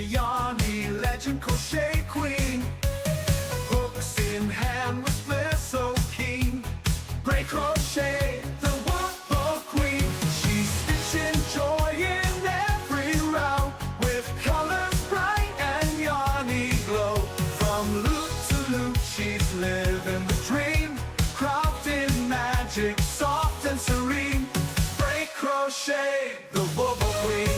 a Yanni legend crochet queen. Hooks in hand with flair so keen. Break crochet, the wobble queen. She's stitching joy in every row, with colors bright and Yanni glow. From loop to loop, she's living the dream. Crafting magic, soft and serene. Break crochet, the wobble queen.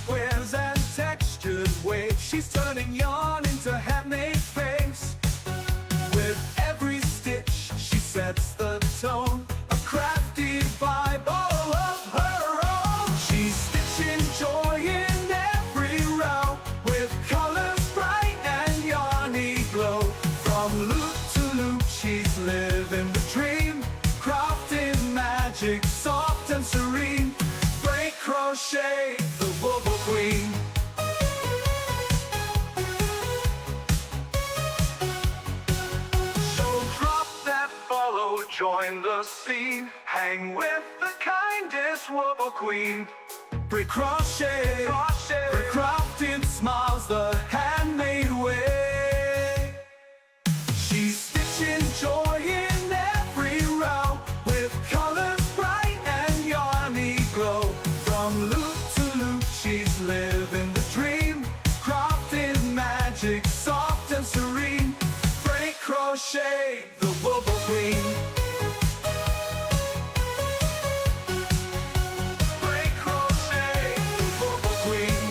Squares and textured waves, she's turning yarn into handmade face. With every stitch, she sets the tone, a crafty vibe all of her own. She's stitching joy in every row, with colors bright and yarny glow. From loop to loop, she's living the dream, crafting magic, soft and serene. Break crochet, the wobble queen. So drop that follow, join the scene, hang with the kindest wobble queen. Break crochet, break crafting smiles the handmade way. She's stitching joy in every row, with colors bright and yarny glow. From loop to loop, she's living the dream, crafting magic, soft and serene. Break crochet, the wobble queen. Break crochet, the wobble queen.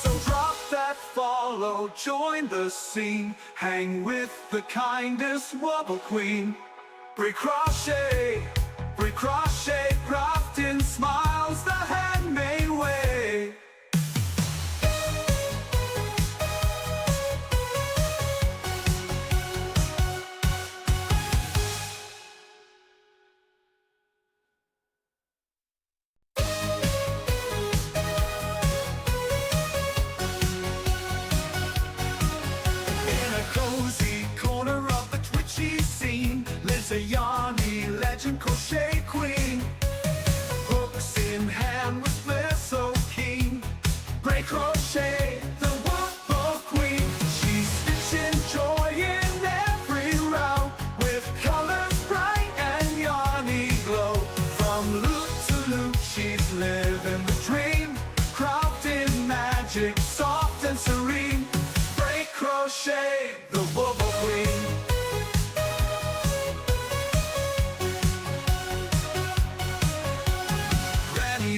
So drop that follow, join the scene, hang with the kindest wobble queen. Break crochet, crafting smiles the handmade way. In a cozy corner of the twitchy scene lives a Yanni legend crochet queen. Hooks in hand with flair so keen. Break crochet, the wobble queen. She's stitching joy in every row, with colors bright and yarny glow. From loop to loop, she's living the dream, crafting magic, soft and serene. Break crochet, the wobble queen.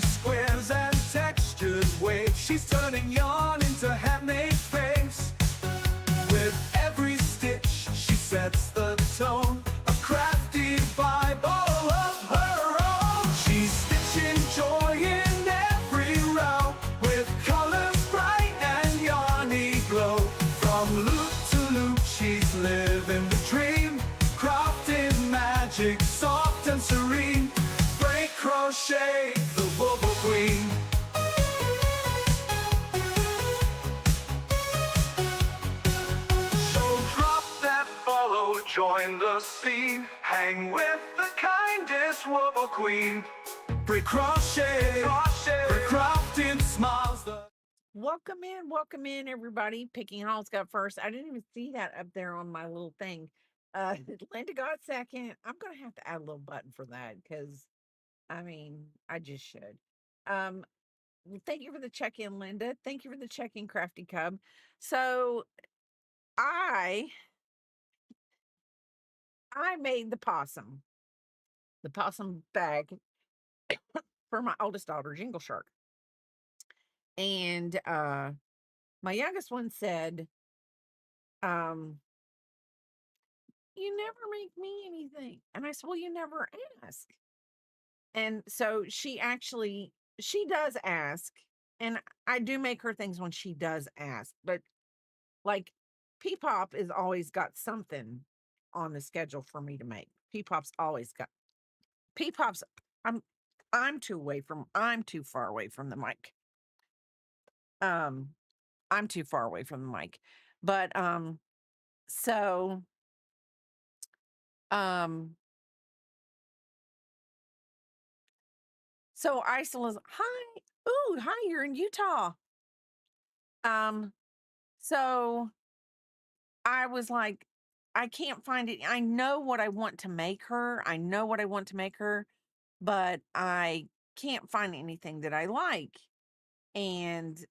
Squares and textured waves, she's turning yarn into handmade face. With every stitch, she sets the tone, a crafty vibe all of her own. She's stitching joy in every row, with colors bright and yarny glow. From loop to loop, she's living the dream, crafting magic, soft and serene. Break crochet, the wobble queen. So drop that follow, join the scene, hang with the kindest wobble queen. Break crochet, break crafting smiles the... Welcome in, everybody. Picking Hall's got first. I didn't even see that up there on my little thing. Linda got second. I'm gonna have to add a little button for that because I mean, I just should. Um, thank you for the check-in, Linda. Thank you for the check-in, Crafty Cub. So I made the possum bag for my oldest daughter, Jingle Shark. And my youngest one said, um, you never make me anything. And I said, well, you never ask. And so she does ask, and I do make her things when she does ask, but like P-Pop is always got something on the schedule for me to make. P-Pop's always got P-Pop's I'm I'm too far away from the mic. Um I'm too far away from the mic. But so um So Isola's, hi. Ooh, hi, you're in Utah. Um, so I was like, I can't find it. I know what I want to make her. I know what I want to make her, but I can't find anything that I like. And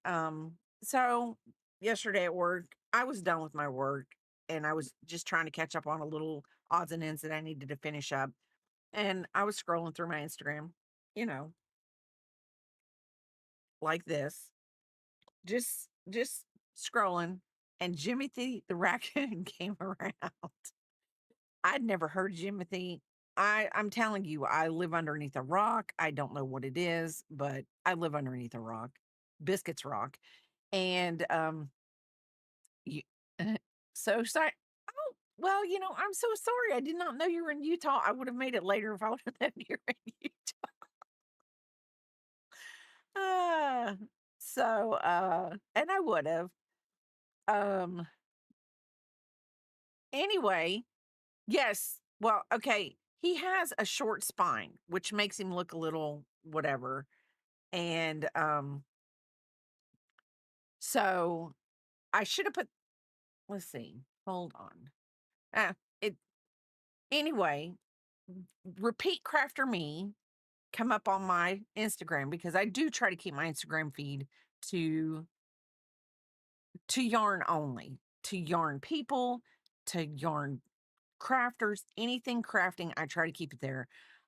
so yesterday at work, I was done with my work and I was just trying to catch up on a little odds and ends that I needed to finish up. And I was scrolling through my Instagram, you know, like this, just scrolling, and Jimothy the raccoon came around. I'd never heard of Jimothy. I'm telling you, I live underneath a rock. I don't know what it is, but I live underneath a rock, Biscuits Rock. And you, so sorry. Oh, well, I'm so sorry. I did not know you were in Utah. I would have made it later if I would have known you were in Utah. Uh, and I would have. Um, anyway, yes. Well, okay. He has a short spine, which makes him look a little whatever. And so I should have put, let's see, hold on. It anyway, repeat crafter me come up on my Instagram because I do try to keep my Instagram feed to yarn only, to yarn people, to yarn crafters, anything crafting, I try to keep it there.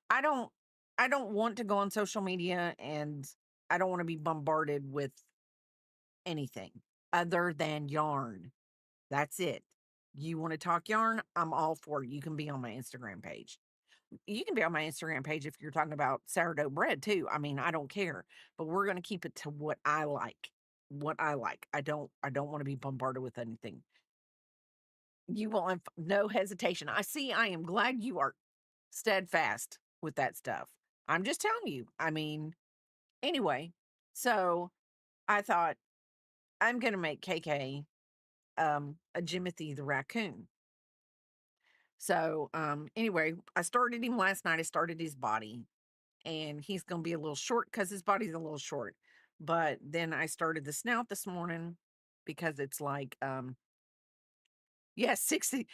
I don't I don't want to go on social media, and I don't want to be bombarded with anything other than yarn. That's it. You want to talk yarn? I'm all for it. You can be on my Instagram page. You can be on my Instagram page if you're talking about sourdough bread too. I mean, I don't care, but we're going to keep it to what I like. What I like. I don't want to be bombarded with anything. You will have no hesitation. I am glad you are steadfast with that stuff. I'm just telling you. I mean, anyway, so I thought I'm going to make KK a Jimothy the raccoon. So anyway, I started him last night. I started his body, and he's going to be a little short because his body's a little short. But then I started the snout this morning because it's like yes, 60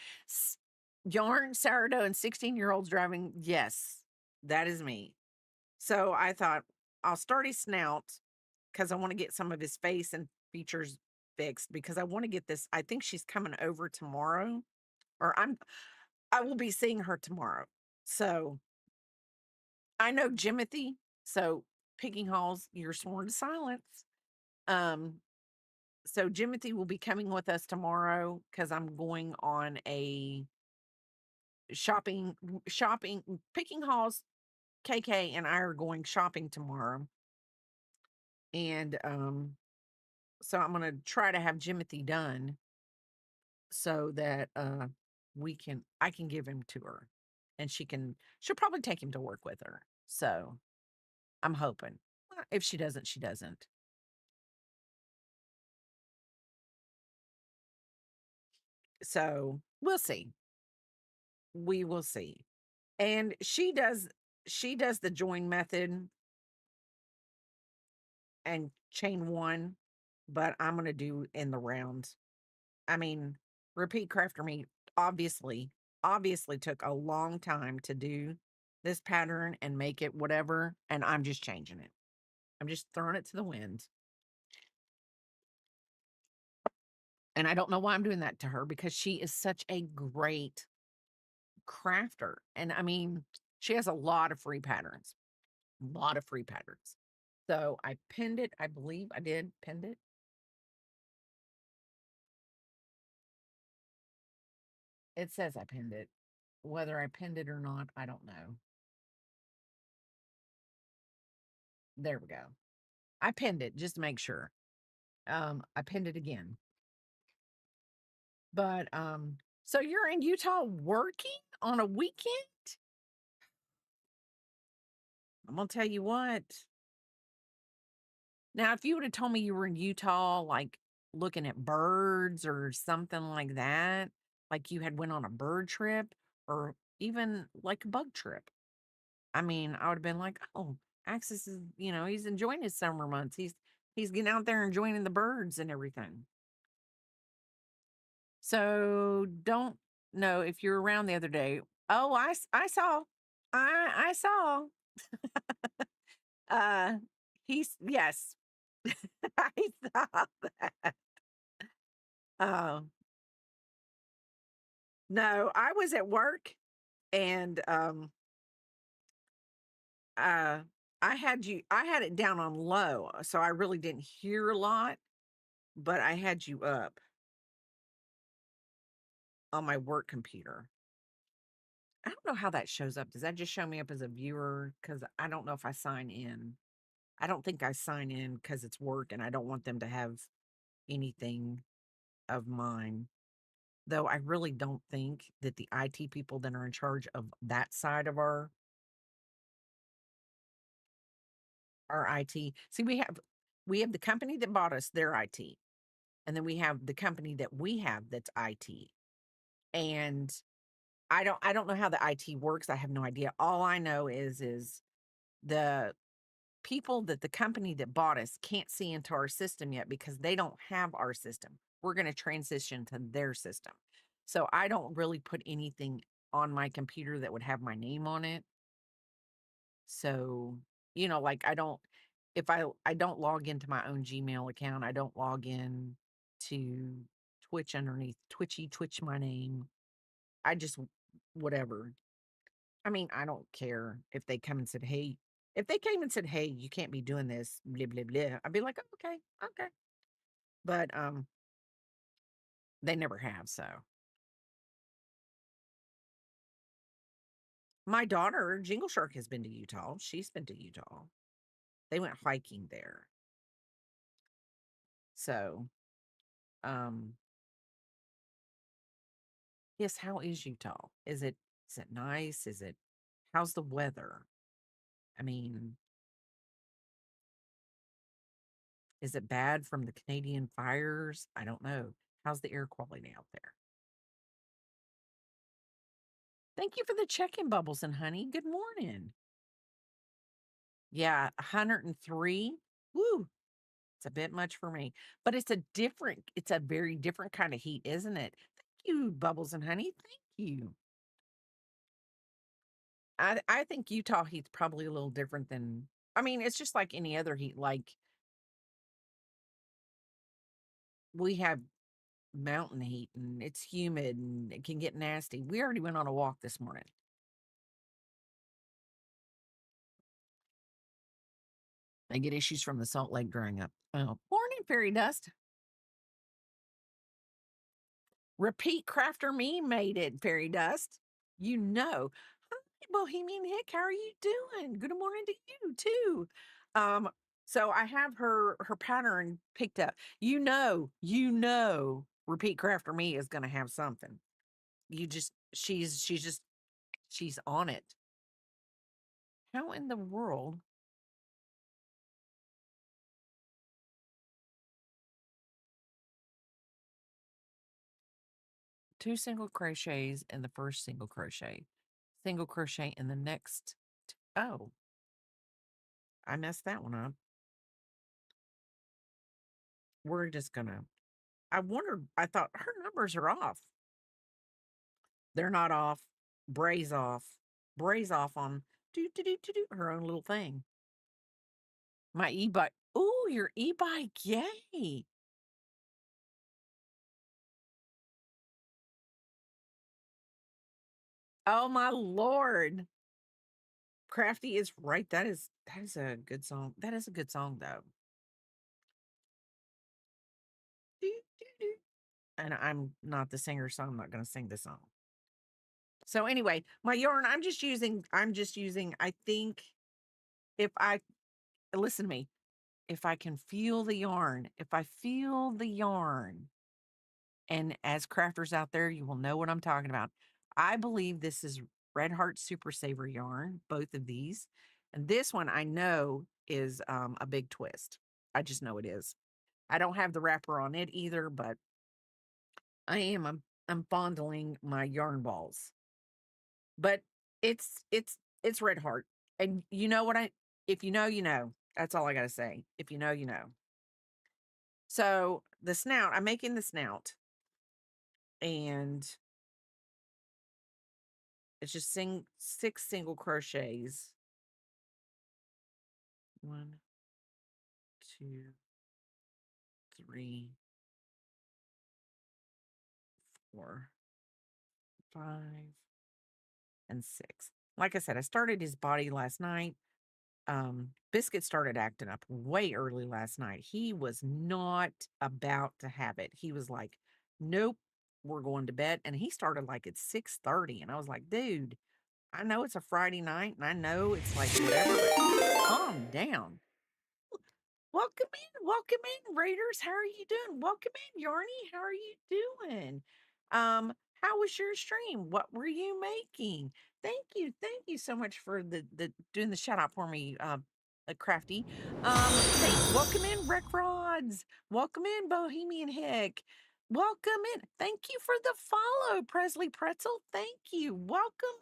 yarn, sourdough, and 16-year-olds driving. Yes, that is me. So I thought I'll start his snout because I want to get some of his face and features fixed because I want to get this. I think she's coming over tomorrow, or I will be seeing her tomorrow. So I know Jimothy. So picking halls, you're sworn to silence. Um, so Jimothy will be coming with us tomorrow because I'm going on a shopping picking halls. KK and I are going shopping tomorrow. And so I'm gonna try to have Jimothy done so that I can give him to her, and she'll probably take him to work with her. So I'm hoping. If she doesn't, she doesn't. So we'll see. We will see. And she does the join method and chain one, but I'm gonna do in the round. I mean, repeat crafter me obviously took a long time to do this pattern and make it whatever, and I'm just changing it. I'm just throwing it to the wind. And I don't know why I'm doing that to her because she is such a great crafter. And I mean, she has a lot of free patterns. A lot of free patterns. So I pinned it. I believe I did pinned it. It says I pinned it. Whether I pinned it or not, I don't know. There we go. I pinned it just to make sure. I pinned it again. But so you're in Utah working on a weekend? I'm gonna tell you what. Now, if you would have told me you were in Utah, like looking at birds or something like that, like you had went on a bird trip or even like a bug trip, I mean, I would have been like, oh. Axis is, he's enjoying his summer months. He's getting out there and joining the birds and everything. So don't know if you're around the other day. Oh, I saw. I saw. Uh he's yes. I saw that. Oh, no, I was at work and uh I had it down on low, so I really didn't hear a lot, but I had you up on my work computer. I don't know how that shows up. Does that just show me up as a viewer? Because I don't know if I sign in. I don't think I sign in because it's work and I don't want them to have anything of mine. Though I really don't think that the IT people that are in charge of that side of our IT. See, we have the company that bought us their IT, and then we have the company that we have that's IT. And I don't know how the IT works. I have no idea. All I know is the people that the company that bought us can't see into our system yet because they don't have our system. We're going to transition to their system. So I don't really put anything on my computer that would have my name on it. So, like I don't if I don't log into my own Gmail account, I don't log in to Twitch underneath Twitch my name. I just whatever. I mean, I don't care if they come and said, "Hey," if they came and said, "Hey, you can't be doing this," blah blah blah. I'd be like, "Oh, okay, okay." But they never have. So my daughter, Jingle Shark, has been to Utah. She's been to Utah. They went hiking there. So, um, yes, how is Utah? Is it nice? How's the weather? I mean, is it bad from the Canadian fires? I don't know. How's the air quality out there? Thank you for the check-in, Bubbles and Honey. Good morning. Yeah, 103. Woo, it's a bit much for me. But it's a very different kind of heat, isn't it? Thank you, Bubbles and Honey. Thank you. I think Utah heat's probably a little different than I mean, it's just like any other heat. Like we have mountain heat and it's humid and it can get nasty. We already went on a walk this morning. They get issues from the salt lake drying up. Oh, morning, fairy dust. Repeat crafter me made it, fairy dust. You know. Hi, Bohemian Hick. How are you doing? Good morning to you too. Um, so I have her pattern picked up. Repeat crafter me is gonna have something. You just she's on it. How in the world? Two single crochets in the first single crochet in the next. Oh, I messed that one up. We're just gonna. I thought her numbers are off. They're not off. Braze off. Braze off on do her own little thing. My e-bike. Oh, your e-bike. Yay. Oh my Lord. Crafty is right. That is a good song. That is a good song though. Do, do, do. And I'm not the singer, so I'm not gonna sing the song. So anyway, my yarn, I'm just using, I think if I listen to me, if I can feel the yarn, if I feel the yarn, and as crafters out there, you will know what I'm talking about. I believe this is Red Heart Super Saver yarn, both of these. And this one I know is a big twist. I just know it is. I don't have the wrapper on it either, but I'm fondling my yarn balls. But it's Red Heart. And you know what If you know, you know. That's all I gotta say. If you know, you know. So the snout, I'm making the snout, and it's just 6 single crochets. 1, 2, 3, 4, 5, and 6. Like I said, I started his body last night. Biscuit started acting up way early last night. He was not about to have it. He was like, "Nope, we're going to bed." And he started like at 6:30. And I was like, dude, I know it's a Friday night and I know it's like whatever, but calm down. Welcome in, Raiders. How are you doing? Welcome in, Yarny. How are you doing? How was your stream? What were you making? Thank you so much for the doing the shout out for me, Crafty. Welcome in, Rec Rods. Welcome in, Bohemian Hick. Welcome in. Thank you for the follow, Presley Pretzel. Thank you. Welcome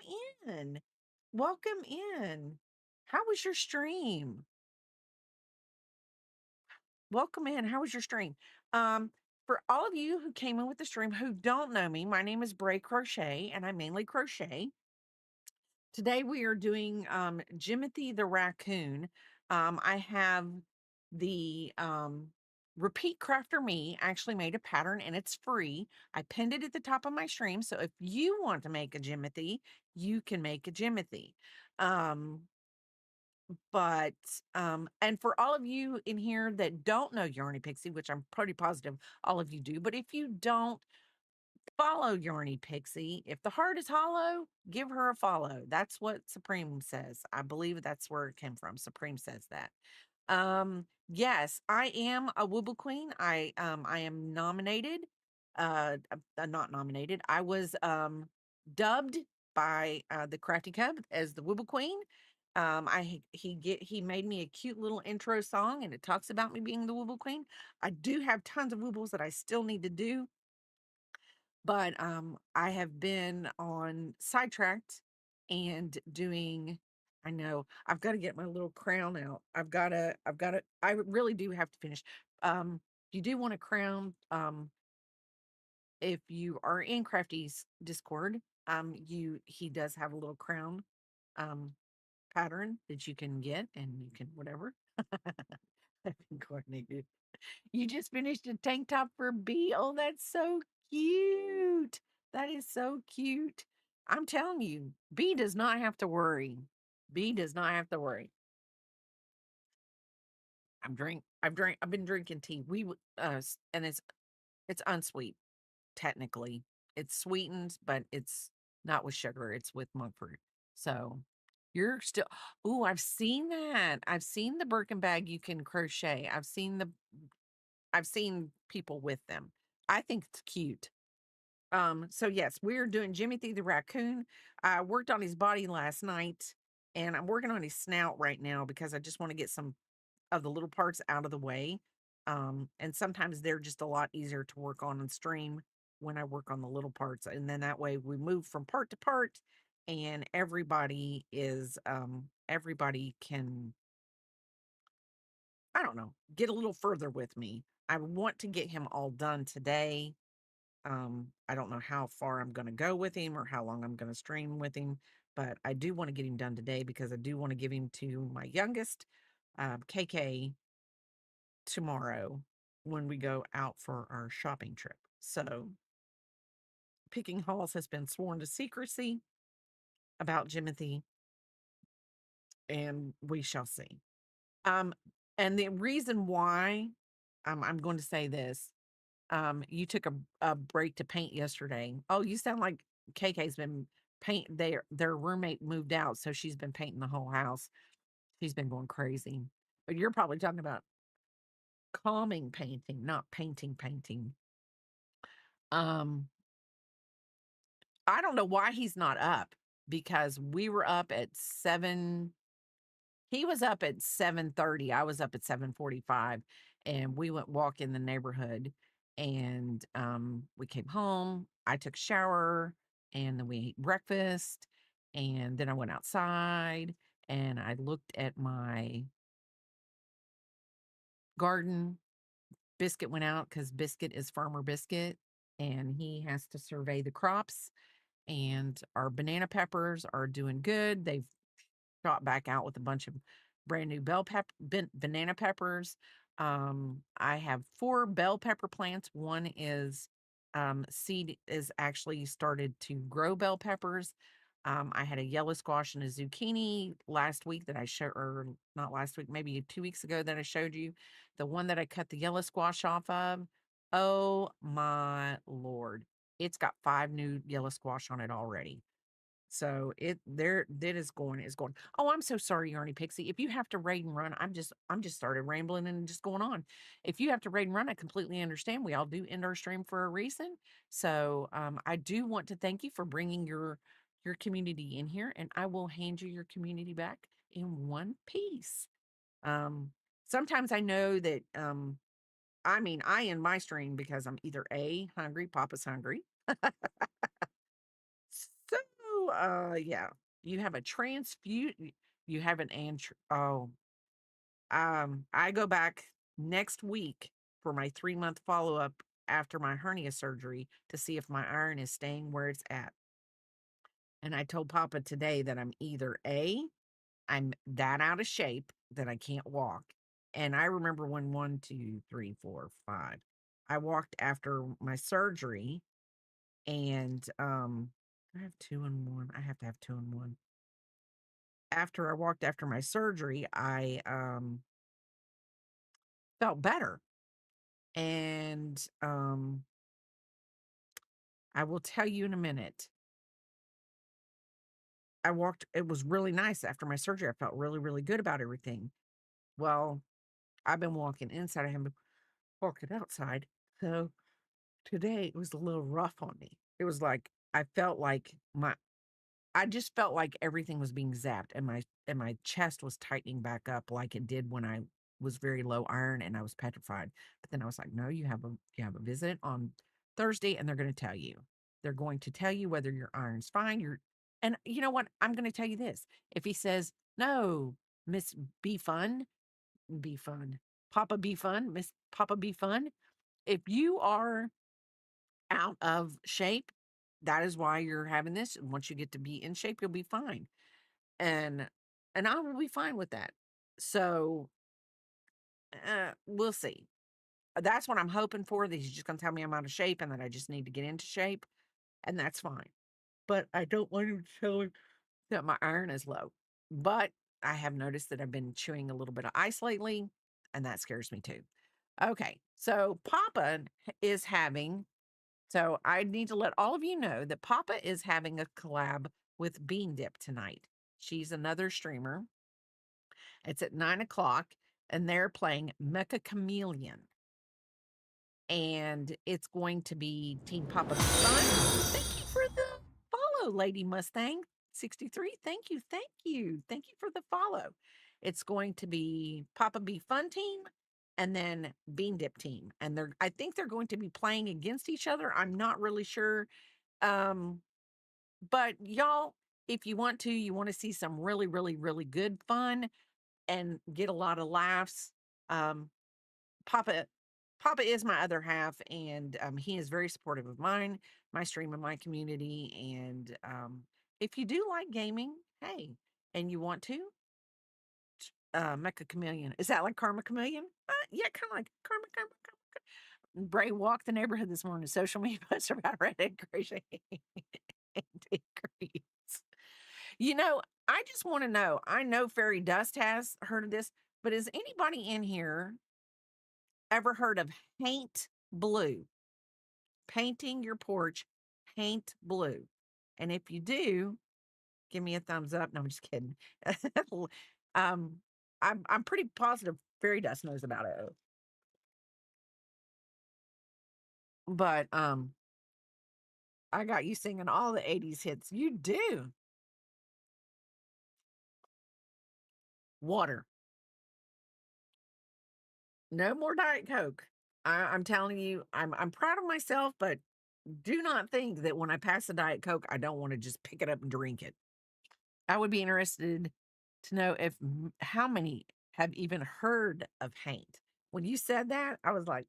in. Welcome in. How was your stream? Welcome in. How was your stream? For all of you who came in with the stream who don't know me, my name is Bray Crochet, and I mainly crochet. Today we are doing Jimothy the Racoon. I have the Repeat Crafter Me actually made a pattern and it's free. I pinned it at the top of my stream. So if you want to make a Jimothy, you can make a Jimothy. Um, but and for all of you in here that don't know Yarny Pixie, which I'm pretty positive all of you do, but if you don't, follow Yarny Pixie. If the heart is hollow, give her a follow. That's what Supreme says. I believe that's where it came from. Supreme says that. Yes, I am a Wooble Queen. I am nominated. Not nominated. I was dubbed by the Crafty Cub as the Wooble Queen. He made me a cute little intro song, and it talks about me being the Wooble Queen. I do have tons of Woobles that I still need to do, but I have been on sidetracked and doing. I know I've got to get my little crown out. I really do have to finish. You do want a crown. If you are in Crafty's Discord, he does have a little crown um pattern that you can get, and you can whatever. I've been coordinated. You just finished a tank top for B. Oh, that's so cute. That is so cute. I'm telling you, B does not have to worry. B does not have to worry. I've been drinking tea. And it's unsweet, technically. It's sweetened, but it's not with sugar, it's with monk fruit. So you're still, oh, I've seen that. I've seen the Birkin bag you can crochet. I've seen people with them. I think it's cute. So yes, we're doing Jimothy the Racoon. I worked on his body last night, and I'm working on his snout right now because I just want to get some of the little parts out of the way. And sometimes they're just a lot easier to work on stream when I work on the little parts. And then that way we move from part to part, and everybody can, I don't know, get a little further with me. I want to get him all done today. I don't know how far I'm going to go with him or how long I'm going to stream with him, but I do want to get him done today because I do want to give him to my youngest, KK, tomorrow when we go out for our shopping trip. So, Picking Halls has been sworn to secrecy about Jimothy, and we shall see. And the reason why I'm going to say this, you took a break to paint yesterday. Oh, you sound like KK's been their roommate moved out, so she's been painting the whole house. She's been going crazy. But you're probably talking about calming painting, not painting. Um, I don't know why he's not up because we were up at 7. He was up at 7:30. I was up at 7:45, and we went walk in the neighborhood, and we came home. I took a shower, and then we ate breakfast, and then I went outside, and I looked at my garden. Biscuit went out because Biscuit is Farmer Biscuit, and he has to survey the crops. And our banana peppers are doing good. They've shot back out with a bunch of brand new banana peppers. I have 4 bell pepper plants. One is seed is actually started to grow bell peppers. I had a yellow squash and a zucchini last week that I showed, or not last week, maybe 2 weeks ago that I showed you. The one that I cut the yellow squash off of. Oh my Lord. It's got 5 new yellow squash on it already. So that is going. Oh, I'm so sorry, Yarny Pixie. If you have to raid and run, I'm just started rambling and just going on. If you have to raid and run, I completely understand. We all do end our stream for a reason. So I do want to thank you for bringing your community in here, and I will hand you your community back in one piece. Sometimes I know that I end my stream because I'm either A, hungry, Papa's hungry. So, yeah, you have a you have an I go back next week for my 3-month follow-up after my hernia surgery to see if my iron is staying where it's at. And I told Papa today that I'm either A, I'm that out of shape that I can't walk. And I remember when 1, 2, 3, 4, 5, I walked after my surgery and I have 2 and 1. I have to have 2 and 1. After I walked after my surgery, I felt better. And I will tell you in a minute. It was really nice after my surgery. I felt really, really good about everything. Well, I've been walking inside, I haven't been walking outside. So today it was a little rough on me. It was like I just felt like everything was being zapped and my chest was tightening back up like it did when I was very low iron and I was petrified. But then I was like, no, you have a visit on Thursday and they're going to tell you. They're going to tell you whether your iron's fine. And you know what? I'm going to tell you this. If he says, no, Miss Be Fun, Be Fun, Papa Be Fun, Miss Papa Be Fun, if you are out of shape, that is why you're having this. And once you get to be in shape, you'll be fine. And I will be fine with that. So we'll see. That's what I'm hoping for. That he's just gonna tell me I'm out of shape and that I just need to get into shape, and that's fine. But I don't want him to tell me that my iron is low. But I have noticed that I've been chewing a little bit of ice lately, and that scares me too. Okay, so Papa is having so I need to let all of you know that Papa is having a collab with Bean Dip tonight. She's another streamer. It's at 9 o'clock, and they're playing Mecha Chameleon. And it's going to be Team Papa Be Fun. Thank you for the follow, Lady Mustang 63. Thank you, thank you, thank you for the follow. It's going to be Papa Be Fun team and then Bean Dip team, and I think they're going to be playing against each other. I'm not really sure. But y'all, if you want to, you want to see some really, really, really good fun and get a lot of laughs. Um, Papa, Papa is my other half, and he is very supportive of my stream, and my community. And if you do like gaming, hey, and you want to, Mecha Chameleon, is that like Karma Chameleon? Yeah, kind of like Karma. Bray walked the neighborhood this morning. Social media posts about Reddit crochet decrease. You know, I just want to know. I know Fairy Dust has heard of this, but has anybody in here ever heard of paint blue? Painting your porch, paint blue. And if you do, give me a thumbs up. No, I'm just kidding. um, I'm pretty positive Fairy Dust knows about it. But I got you singing all the 80s hits. You do. Water. No more Diet Coke. I'm telling you, I'm proud of myself, but do not think that when I pass a Diet Coke, I don't want to just pick it up and drink it. I would be interested. to know if how many have even heard of haint. When you said that, I was like,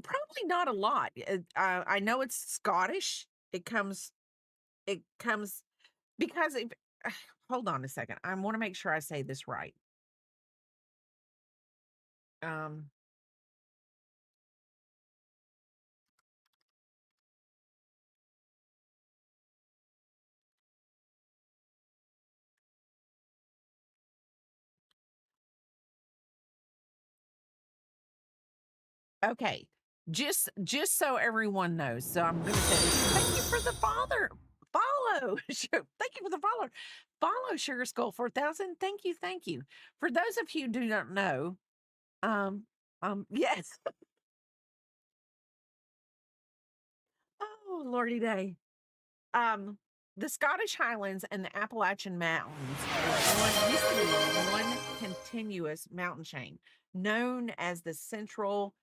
probably not a lot. I know it's Scottish. It comes because if hold on a second. I want to make sure I say this right. Um, okay. Just so everyone knows. So I'm gonna say this. Thank you for the follow. Thank you for the follow. Follow Sugar Skull 4000. Thank you, thank you. For those of you who do not know, um, yes. Oh, Lordy day. Um, the Scottish Highlands and the Appalachian Mountains used to be one continuous mountain chain known as the Central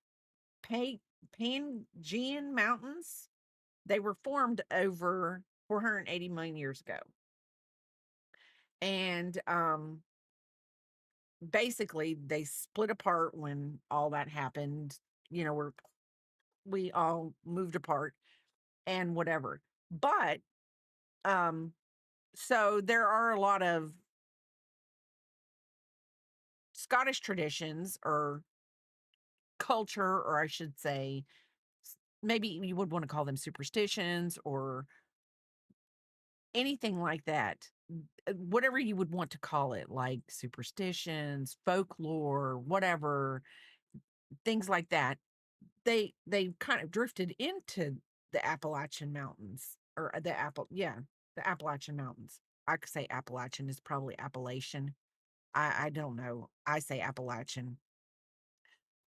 Pa- Pangean Mountains. They were formed over 480 million years ago. And basically they split apart when all that happened. We all moved apart and whatever. But um so there are a lot of Scottish traditions or culture, or I should say, maybe you would want to call them superstitions or anything like that. Whatever you would want to call it, like superstitions, folklore, whatever, things like that. They kind of drifted into the Appalachian Mountains or the Appalachian Mountains. I could say Appalachian is probably Appalachian. I don't know. I say Appalachian.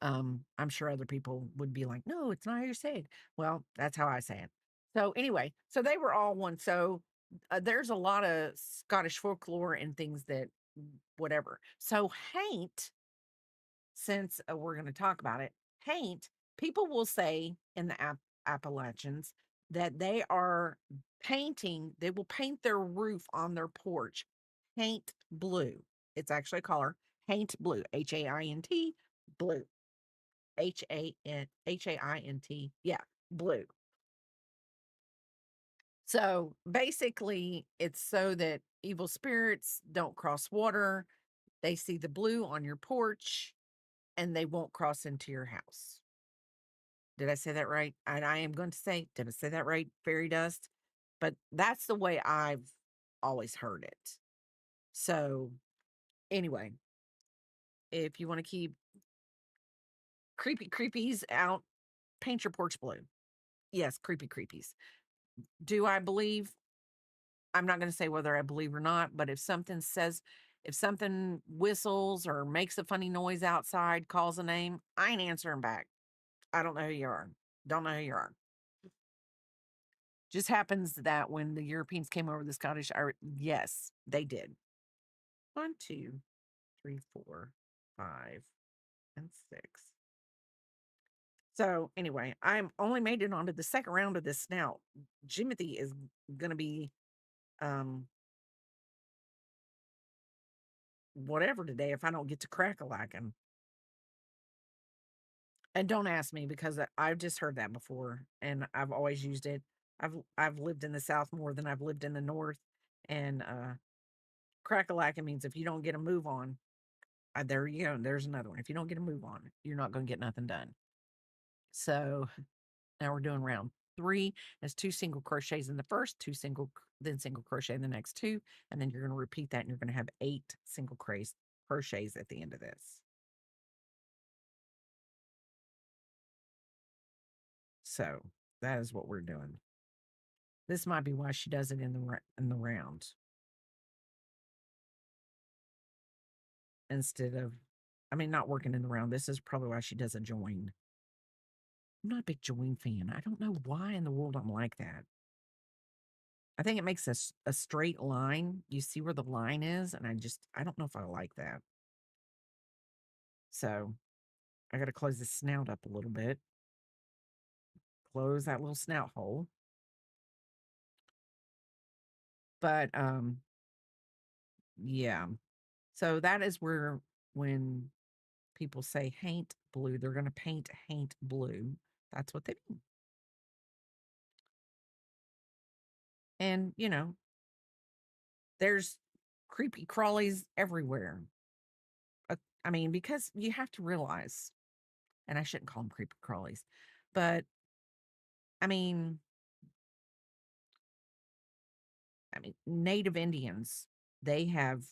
I'm sure other people would be like, "No, it's not how you say it." Well, that's how I say it. So anyway, so they were all one. So there's a lot of Scottish folklore and things that whatever. So haint, since we're going to talk about it, haint, people will say in the Appalachians that they are painting, they will paint their roof on their porch haint blue. It's actually a color, haint blue, HAINT, blue. HAINT. Yeah, blue. So basically, it's so that evil spirits don't cross water. They see the blue on your porch and they won't cross into your house. Did I say that right? And I am going to say, did I say that right? Fairy dust. But that's the way I've always heard it. So, anyway, if you want to keep creepy creepies out, paint your porch blue. Yes, creepy creepies. Do I believe? I'm not going to say whether I believe or not, but if something whistles or makes a funny noise outside, calls a name, I ain't answering back. I don't know who you are. Don't know who you are. Just happens that when the Europeans came over the Scottish, yes, they did. One, two, three, four, five, and six. So anyway, I'm only made it onto the second round of this now. Jimothy is gonna be um whatever today if I don't get to crack a lacking. And don't ask me because I've just heard that before and I've always used it. I've lived in the South more than I've lived in the North, and crack a lacking means if you don't get a move on, there you go. There's another one. If you don't get a move on, you're not going to get nothing done. So now we're doing round three. That's two single crochets in the first, then single crochet in the next two, and then you're going to repeat that, and you're going to have 8 single crochets at the end of this. So that is what we're doing. This might be why she does it in the round instead of, I mean, not working in the round. This is probably why she does a join. I'm not a big join fan. I don't know why in the world I'm like that. I think it makes a straight line. You see where the line is, and I don't know if I like that. So I got to close the snout up a little bit. Close that little snout hole. But yeah. So that is where when people say haint blue, they're going to paint haint blue. That's what they mean. And, there's creepy crawlies everywhere. Uh, I mean, because you have to realize, and I shouldn't call them creepy crawlies, but I mean, Native Indians, they have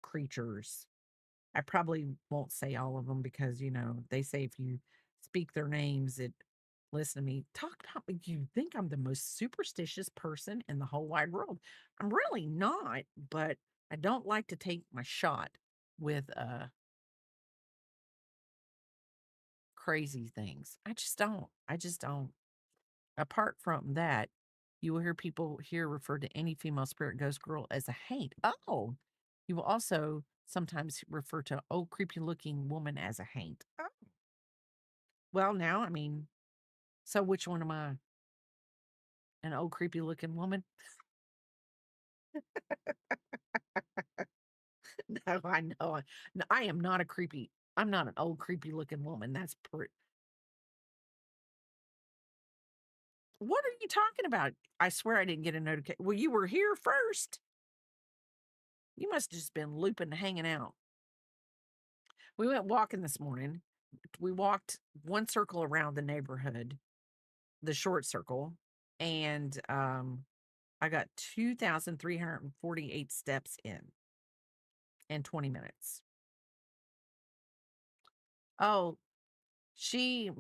creatures. I probably won't say all of them because, they say if you speak their names, listen to me, talk about me. You think I'm the most superstitious person in the whole wide world. I'm really not, but I don't like to take my shot with crazy things. I just don't. Apart from that, you will hear people here refer to any female spirit, ghost, girl as a haint. Oh, you will also sometimes refer to old creepy looking woman as a haint. Oh, well, now, so which one am I? An old creepy looking woman? No, I know. No, I am not a creepy. I'm not an old creepy looking woman. What are you talking about? I swear I didn't get a notification. Well, you were here first. You must have just been looping, hanging out. We went walking this morning. We walked one circle around the neighborhood, the short circle, and I got 2,348 steps in 20 minutes. Oh, she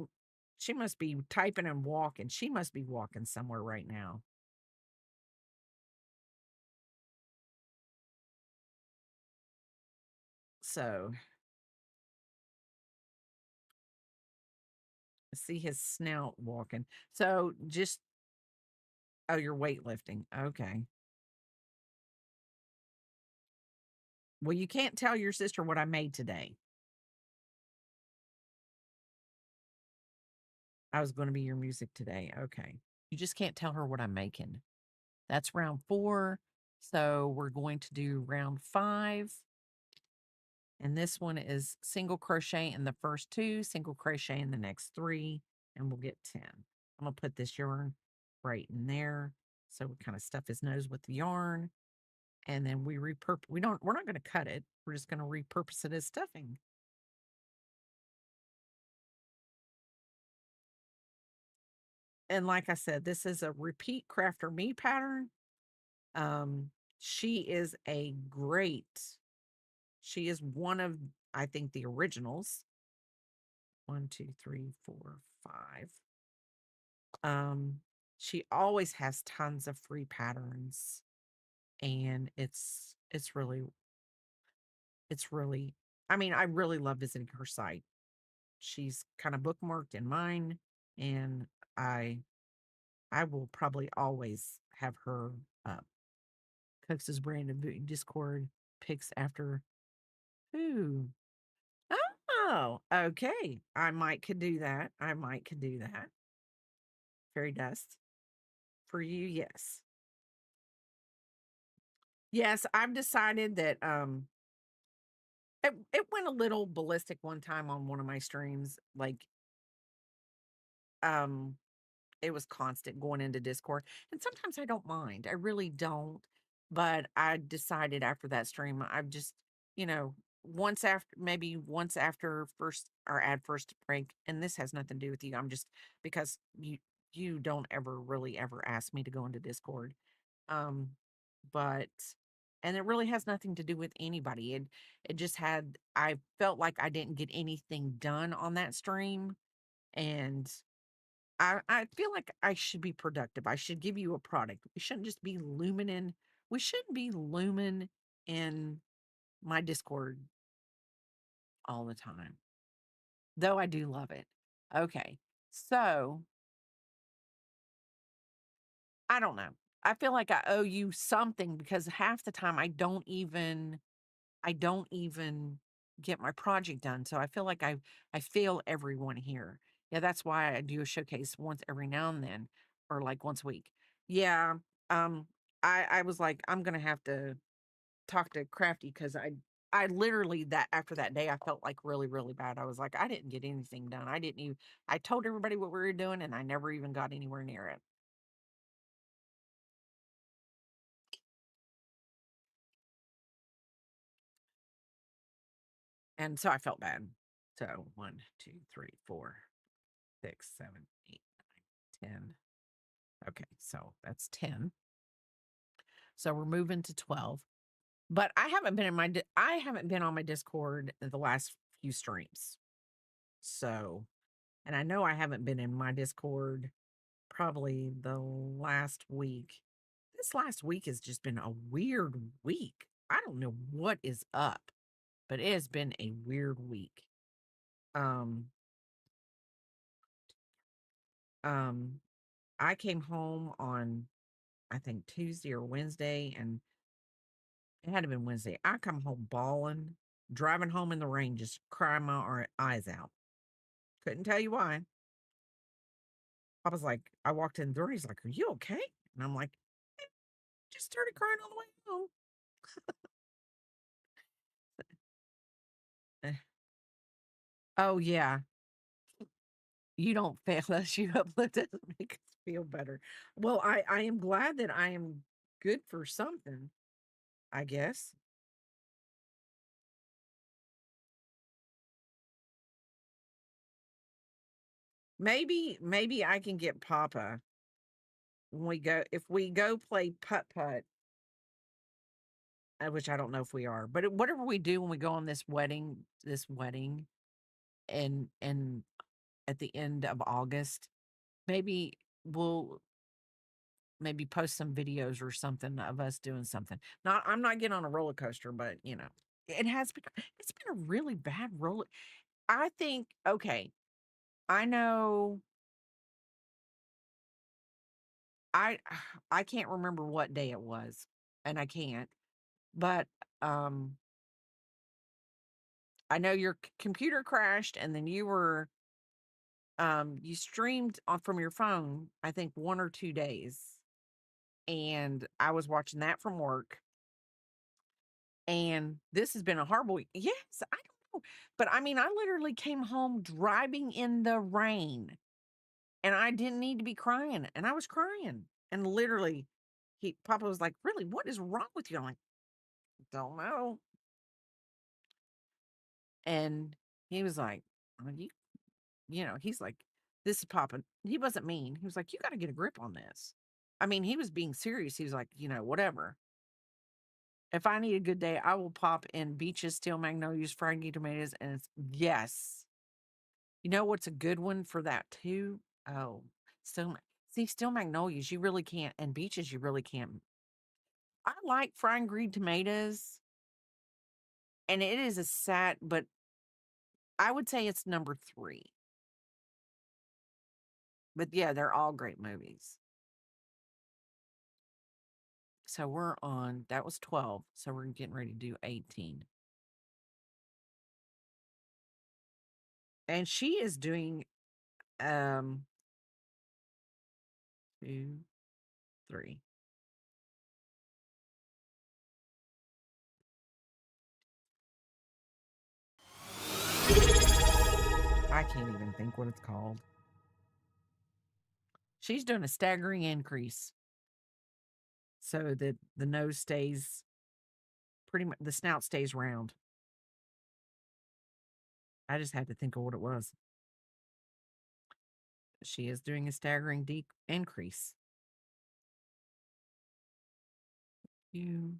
she must be typing and walking. She must be walking somewhere right now. So see his snout walking. So just oh, you're weightlifting. Okay. Well, you can't tell your sister what I made today. I was going to be your music today. Okay. You just can't tell her what I'm making. That's round 4. So we're going to do round 5. And this one is single crochet in the first 2, single crochet in the next 3, and we'll get 10. I'm going to put this yarn right in there. So we kind of stuff his nose with the yarn. And then we're not going to cut it. We're just going to repurpose it as stuffing. And like I said, this is a repeat crafter me pattern. Um, she is she is one of, I think, the originals. 1, 2, 3, 4, 5. Um, she always has tons of free patterns, and it's really, I really love visiting her site. She's kind of bookmarked in mine, and I I will probably always have her up. Coax's brand of Discord picks after who? Oh, okay. I might could do that. I might could do that. Fairy dust. For you, yes. Yes, I've decided that it went a little ballistic one time on one of my streams. Like um it was constant going into Discord. And sometimes I don't mind. I really don't. But I decided after that stream, I've just, you know, once after first or add first break, and this has nothing to do with you. I'm just because you don't ever really ever ask me to go into Discord. Um, but and it really has nothing to do with anybody. It just had I felt like I didn't get anything done on that stream. And I feel like I should be productive. I should give you a product. We shouldn't just be looming. We shouldn't be looming in my Discord all the time. Though I do love it. Okay. So I don't know. I feel like I owe you something because half the time I don't even get my project done. So I feel like I fail everyone here. Yeah, that's why I do a showcase once every now and then, or like once a week. Yeah. um, I was like, I'm gonna have to talk to Crafty because I literally that after that day I felt like really, really bad. I was like, I didn't get anything done. I didn't even I told everybody what we were doing and I never even got anywhere near it. And so I felt bad. So 1, 2, 3, 4, 6, 7, 8, 9, 10. Okay, so that's 10. So we're moving to 12. But I haven't been in I haven't been on my Discord the last few streams. So, and I know I haven't been in my Discord probably the last week. This last week has just been a weird week. I don't know what is up, but it has been a weird week. Um um I came home on I think Tuesday or Wednesday, and it had to been Wednesday. I come home bawling, driving home in the rain, just crying my eyes out. Couldn't tell you why. I was like, I walked in the door. He's like, "Are you okay?" And I'm like, "I just started crying on the way home." Eh, oh yeah, you don't fail us. You uplift us, make us feel better. Well, I am glad that I am good for something. I guess maybe I can get Papa when we go if we go play putt putt, which I don't know if we are, but whatever we do when we go on this wedding, and at the end of August, maybe we'll maybe post some videos or something of us doing something. Not I'm not getting on a roller coaster, but it's been a really bad roller. I think okay, I know I I can't remember what day it was, and I can't, but um I know your computer crashed and then you streamed on from your phone, I think 1 or 2 days. And I was watching that from work. And this has been a horrible week. Yes, I don't know. But I mean, I literally came home driving in the rain and I didn't need to be crying. And I was crying. And literally, Papa was like, "Really, what is wrong with you?" I'm like, "Don't know." And he was like, he's like, "This is Papa." He wasn't mean. He was like, "You got to get a grip on this." I mean, he was being serious. He was like, whatever. If I need a good day, I will pop in beaches, steel magnolias, fried tomatoes, and it's yes. You know what's a good one for that too? Oh, still see steel magnolias. You really can't, and beaches you really can't. I like frying green tomatoes, and it is a sad, but I would say it's number 3. But yeah, they're all great movies. So we're on. That was 12. So we're getting ready to do 18. And she is doing 2, 3. I can't even think what it's called. She's doing a staggering increase so that the nose stays pretty much, the snout stays round. I just had to think of what it was. She is doing a staggering increase. You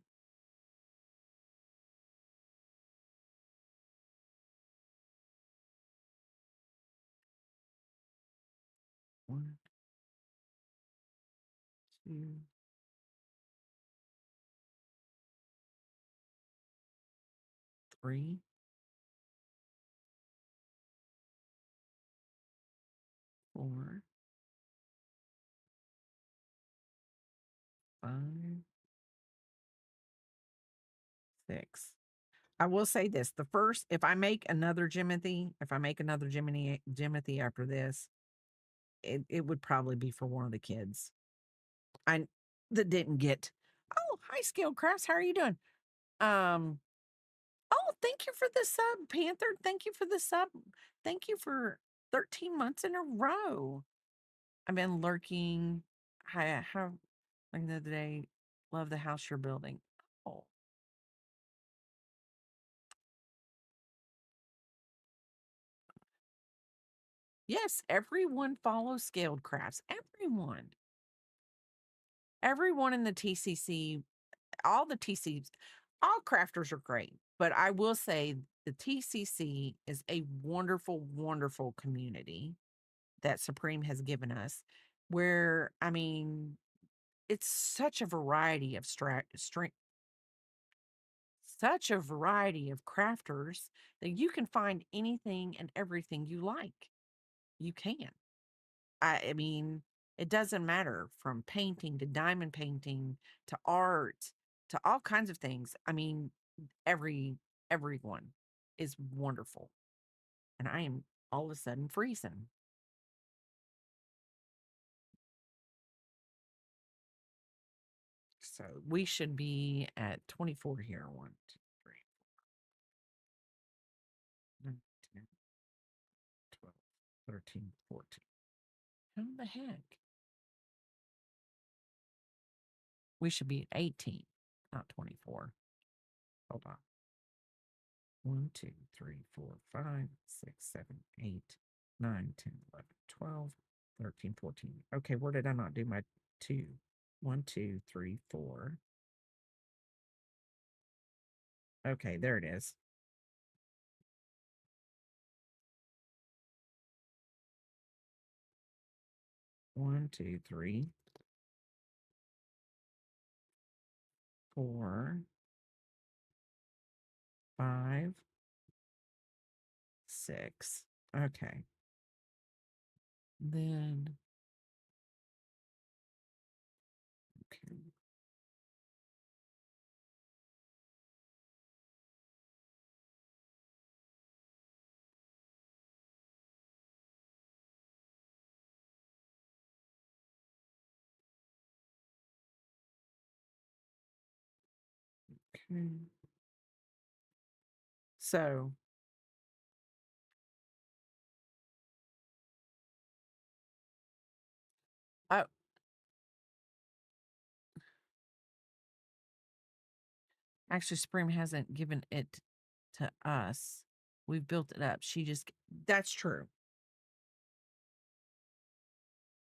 1, 2, 3, 4, 5, 6. I will say this: the first, if I make another Jimothy after this, it would probably be for one of the kids. I that didn't get. Oh, hi, Scale Crafts. How are you doing? Um, oh, thank you for the sub, Panther. Thank you for the sub. Thank you for 13 months in a row. I've been lurking. How like the other day, love the house you're building. Oh, yes, everyone follows Scaled Crafts. Everyone. Everyone in the TCC, all the TCs, all crafters are great. But I will say the TCC is a wonderful, wonderful community that Supreme has given us, where, I mean, it's such a variety of such a variety of crafters that you can find anything and everything you like. You can. I mean, it doesn't matter from painting to diamond painting to art to all kinds of things. I mean, everyone is wonderful. And I am all of a sudden freezing. So we should be at 24 here. 1, 2, 3, 9, 10, 12, 13, 14. How the heck? We should be at 18, not 24. Hold on. 1, 2, 3, 4, 5, 6, 7, 8, 9, 10, 11, 12, 13, 14. Okay, where did I not do my 2? 1, 2, 3, 4. Okay, there it is. 1, 2, 3, 4, 5, 6. Okay. Then, okay. Okay. So, oh, actually, Spring hasn't given it to us. We've built it up. That's true.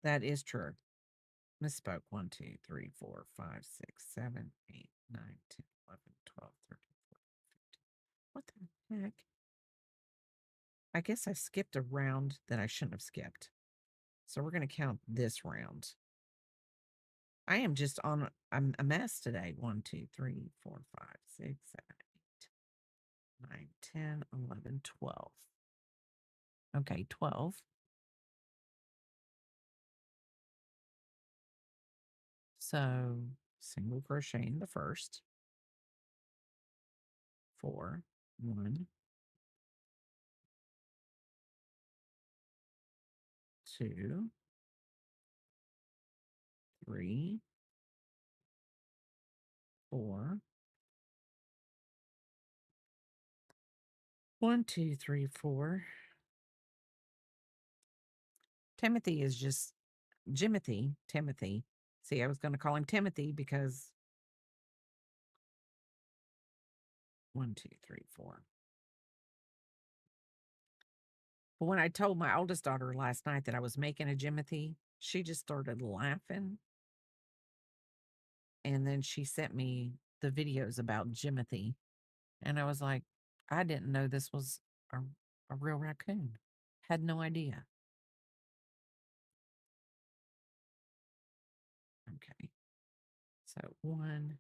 That is true. Misspoke. 1, 2, 3, 4, 5, 6, 7, 8, 9, 10, 11, 12, 13, 14, 15. What the heck? I guess I skipped a round that I shouldn't have skipped. So we're going to count this round. I am just on a mess today. 1, 2, 3, 4, 5, 6, 7, 8, 9, 10, 11, 12. Okay, 12. So single crochet in the first. 4, 1, 2, 3, 4. 1, 2, 3, 4. Timothy is just Jimothy. Timothy. See, I was going to call him Timothy because 1, 2, 3, 4. But when I told my oldest daughter last night that I was making a Jimothy, she just started laughing. And then she sent me the videos about Jimothy. And I was like, I didn't know this was a real raccoon. Had no idea. Okay. So 1,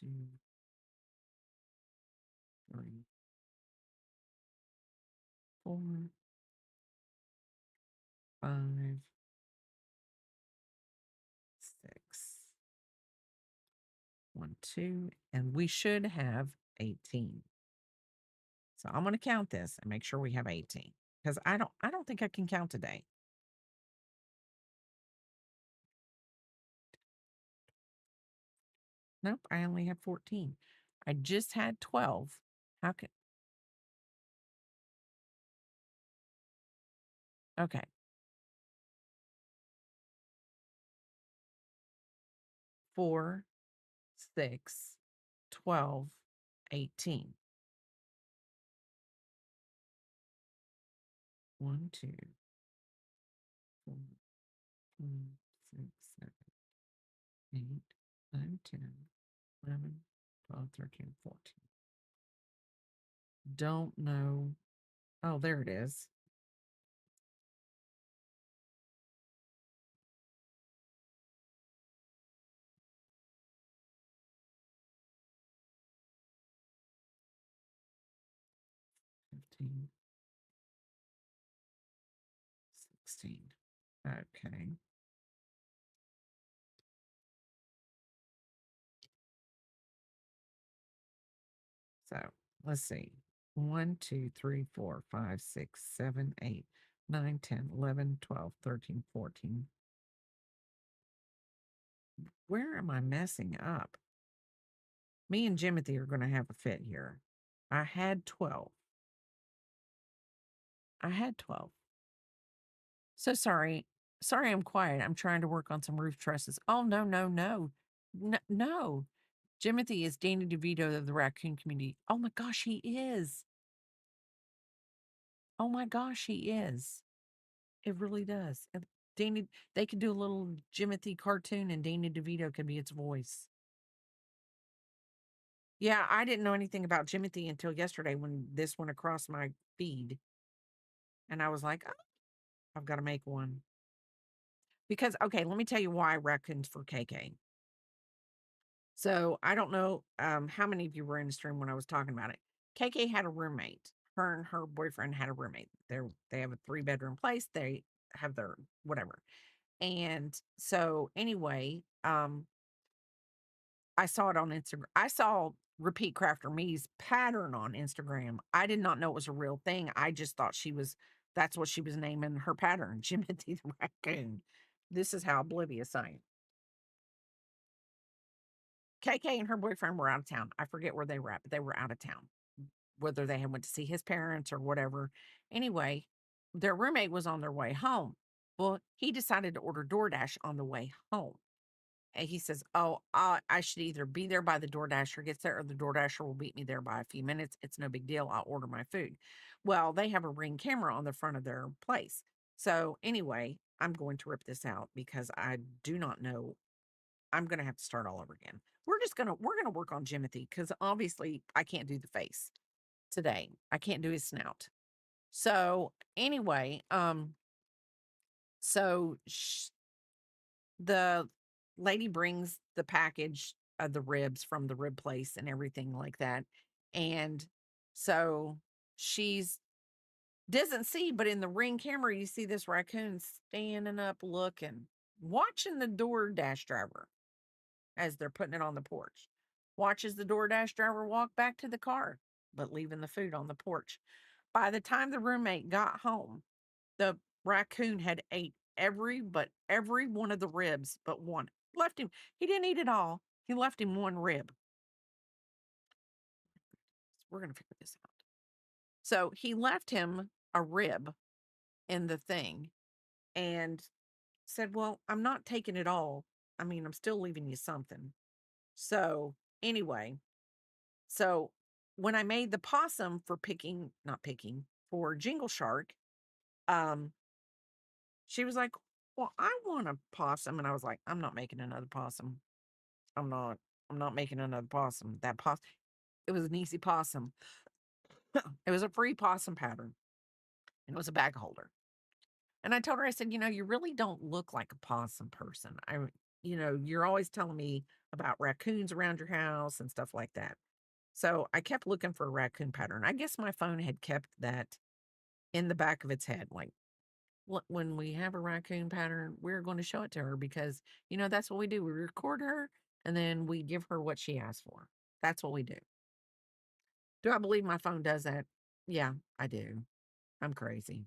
2, 3, 4, 5, 6. 1, 2, and we should have 18. So I'm going to count this and make sure we have 18 because I don't think I can count today. Nope, I only have 14. I just had 12. How can okay. 4, 6, 12, 18. 1, 2, 4, 5, 6, 7, 8, 9, 10, 11, 12, 13, 14. Don't know. Oh, there it is. Fifteen, 16. Okay. So let's see. 1, 2, 3, 4, 5, 6, 7, 8, 9, 10, 11, 12, 13, 14. Where am I messing up? Me and Jimothy are going to have a fit here. I had 12. I had 12. So sorry. Sorry, I'm quiet. I'm trying to work on some roof trusses. Oh, no, no, no. No, no. Jimothy is Danny DeVito of the Raccoon community. Oh my gosh, he is. Oh my gosh, he is. It really does. And Danny, they could do a little Jimothy cartoon and Danny DeVito could be its voice. Yeah, I didn't know anything about Jimothy until yesterday when this went across my feed. And I was like, oh, I've got to make one. Because, okay, let me tell you why raccoons for KK. So I don't know how many of you were in the stream when I was talking about it. KK had a roommate. Her and her boyfriend had a roommate. They have a 3-bedroom place. They have their whatever. And so anyway, I saw it on Instagram. I saw Repeat Crafter Me's pattern on Instagram. I did not know it was a real thing. I just thought that's what she was naming her pattern, Jimothy the Raccoon. This is how oblivious I am. KK and her boyfriend were out of town. I forget where they were at, but they were out of town. Whether they had went to see his parents or whatever. Anyway, their roommate was on their way home. Well, he decided to order DoorDash on the way home. And he says, oh, I should either be there by the DoorDasher gets there or the DoorDasher will beat me there by a few minutes. It's no big deal. I'll order my food. Well, they have a Ring camera on the front of their place. So anyway, I'm going to rip this out because I do not know. I'm going to have to start all over again. We're going to work on Jimothy because obviously I can't do the face today. I can't do his snout. So anyway, so the lady brings the package of the ribs from the rib place and everything like that. And so she's doesn't see, but in the Ring camera, you see this raccoon standing up looking, watching the DoorDash driver as they're putting it on the porch. Watches the DoorDash driver walk back to the car, but leaving the food on the porch. By the time the roommate got home, the raccoon had ate every one of the ribs but one. Left him. He didn't eat it all. He left him one rib. We're gonna figure this out. So he left him a rib in the thing and said, well, I'm not taking it all. I mean, I'm still leaving you something. So anyway, so when I made the possum for not picking, for Jingle Shark, um, she was like, well, I want a possum. And I was like, I'm not making another possum. I'm not. I'm not making another possum. That possum, it was an easy possum. It was a free possum pattern. And it was a bag holder. And I told her, I said, you really don't look like a possum person. You're always telling me about raccoons around your house and stuff like that. So I kept looking for a raccoon pattern. I guess my phone had kept that in the back of its head. Like, when we have a raccoon pattern, we're going to show it to her because, that's what we do. We record her and then we give her what she asked for. That's what we do. Do I believe my phone does that? Yeah, I do. I'm crazy.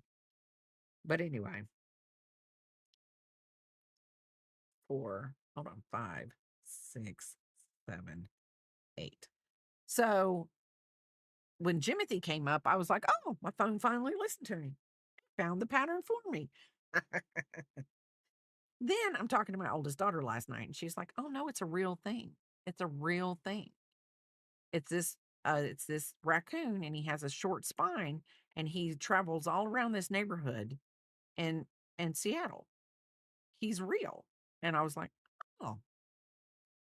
But anyway, 4, hold on, 5, 6, 7, 8. So when Jimothy came up, I was like, oh, my phone finally listened to me. Found the pattern for me. Then I'm talking to my oldest daughter last night, and she's like, oh no, it's a real thing. It's a real thing. It's this raccoon, and he has a short spine, and he travels all around this neighborhood in Seattle. He's real. And I was like, oh,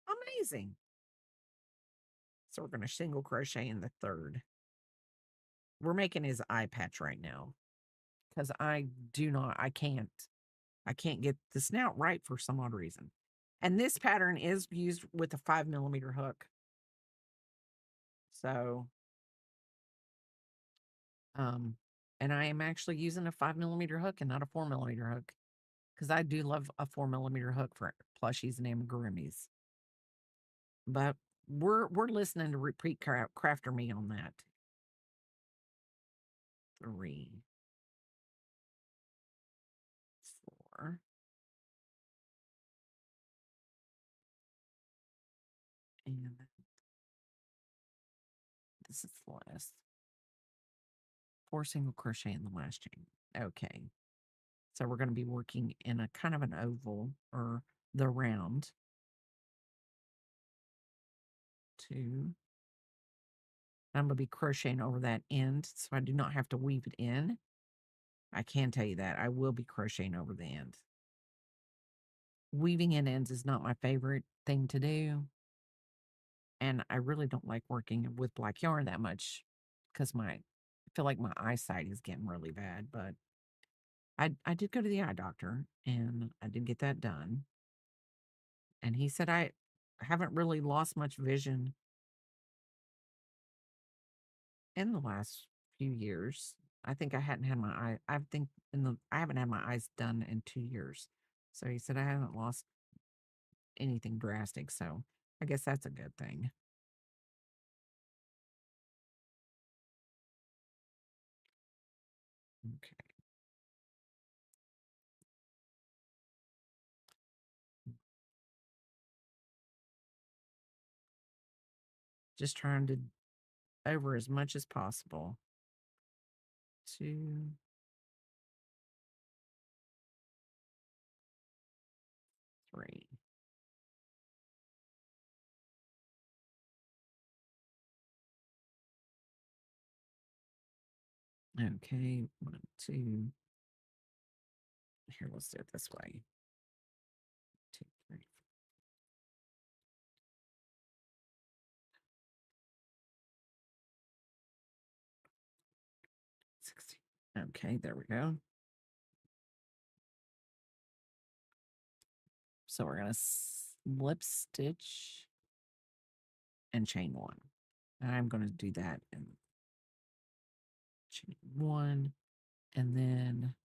amazing. So we're going to single crochet in the third. We're making his eye patch right now because I can't get the snout right for some odd reason. And this pattern is used with a 5mm hook. So, and I am actually using a 5mm hook and not a 4mm hook because I do love a 4mm hook for plushies and amigurumis. But we're listening to Repeat Crafter Me on that. 3, 4, and this is the last 4 single crochet in the last chain. Okay, so we're going to be working in a kind of an oval or the round. 2. I'm going to be crocheting over that end, so I do not have to weave it in. I can tell you that I will be crocheting over the end. Weaving in ends is not my favorite thing to do. And I really don't like working with black yarn that much because I feel like my eyesight is getting really bad. But I did go to the eye doctor and I did get that done. And he said I haven't really lost much vision in the last few years. I think I hadn't had my eye. I haven't had my eyes done in 2 years. So he said I haven't lost anything drastic. So I guess that's a good thing. Okay. Just trying to over as much as possible. 2, 3. Okay, 1, 2. Here, let's do it this way. 2, 3, 16. Okay, there we go. So we're gonna slip stitch and chain 1. And I'm gonna do that and chain 1, and then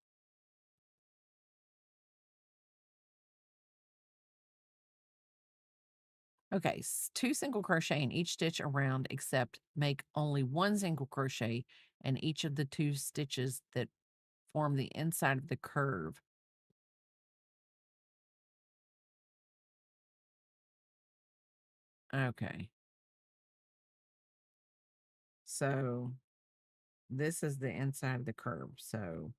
okay, 2 single crochet in each stitch around, except make only 1 single crochet in each of the 2 stitches that form the inside of the curve. Okay. So this is the inside of the curve. So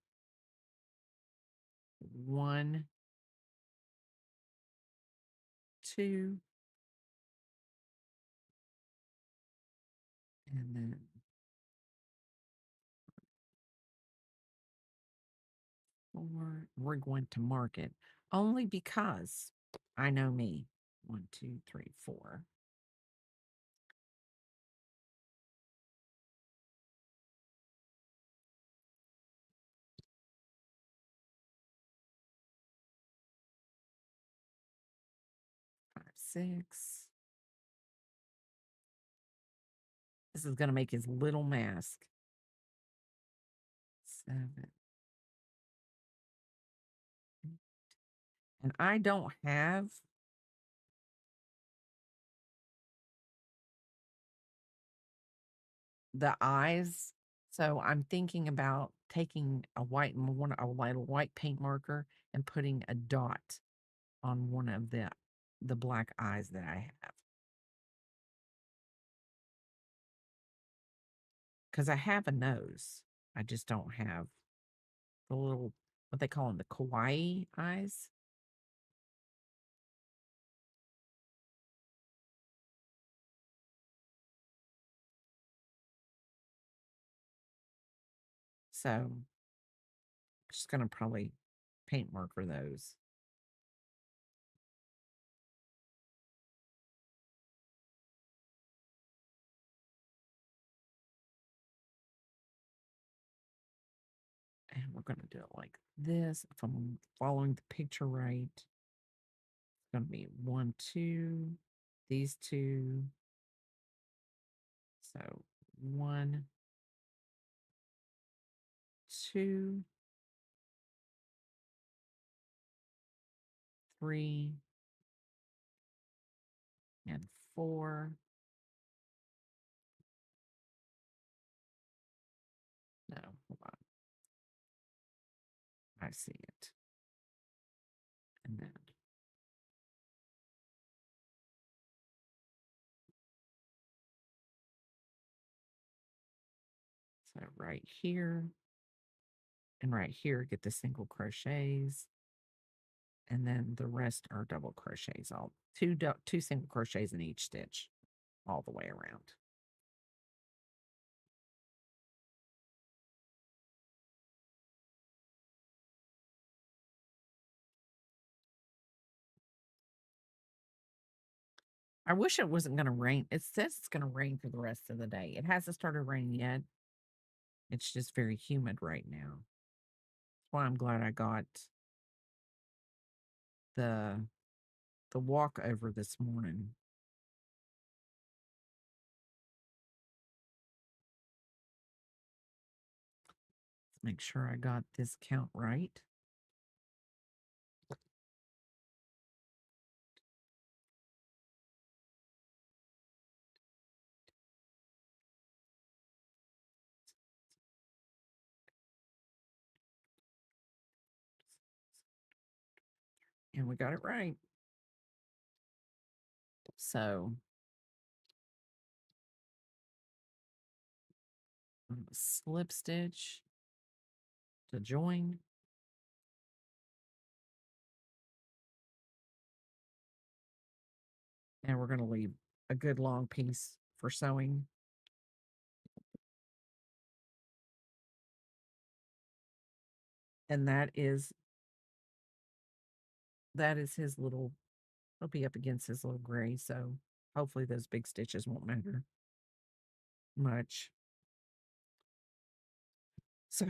1, 2, and then 4. We're going to mark it only because I know me. 1, 2, 3, 4. 5, 6. This is going to make his little mask. 7. And I don't have the eyes. So I'm thinking about taking a white paint marker and putting a dot on one of the black eyes that I have. because I have a nose. I just don't have the little, what they call them, the kawaii eyes. So I'm just going to probably paint marker those. And we're going to do it like this. If I'm following the picture right, it's going to be 1, 2, these two. So 1, 2, 3, and 4. No, hold on. I see it. And then so right here and right here get the single crochets. And then the rest are double crochets, all two single crochets in each stitch all the way around. I wish it wasn't going to rain. It says it's going to rain for the rest of the day. It hasn't started raining yet. It's just very humid right now. That's why I'm glad I got the walk over this morning. Let's make sure I got this count right. And we got it right. So slip stitch to join. And we're going to leave a good long piece for sewing. And that is his little, he'll be up against his little gray. So hopefully those big stitches won't matter much. So,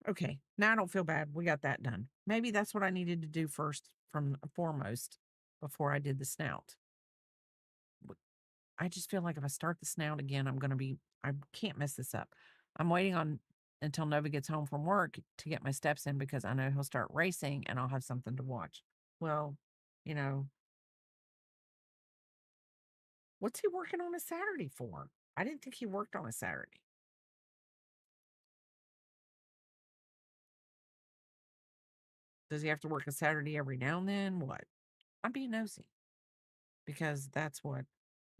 okay, now I don't feel bad. We got that done. Maybe that's what I needed to do first from foremost before I did the snout. I just feel like if I start the snout again, I can't mess this up. I'm waiting on until Nova gets home from work to get my steps in because I know he'll start racing and I'll have something to watch. Well, you know, what's he working on a Saturday for? I didn't think he worked on a Saturday. Does he have to work a Saturday every now and then? What? I'm being nosy because that's what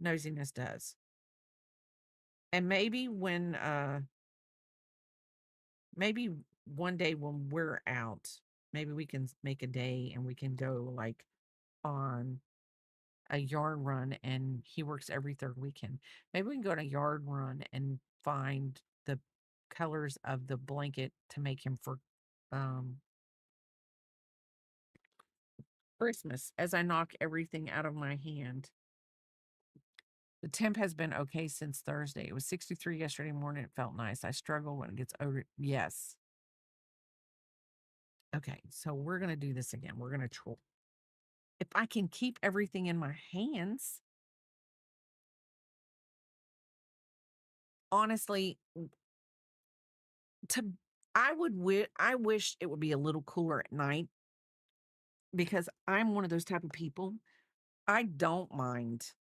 nosiness does. And maybe one day when we're out, maybe we can make a day and we can go like on a yard run, and he works every third weekend. Maybe we can go on a yard run and find the colors of the blanket to make him for Christmas as I knock everything out of my hand. The temp has been okay since Thursday. It was 63 yesterday morning. It felt nice. I struggle when it gets over. Yes. Okay, so we're going to do this again. We're going to troll. If I can keep everything in my hands, honestly, to I wish it would be a little cooler at night because I'm one of those type of people. I don't mind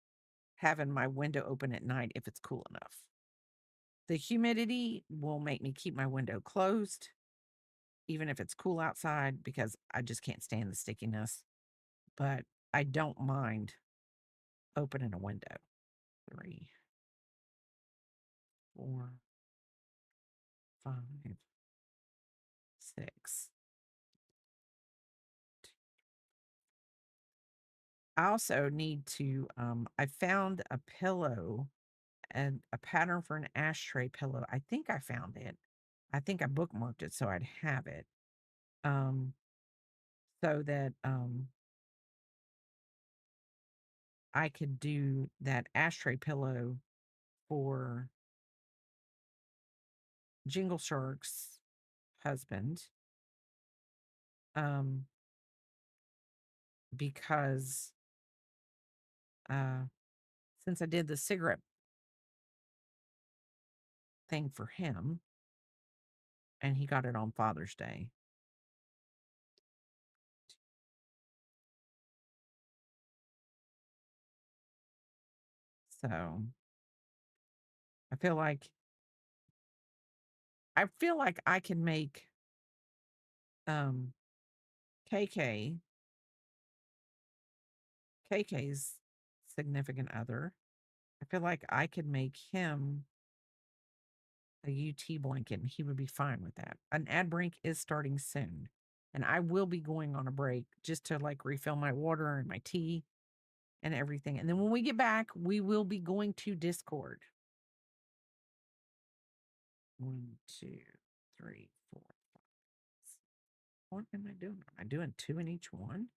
having my window open at night if it's cool enough. The humidity will make me keep my window closed, even if it's cool outside, because I just can't stand the stickiness. But I don't mind opening a window. 3, 4, 5, 6. I also need to, I found a pillow and a pattern for an ashtray pillow. I think I found it. I think I bookmarked it so I'd have it. Um, so that I could do that ashtray pillow for Jingle Shark's husband. Um, because uh since I did the cigarette thing for him and he got it on Father's Day. So I feel like I can make um KK KK's significant other. I feel like I could make him a UT blanket and he would be fine with that. An ad break is starting soon. And I will be going on a break just to like refill my water and my tea and everything. And then when we get back, we will be going to Discord. 1, 2, 3, 4, 5. What am I doing? Am I doing 2 in each one?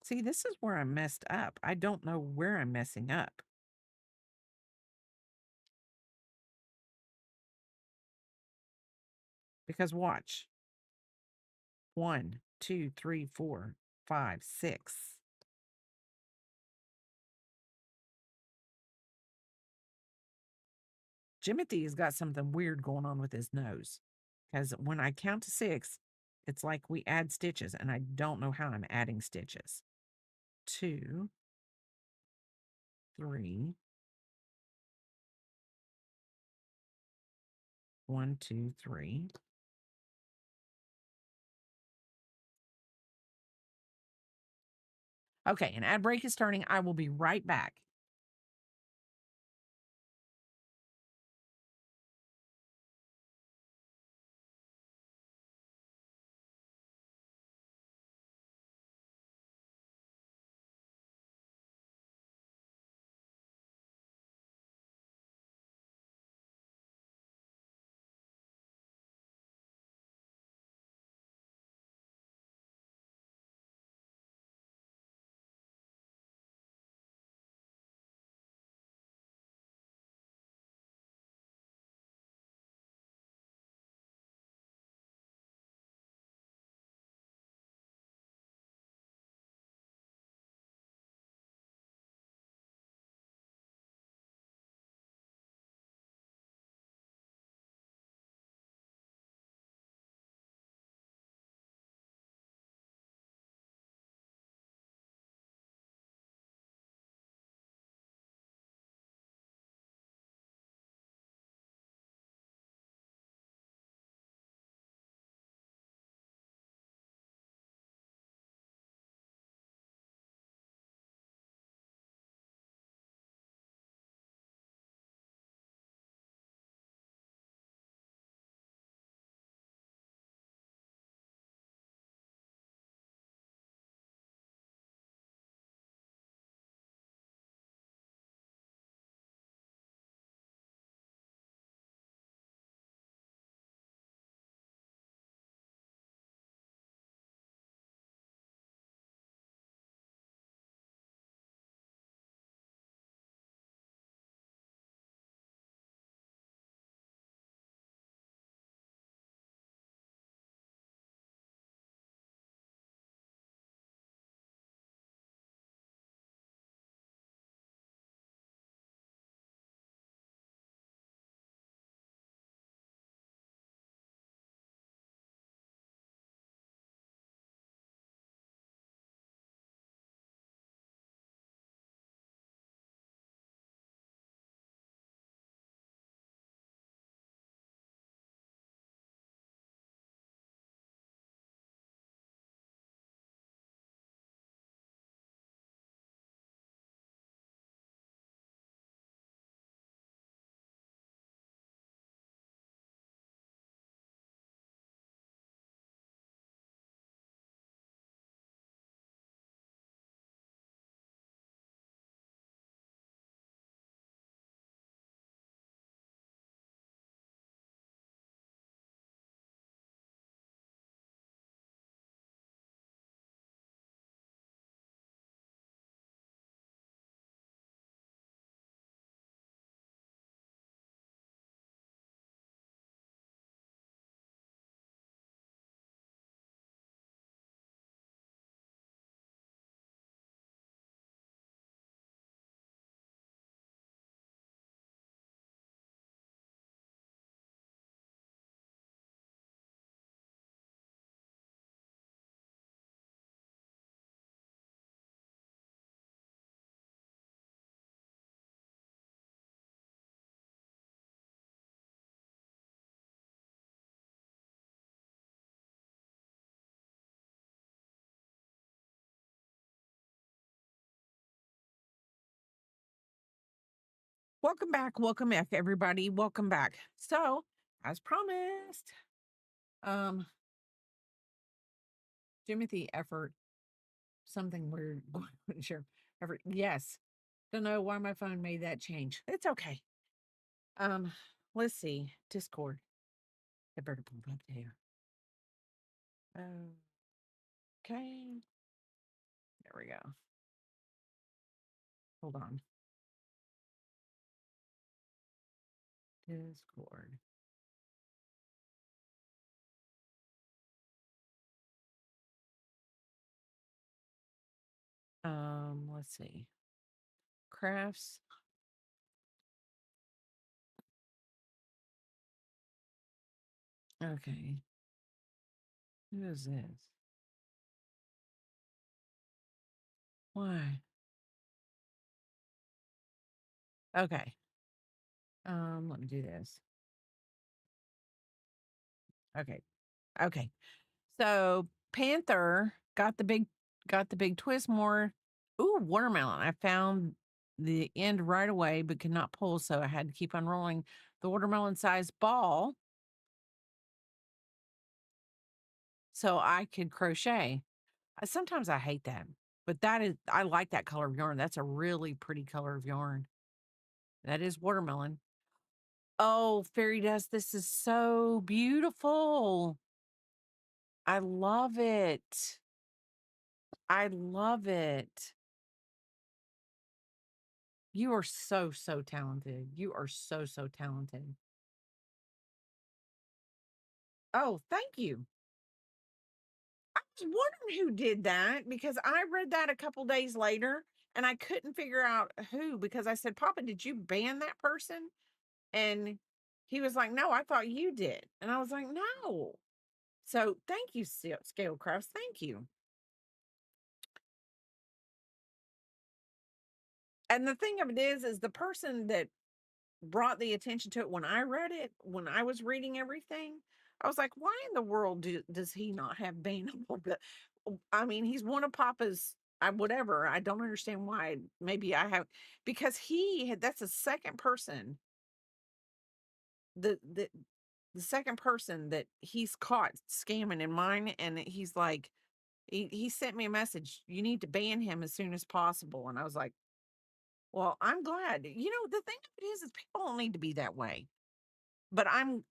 See, this is where I messed up. I don't know where I'm messing up. Because watch. 1, 2, 3, 4, 5, 6. Jimothy has got something weird going on with his nose. Because when I count to 6, it's like we add stitches, and I don't know how I'm adding stitches. 2, 3, 1, 2, 3. Okay, an ad break is starting. I will be right back. Welcome back. Welcome back, everybody. Welcome back. So, as promised, um, Jimothy effort, something weird going on. Sure. Effort. Yes. Don't know why my phone made that change. It's okay. Um, let's see. Discord. I better pull it up there. Okay. There we go. Hold on. Discord. Let's see. Crafts. Okay. Who is this? Why? Okay. Let me do this. Okay. Okay. So Panther got the big twist more. Ooh, watermelon. I found the end right away, but could not pull, so I had to keep unrolling the watermelon sized ball so I could crochet. Sometimes I hate that, but I like that color of yarn. That's a really pretty color of yarn. That is watermelon. Oh, fairy dust. This is so beautiful. I love it. I love it. You are so, so talented. You are so, so talented. Oh, thank you. I was wondering who did that because I read that a couple days later and I couldn't figure out who because I said, Papa, did you ban that person? And he was like, No, I thought you did. And I was like, No. So thank you, Scalecrafts. Thank you. And the thing of it is the person that brought the attention to it when I read it, when I was reading everything, I was like, why in the world does he not have bannable? But I mean, he's one of Papa's. Whatever. I don't understand why. Maybe I have because that's the second person, the the the second person that he's caught scamming in mine, and he's like, he sent me a message. You need to ban him as soon as possible, and I was like, well, I'm glad. You know, the thing of it is people don't need to be that way. But I'm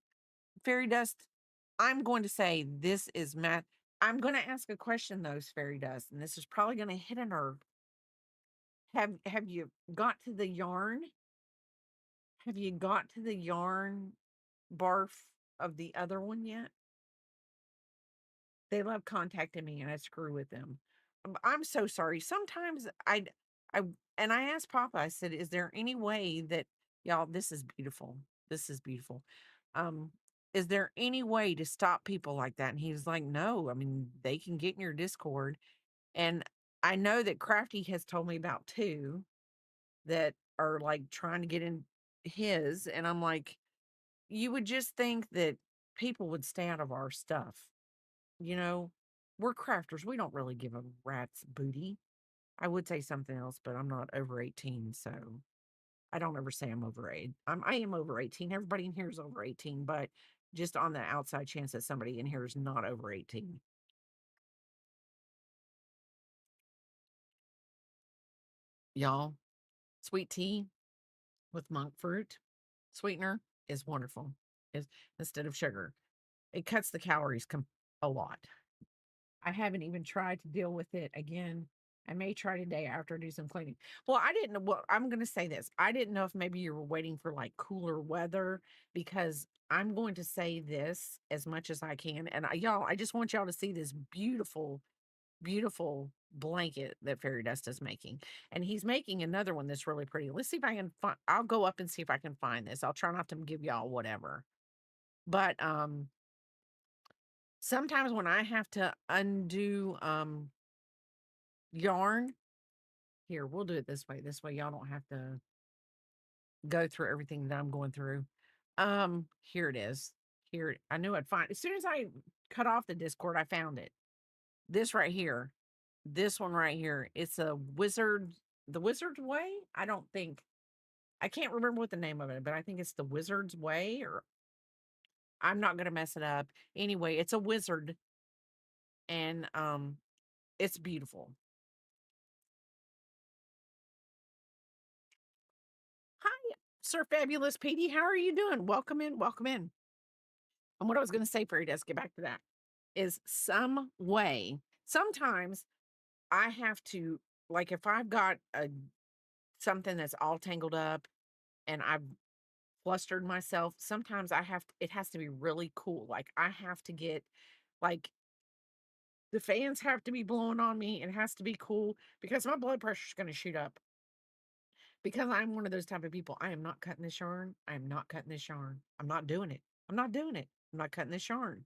fairy dust. I'm going to say this is math. I'm going to ask a question, though, fairy dust, and this is probably going to hit a nerve. Have you got to the yarn? Have you got to the yarn barf of the other one yet? They love contacting me, and I screw with them. I'm so sorry. Sometimes I, and I asked Papa. I said, "Is there any way that y'all? This is beautiful. This is beautiful. Um, is there any way to stop people like that?" And he was like, "No. I mean, they can get in your Discord, and I know that Crafty has told me about two that are like trying to get in his, and I'm like, you would just think that people would stay out of our stuff." You know, we're crafters. We don't really give a rat's booty. I would say something else, but I'm not over 18, so I don't ever say I'm over 8. I am over 18. Everybody in here is over 18, but just on the outside chance that somebody in here is not over 18. Y'all, sweet tea with monk fruit sweetener is wonderful. Is instead of sugar. It cuts the calories a lot. I haven't even tried to deal with it again. I may try today after I do some cleaning. Well, I didn't know. Well, I'm going to say this. I didn't know if maybe you were waiting for like cooler weather because I'm going to say this as much as I can. And y'all, I just want y'all to see this beautiful, beautiful blanket that Fairy Dust is making. And he's making another one that's really pretty. Let's see if I can find, I'll go up and see if I can find this. I'll try not to give y'all whatever. But, sometimes when I have to undo, yarn. Here, we'll do it this way. This way y'all don't have to go through everything that I'm going through. Here it is. Here, I knew I'd find as soon as I cut off the Discord, I found it. This right here. This one right here. It's a wizard, the wizard way. I don't think. I can't remember what the name of it, but I think it's the Wizard's Way, or I'm not gonna mess it up. Anyway, it's a wizard, and it's beautiful. Hi, Sir Fabulous Petey. How are you doing? Welcome in, welcome in. And what I was gonna say, Fairy Dust, get back to that, is some way. Sometimes I have to, like, if I've got a something that's all tangled up and I've flustered myself, sometimes it has to be really cool. Like, I have to get, like, the fans have to be blowing on me. It has to be cool because my blood pressure is going to shoot up. Because I'm one of those type of people. I am not cutting this yarn. I am not cutting this yarn. I'm not doing it. I'm not doing it. I'm not cutting this yarn.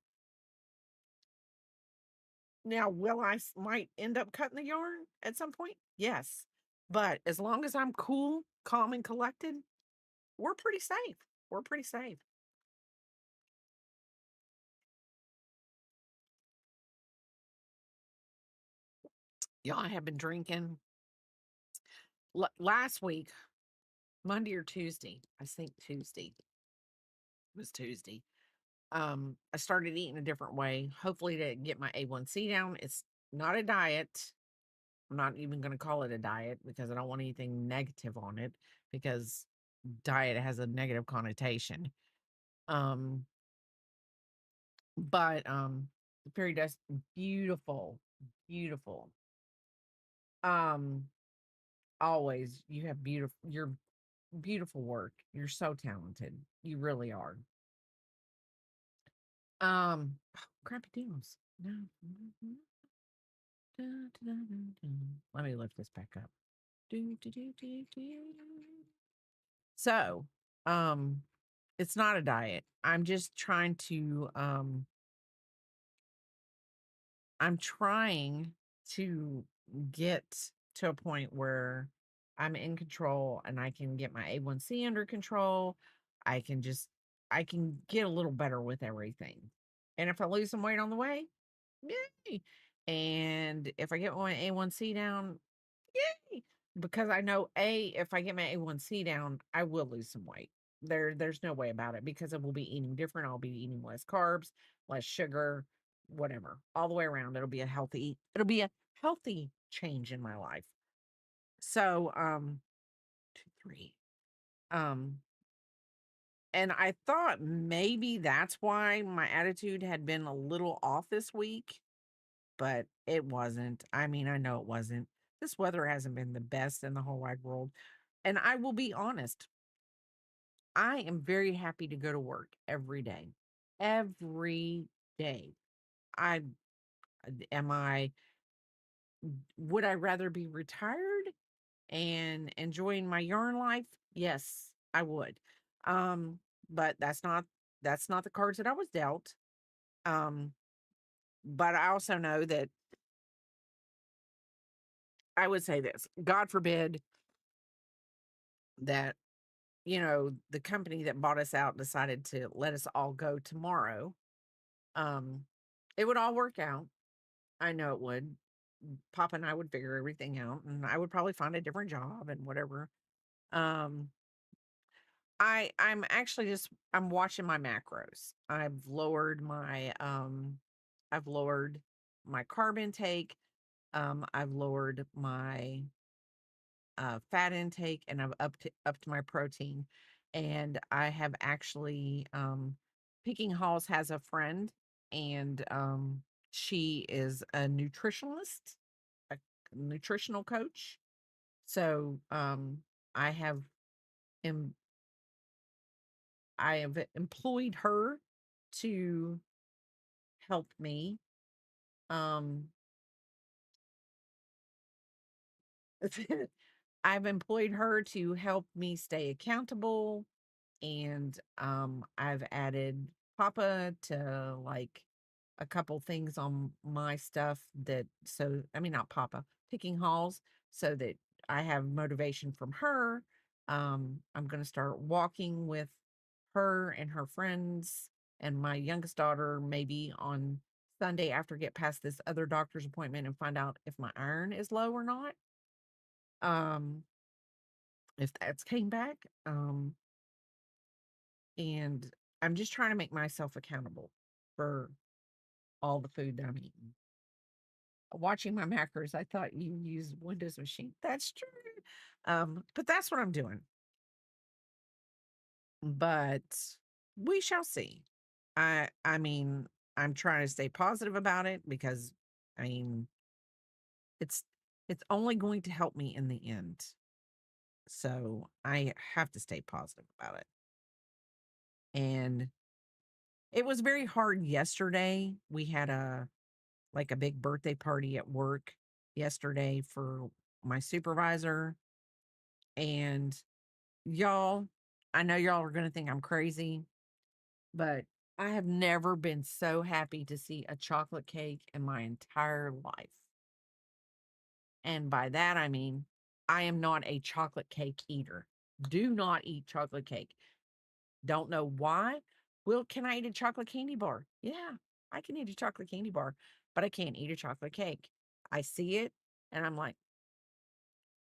Now, will might end up cutting the yarn at some point? Yes. But as long as I'm cool, calm, and collected, we're pretty safe. We're pretty safe. Y'all, I have been drinking last week, Monday or Tuesday. I think Tuesday. It was Tuesday. I started eating a different way, hopefully to get my A1C down. It's not a diet. I'm not even going to call it a diet because I don't want anything negative on it, because diet has a negative connotation. Um, but the fairy dust, beautiful, beautiful. Um, always you have you're beautiful work. You're so talented. You really are. Crappy deals. No. Let me lift this back up. Do, do, do, do, do. So, um, it's not a diet. I'm trying to get to a point where I'm in control and I can get my A1C under control. I can just I can get a little better with everything. And if I lose some weight on the way, yay. And if I get my A1C down, yay. Because I know, if I get my A1C down, I will lose some weight. There's no way about it, because I will be eating different. I'll be eating less carbs, less sugar, whatever. All the way around. It'll be a healthy change in my life. So, 2, 3. Um, and I thought maybe that's why my attitude had been a little off this week, but it wasn't. I mean, I know it wasn't. This weather hasn't been the best in the whole wide world. And I will be honest, I am very happy to go to work every day. Every day. I am I Would I rather be retired and enjoying my yarn life? Yes, I would. Um, but that's not the cards that I was dealt. Um, but I also know that I would say this: God forbid that, the company that bought us out decided to let us all go tomorrow. Um, it would all work out. I know it would. Papa and I would figure everything out, and I would probably find a different job and whatever. Um, I'm actually just I'm watching my macros. I've lowered my carb intake. I've lowered my fat intake, and I've upped my protein. And I have actually, Picking Halls has a friend, and she is a nutritionalist, a nutritional coach. So I have em- I have employed her to help me. Um, I've employed her to help me stay accountable, and I've added Papa to, like, a couple things on my stuff, that so I mean, not Papa, Picking Halls, so that I have motivation from her. I'm going to start walking with her and her friends and my youngest daughter, maybe on Sunday, after I get past this other doctor's appointment and find out if my iron is low or not. Um if that's came back. And I'm just trying to make myself accountable for all the food that I'm eating. Watching my macros, I thought you use Windows machine. That's true. But that's what I'm doing. But we shall see. I mean, I'm trying to stay positive about it because I mean, it's it's only going to help me in the end. So I have to stay positive about it. And it was very hard yesterday. We had a big birthday party at work yesterday for my supervisor. And y'all, I know y'all are going to think I'm crazy, but I have never been so happy to see a chocolate cake in my entire life. And by that, I mean, I am not a chocolate cake eater. Do not eat chocolate cake. Don't know why. Well, can I eat a chocolate candy bar? Yeah, I can eat a chocolate candy bar, but I can't eat a chocolate cake. I see it and I'm like,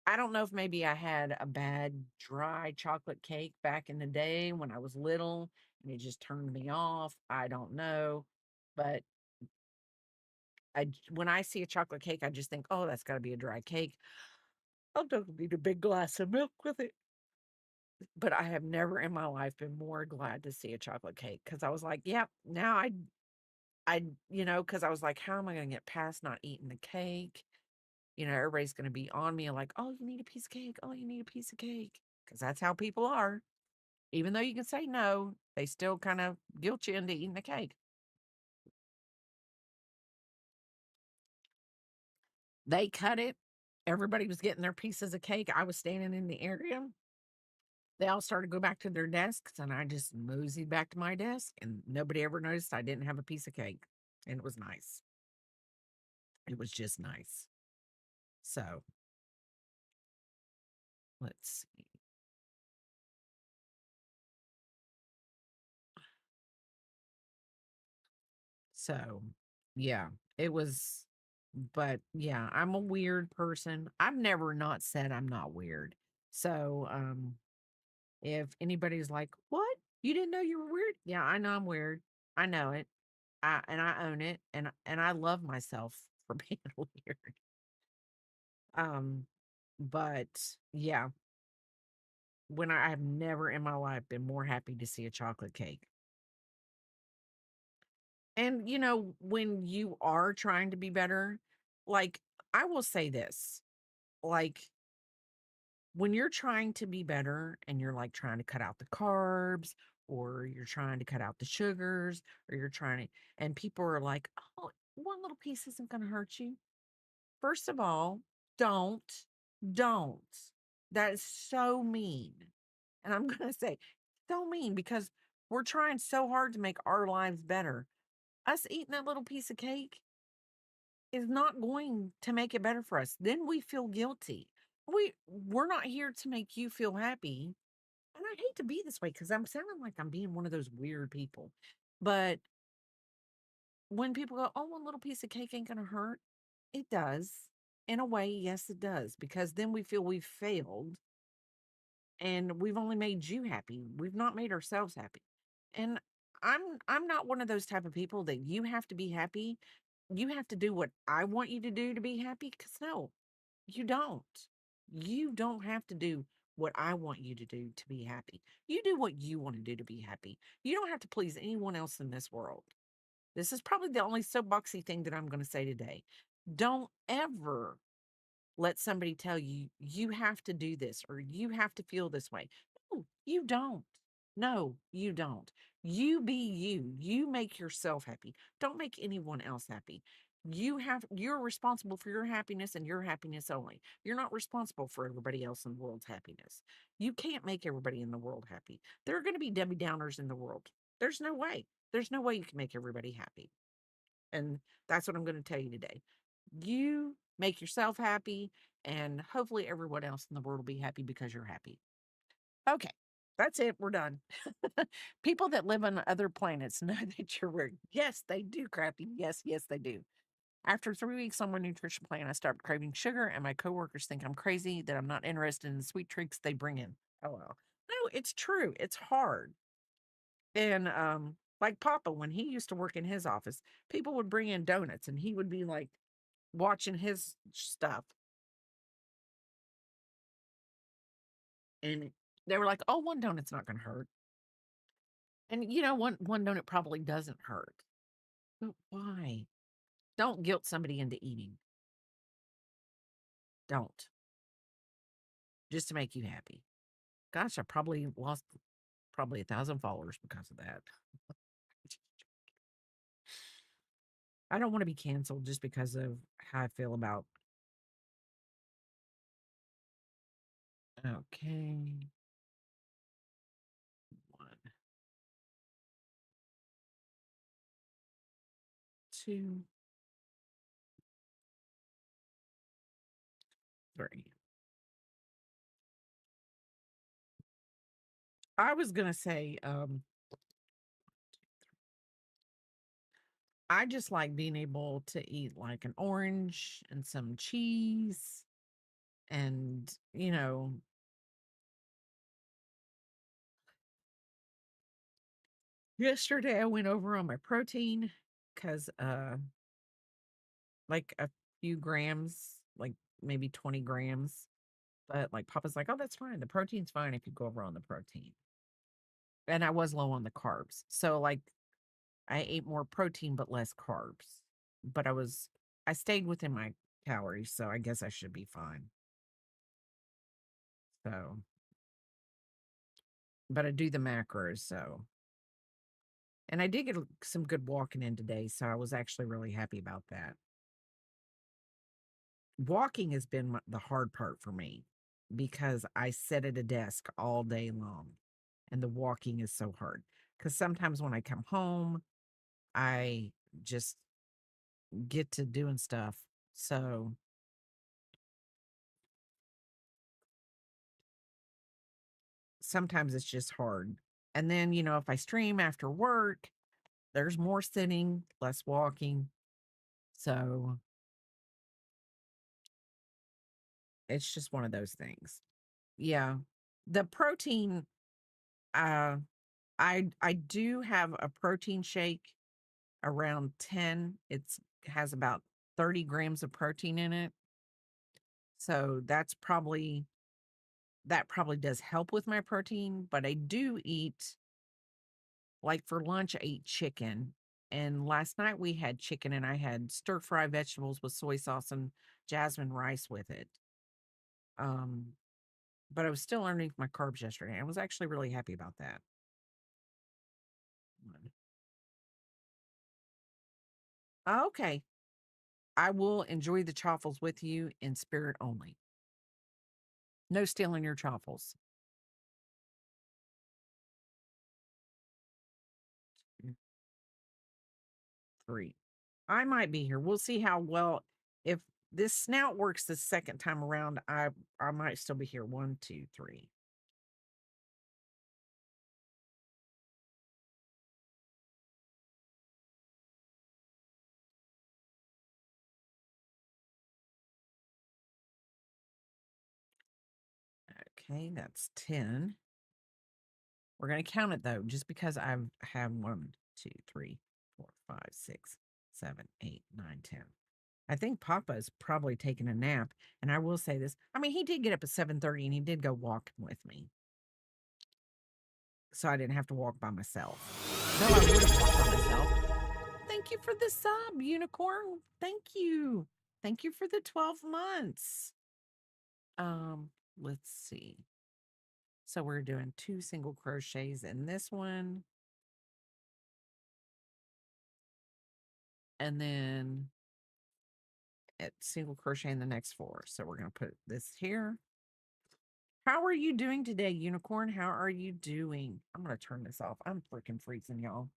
I don't know if maybe I had a bad dry chocolate cake back in the day when I was little and it just turned me off. I don't know. But when I see a chocolate cake, I just think, oh, that's got to be a dry cake. I'll don't need a big glass of milk with it. But I have never in my life been more glad to see a chocolate cake because I was like, yep, now because I was like, how am I going to get past not eating the cake? Everybody's going to be on me like, oh, you need a piece of cake. Oh, you need a piece of cake. Because that's how people are. Even though you can say no, they still kind of guilt you into eating the cake. They cut it. Everybody was getting their pieces of cake. I was standing in the area. They all started to go back to their desks, and I just moseyed back to my desk, and nobody ever noticed I didn't have a piece of cake. And it was nice. It was just nice. So let's see. So yeah, it was, but yeah, I'm a weird person. I've never not said I'm not weird. So if anybody's like, what? You didn't know you were weird? Yeah, I know I'm weird. I know it. I own it and I love myself for being weird. Um, but yeah, when I have never in my life been more happy to see a chocolate cake. And when you are trying to be better, like I will say this, like when you're trying to be better and you're like trying to cut out the carbs or you're trying to cut out the sugars or you're trying to, and people are like, oh, one little piece isn't going to hurt you. First of all, don't, don't. That is so mean. And I'm going to say, so mean because we're trying so hard to make our lives better. Us eating that little piece of cake is not going to make it better for us. Then we feel guilty. We're not here to make you feel happy. And I hate to be this way because I'm sounding like I'm being one of those weird people. But when people go, oh, one little piece of cake ain't gonna hurt, it does. In a way, yes, it does. Because then we feel we've failed and we've only made you happy. We've not made ourselves happy. And I'm not one of those type of people that you have to be happy. You have to do what I want you to do to be happy. Cause no, you don't. You don't have to do what I want you to do to be happy. You do what you want to do to be happy. You don't have to please anyone else in this world. This is probably the only soapboxy thing that I'm going to say today. Don't ever let somebody tell you you have to do this or you have to feel this way. No, you don't. No, you don't. You be you. You make yourself happy. Don't make anyone else happy. You're responsible for your happiness and your happiness only. You're not responsible for everybody else in the world's happiness. You can't make everybody in the world happy. There are going to be Debbie Downers in the world. There's no way. There's no way you can make everybody happy. And that's what I'm going to tell you today. You make yourself happy, and hopefully everyone else in the world will be happy because you're happy. Okay, that's it. We're done. People that live on other planets know that you're weird. Yes, they do, Crappy. Yes, yes, they do. After 3 weeks on my nutrition plan, I stopped craving sugar, and my coworkers think I'm crazy that I'm not interested in the sweet treats they bring in. Oh well. No, it's true. It's hard. And like Papa, when he used to work in his office, people would bring in donuts and he would be like watching his stuff. And they were like, "Oh, one donut's not gonna hurt." And one donut probably doesn't hurt. But why? Don't guilt somebody into eating. Don't. Just to make you happy. Gosh, I probably lost probably 1,000 followers because of that. I don't want to be canceled just because of how I feel about. Okay. One, two, three. I was gonna say, I just like being able to eat like an orange and some cheese and, yesterday I went over on my protein because like a few grams, like maybe 20 grams. But like Papa's like, oh, that's fine. The protein's fine if you go over on the protein. And I was low on the carbs. So like I ate more protein but less carbs. But I stayed within my calories, so I guess I should be fine. So, but I do the macros, so. And I did get some good walking in today, so I was actually really happy about that. Walking has been the hard part for me because I sit at a desk all day long and the walking is so hard. Because sometimes when I come home, I just get to doing stuff. So sometimes it's just hard. And then, if I stream after work, there's more sitting, less walking. So it's just one of those things. Yeah. The protein, uh, I do have a protein shake around 10. It's has about 30 grams of protein in it. So that probably does help with my protein, but I do eat like for lunch I eat chicken. And last night we had chicken and I had stir fry vegetables with soy sauce and jasmine rice with it. Um, but I was still underneath my carbs yesterday. I was actually really happy about that. Okay. I will enjoy the chaffles with you in spirit only. No stealing your chaffles. 3. I might be here. We'll see how well if this snout works the second time around, I might still be here. 1, 2, 3. Okay, that's 10. We're gonna count it though, just because I've had 1, 2, 3, 4, 5, 6, 7, 8, 9, 10. I think Papa's probably taking a nap. And I will say this. I mean, he did get up at 7:30 and he did go walking with me. So I didn't have to walk by myself. No, I would have walked by myself. Thank you for the sub, unicorn. Thank you. Thank you for the 12 months. Let's see. So we're doing 2 single crochets in this one. And then at single crochet in the next 4. So we're going to put this here. How are you doing today, unicorn? How are you doing? I'm going to turn this off. I'm freaking freezing, y'all.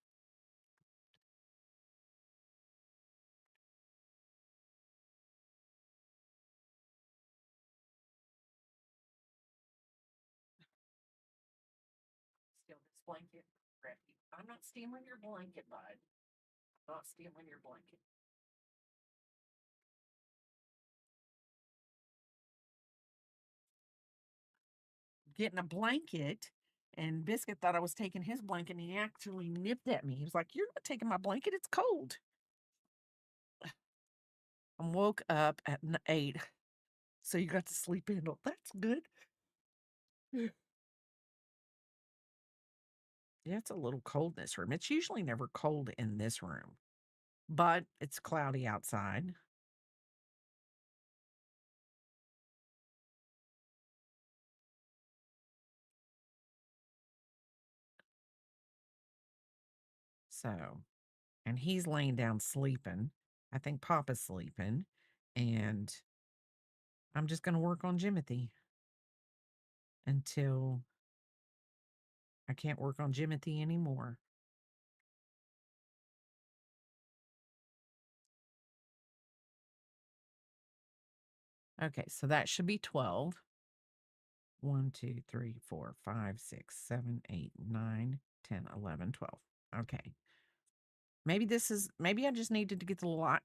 Steal this blanket. I'm not stealing your blanket, bud. I'm not stealing your blanket. getting a blanket, and Biscuit thought I was taking his blanket, and he actually nipped at me. He was like, "You're not taking my blanket, it's cold." I woke up at 8, so you got to sleep in. Oh, that's good. Yeah, it's a little cold in this room. It's usually never cold in this room, but it's cloudy outside. So, and he's laying down sleeping. I think Papa's sleeping, and I'm just going to work on Jimothy until I can't work on Jimothy anymore. Okay, so that should be 12. 1, 2, 3, 4, 5, 6, 7, 8, 9, 10, 11, 12. Okay. Maybe I just needed to get the little I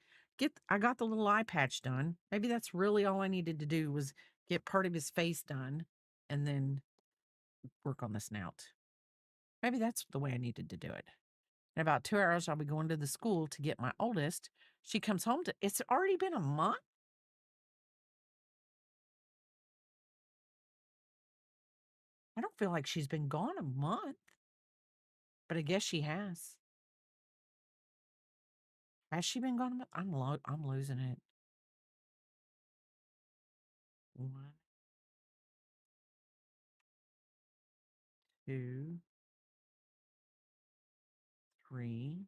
got the little eye patch done. Maybe that's really all I needed to do was get part of his face done and then work on the snout. Maybe that's the way I needed to do it. In about 2 hours, I'll be going to the school to get my oldest. She comes home it's already been a month. I don't feel like she's been gone a month, but I guess she has. Has she been gone a month? I'm losing it. 1, 2, 3,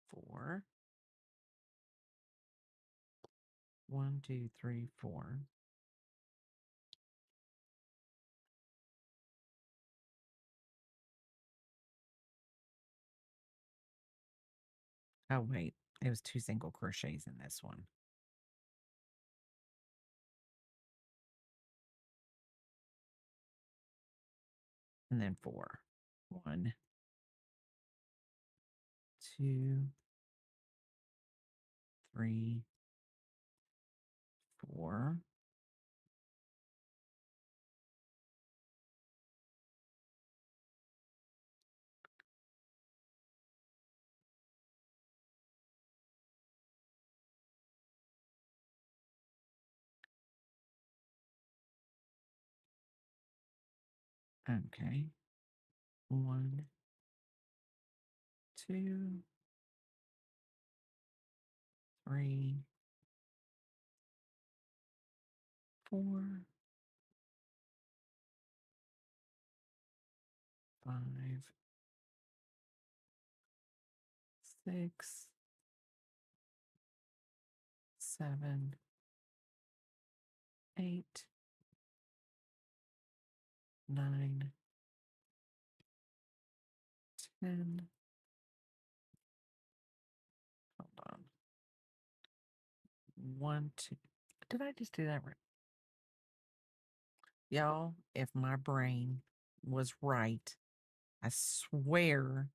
4. 1, 2, 3, 4. Oh, wait. It was 2 single crochets in this one. And then 4. 1, 2, 3, 4. Okay. 1, 2, 3, 4, 5, 6, 7, 8, 9, 10. Hold on. 1, 2. Did I just do that right? Y'all, if my brain was right, I swear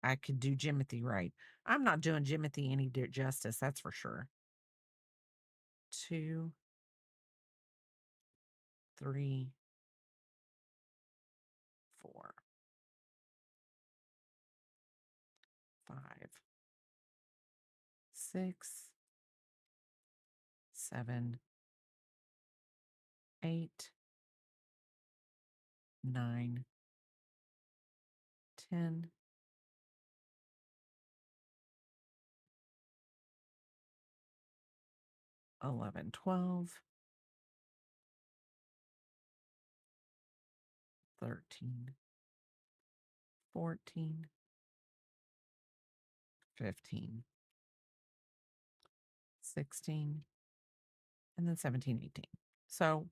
I could do Jimothy right. I'm not doing Jimothy any justice, that's for sure. 2, 3, 4, 5, 6, 7, 8, 9, 10, 11, 12, 13, 14, 15, 16, and then 17, 18. So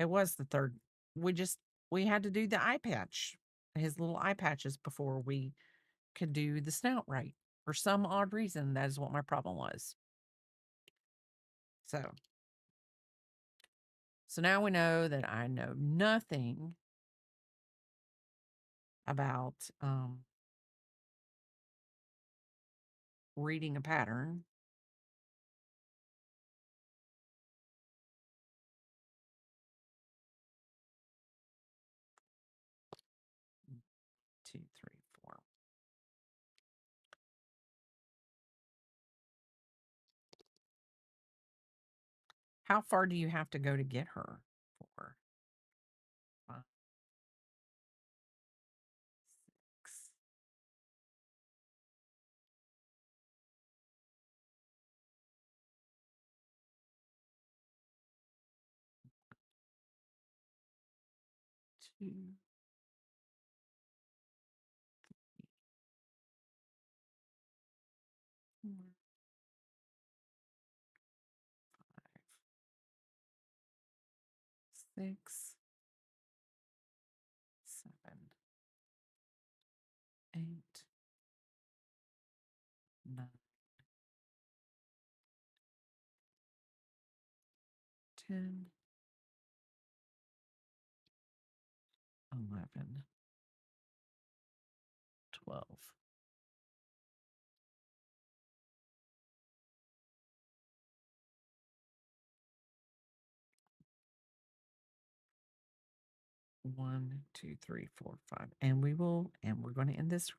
it was the third. We had to do the eye patch, his little eye patches before we could do the snout right. For some odd reason, that is what my problem was. So now we know that I know nothing about reading a pattern. How far do you have to go to get her for? 5, 6, 2, 4, 6, 7, 8, 9, 10, 11, 12. 1, 2, 3, 4, 5. And we're going to end this.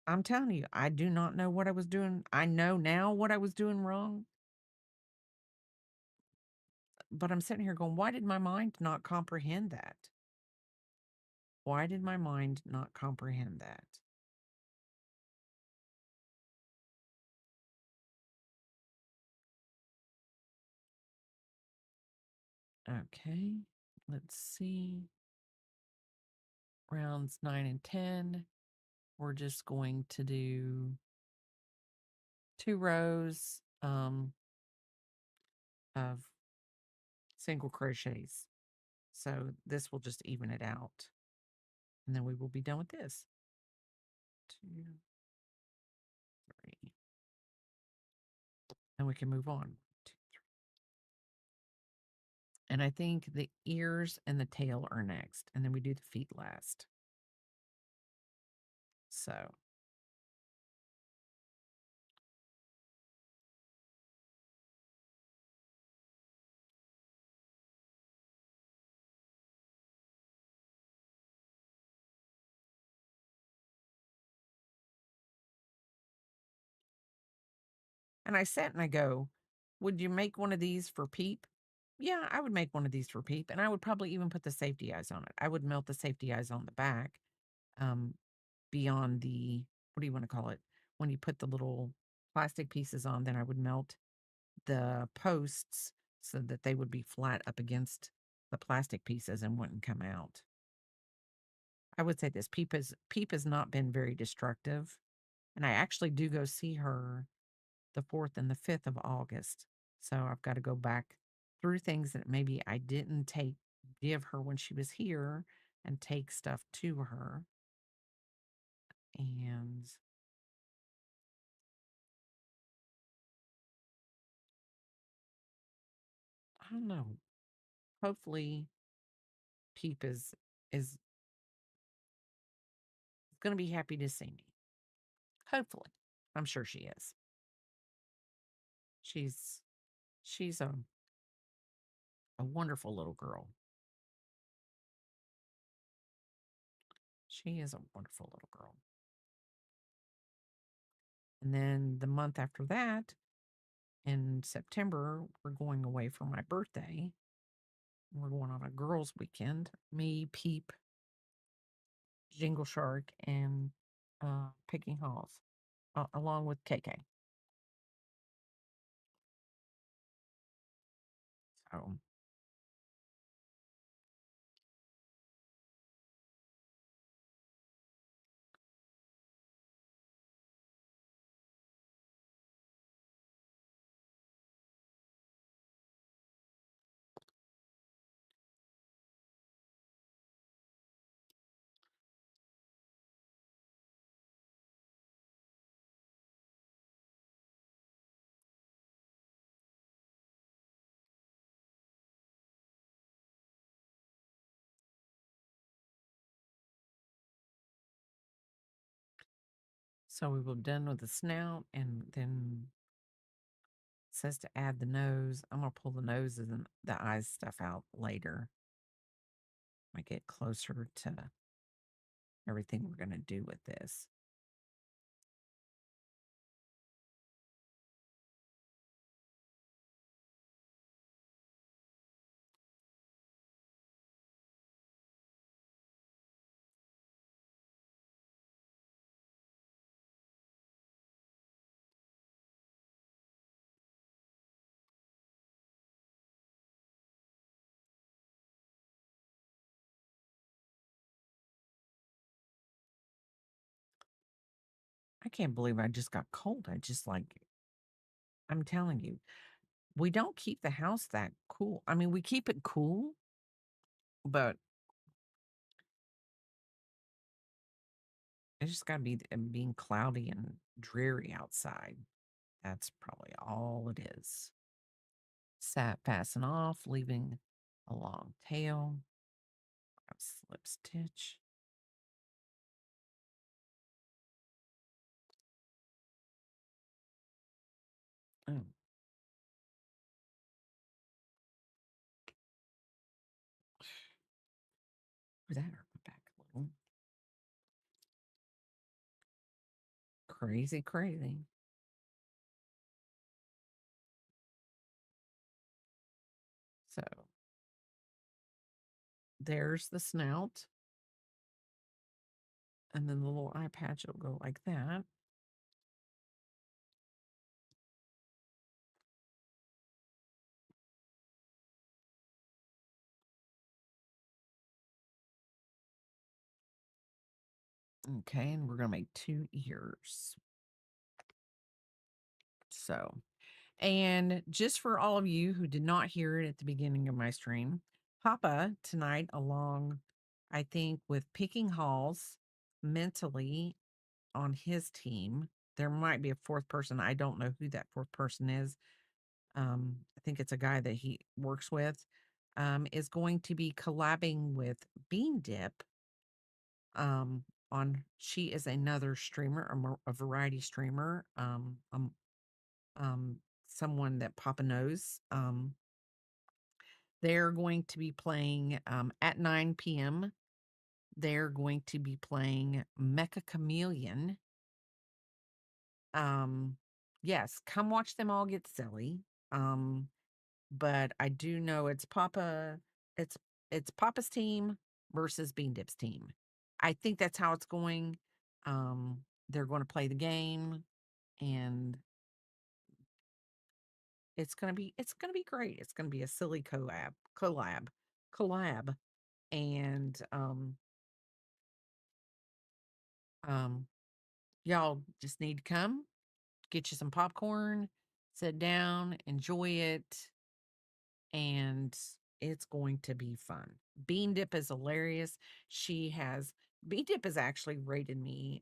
I'm telling you, I do not know what I was doing. I know now what I was doing wrong, but I'm sitting here going, why did my mind not comprehend that? Why did my mind not comprehend that? Okay, let's see. Rounds 9 and 10. We're just going to do 2 rows of single crochets. So this will just even it out. And then we will be done with this. 2, 3. And we can move on. 2, 3. And I think the ears and the tail are next. And then we do the feet last. So and I sat and I go, would you make one of these for Peep? Yeah, I would make one of these for Peep. And I would probably even put the safety eyes on it. I would melt the safety eyes on the back, um, beyond the, what do you want to call it? When you put the little plastic pieces on, then I would melt the posts so that they would be flat up against the plastic pieces and wouldn't come out. I would say this Peep has not been very destructive. And I actually do go see her the 4th and the 5th of August. So I've got to go back through things that maybe I didn't give her when she was here and take stuff to her. And I don't know. Hopefully Peep is going to be happy to see me. Hopefully. I'm sure she is. She's a wonderful little girl. She is a wonderful little girl. And then the month after that, in September, we're going away for my birthday. We're going on a girls' weekend. Me, Peep, Jingle Shark, and Picking Halls, along with KK. So we will done with the snout, and then it says to add the nose. I'm gonna pull the noses and the eyes stuff out later. I get closer to everything we're gonna do with this. I can't believe I just got cold. I just like, I'm telling you, we don't keep the house that cool. I mean, we keep it cool, but it just got to be being cloudy and dreary outside. That's probably all it is. Sat fasten off, leaving a long tail, a slip stitch. Oh, that hurt my back a little. Crazy, crazy. So there's the snout. And then the little eye patch will go like that. Okay, and we're going to make 2 ears. So, and just for all of you who did not hear it at the beginning of my stream, Papa tonight, along, I think, with picking halls mentally on his team, there might be a fourth person. I don't know who that fourth person is. I think it's a guy that he works with, is going to be collabing with Bean Dip. On she is another streamer, a variety streamer, um, someone that Papa knows. They're going to be playing at 9 p.m. They're going to be playing Mecha Chameleon. Um, yes, come watch them all get silly. Um, but I do know it's it's Papa's team versus Bean Dip's team. I think that's how it's going. They're going to play the game, and it's gonna be great. It's gonna be a silly collab, and um, y'all just need to come get you some popcorn, sit down, enjoy it, and it's going to be fun. Bean Dip is hilarious. She has Bean Dip has actually rated me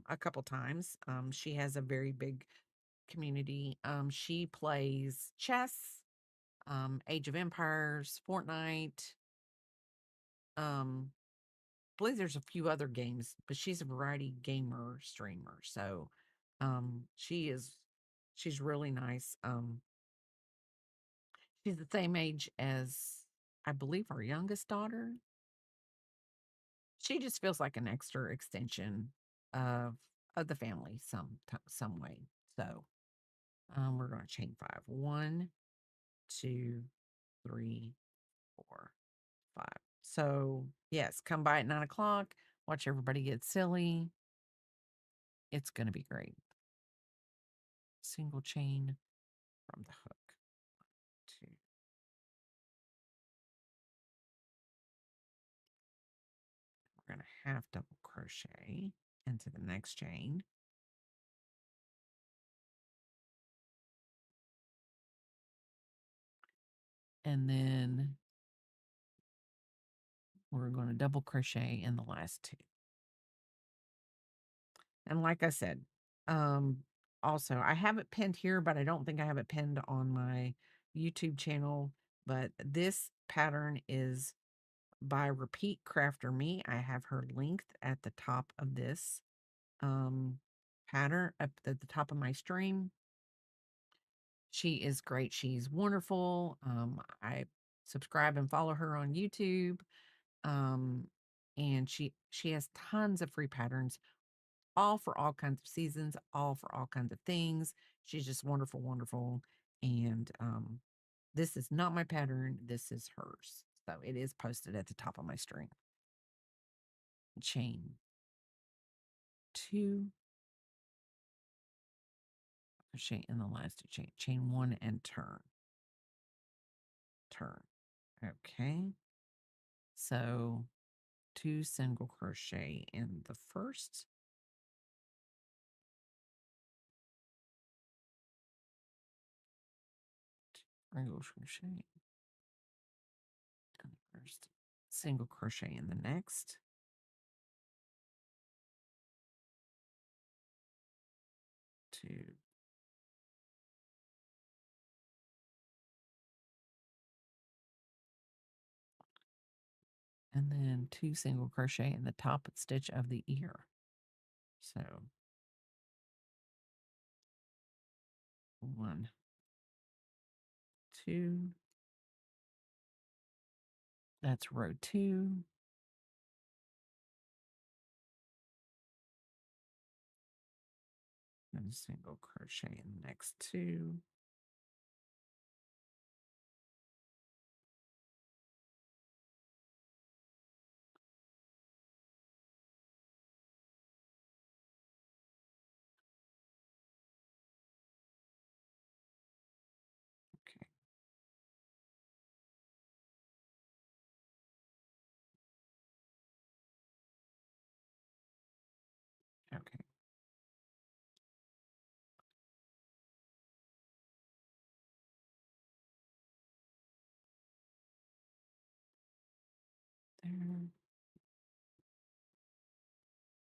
a couple times. She has a very big community. She plays chess, Age of Empires, Fortnite. Believe there's a few other games, but she's a variety gamer streamer. So she's really nice. She's the same age as I believe our youngest daughter. She just feels like an extra extension of the family some way. So we're gonna chain 5. 1, 2, 3, 4, 5. So yes, come by at 9 o'clock, watch everybody get silly. It's gonna be great. Single chain from the hook. 2. We're gonna half double crochet into the next chain. And then we're going to double crochet in the last 2. And like I said, also I have it pinned here, but I don't think I have it pinned on my YouTube channel. But this pattern is by Repeat Crafter Me. I have her linked at the top of this pattern, up at the top of my stream. She is great. She's wonderful. I subscribe and follow her on YouTube. Um, and she has tons of free patterns, all for all kinds of seasons, all for all kinds of things. She's just wonderful, wonderful. And this is not my pattern. This is hers. So it is posted at the top of my string. Chain 2, crochet in the last 2 chain 1 and turn. Okay. So 2 single crochet in the first, Single crochet in the first, single crochet in the next, two, and then 2 single crochet in the top stitch of the ear. So 1, 2, that's row 2, and single crochet in the next 2. Okay. Okay. There.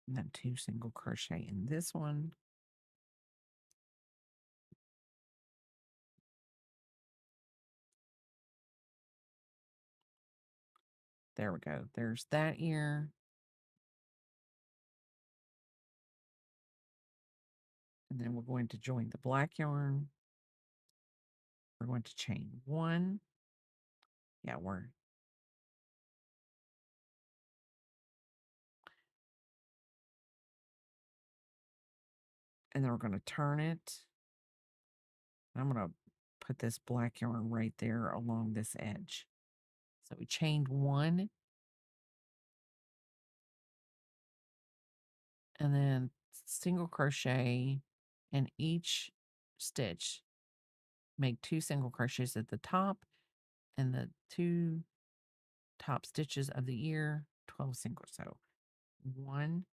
And then 2 single crochet in this one. There we go. There's that ear. And then we're going to join the black yarn. We're going to chain 1. Yeah, and then we're going to turn it. I'm going to put this black yarn right there along this edge. So we chained 1, and then single crochet in each stitch. Make 2 single crochets at the top, and the 2 top stitches of the ear, 12 single. So 1,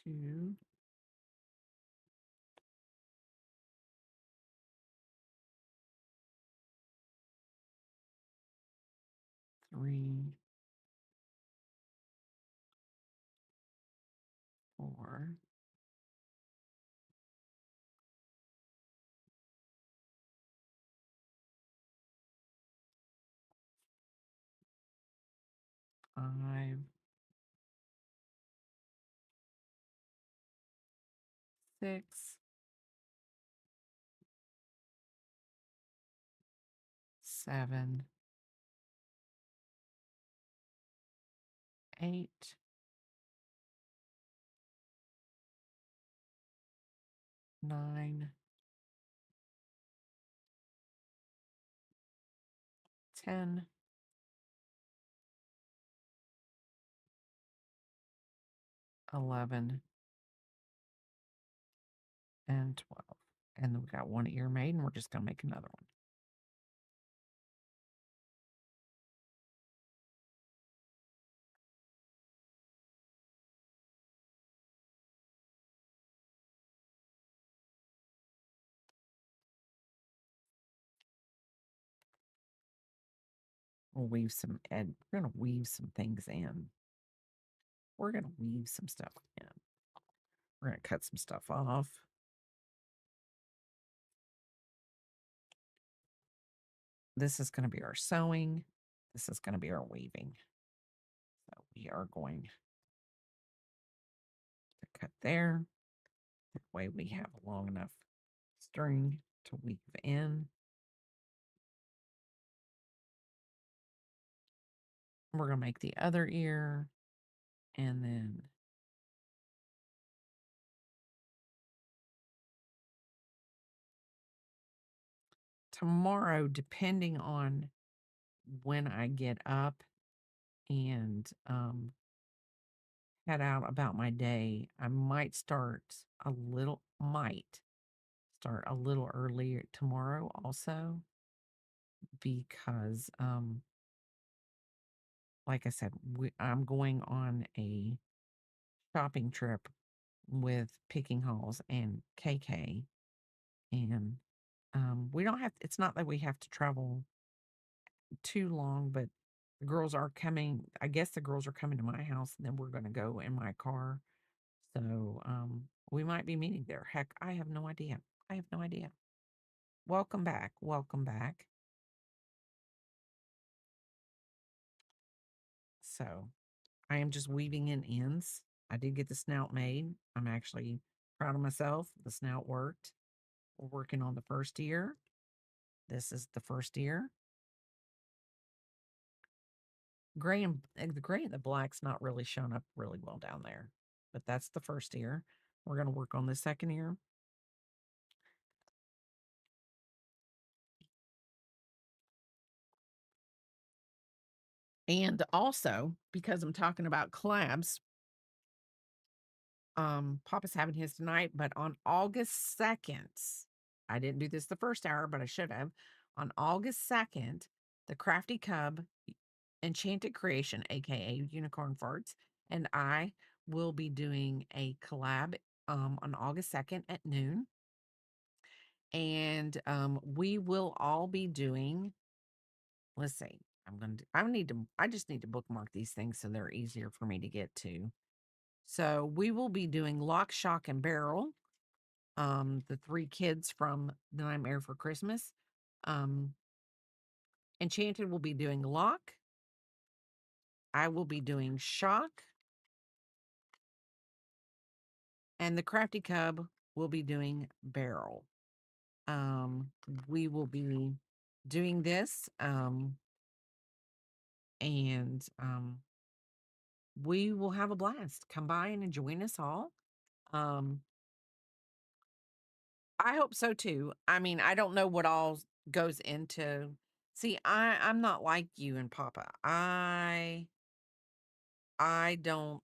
2, 3, 4, 5, 6, 7, 8, 9, 10, 11, and 12. And then we got 1 ear made, and we're just going to make another one. We'll weave some, and we're going to weave some things in. We're going to weave some stuff in. We're going to cut some stuff off. This is going to be our sewing. This is going to be our weaving. So we are going to cut there. That way we have a long enough string to weave in. We're going to make the other ear, and then tomorrow, depending on when I get up and head out about my day, I might start a little earlier tomorrow also, because, like I said, I'm going on a shopping trip with Picking Halls and KK, and we don't have. It's not that we have to travel too long, but the girls are coming. I guess the girls are coming to my house, and then we're going to go in my car. So we might be meeting there. Heck, I have no idea. I have no idea. Welcome back. Welcome back. So I am just weaving in ends. I did get the snout made. I'm actually proud of myself. The snout worked. We're working on the first ear. This is the first ear. The gray and the black's not really shown up really well down there, but that's the first ear. We're going to work on the second ear. And also, because I'm talking about collabs, Papa's having his tonight, but on August 2nd, I didn't do this the first hour, but I should have. On August 2nd, the Crafty Cub Enchanted Creation, aka Unicorn Farts, and I will be doing a collab on August 2nd at noon. And we will all be doing, let's see, I just need to bookmark these things so they're easier for me to get to. So we will be doing Lock, Shock, and Barrel. The three kids from The Nightmare for Christmas. Um, Enchanted will be doing Lock. I will be doing Shock. And the Crafty Cub will be doing Barrel. We will be doing this. And we will have a blast. Come by and join us all. Um, I hope so too. I mean, I don't know what all goes into. See, I'm not like you and Papa. I don't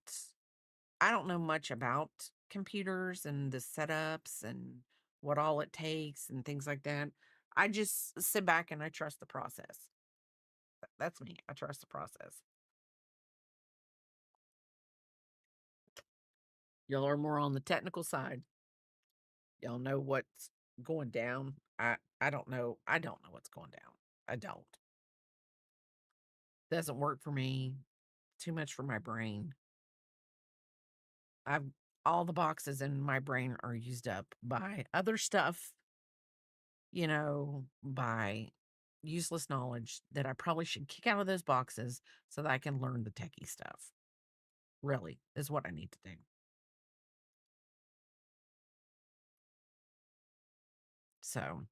I don't know much about computers and the setups and what all it takes and things like that. I just sit back and I trust the process. That's me. I trust the process. Y'all are more on the technical side. Y'all know what's going down. I don't know. I don't know what's going down. I don't. Doesn't work for me. Too much for my brain. I've all the boxes in my brain are used up by other stuff, by useless knowledge that I probably should kick out of those boxes so that I can learn the techie stuff. Really is what I need to do. So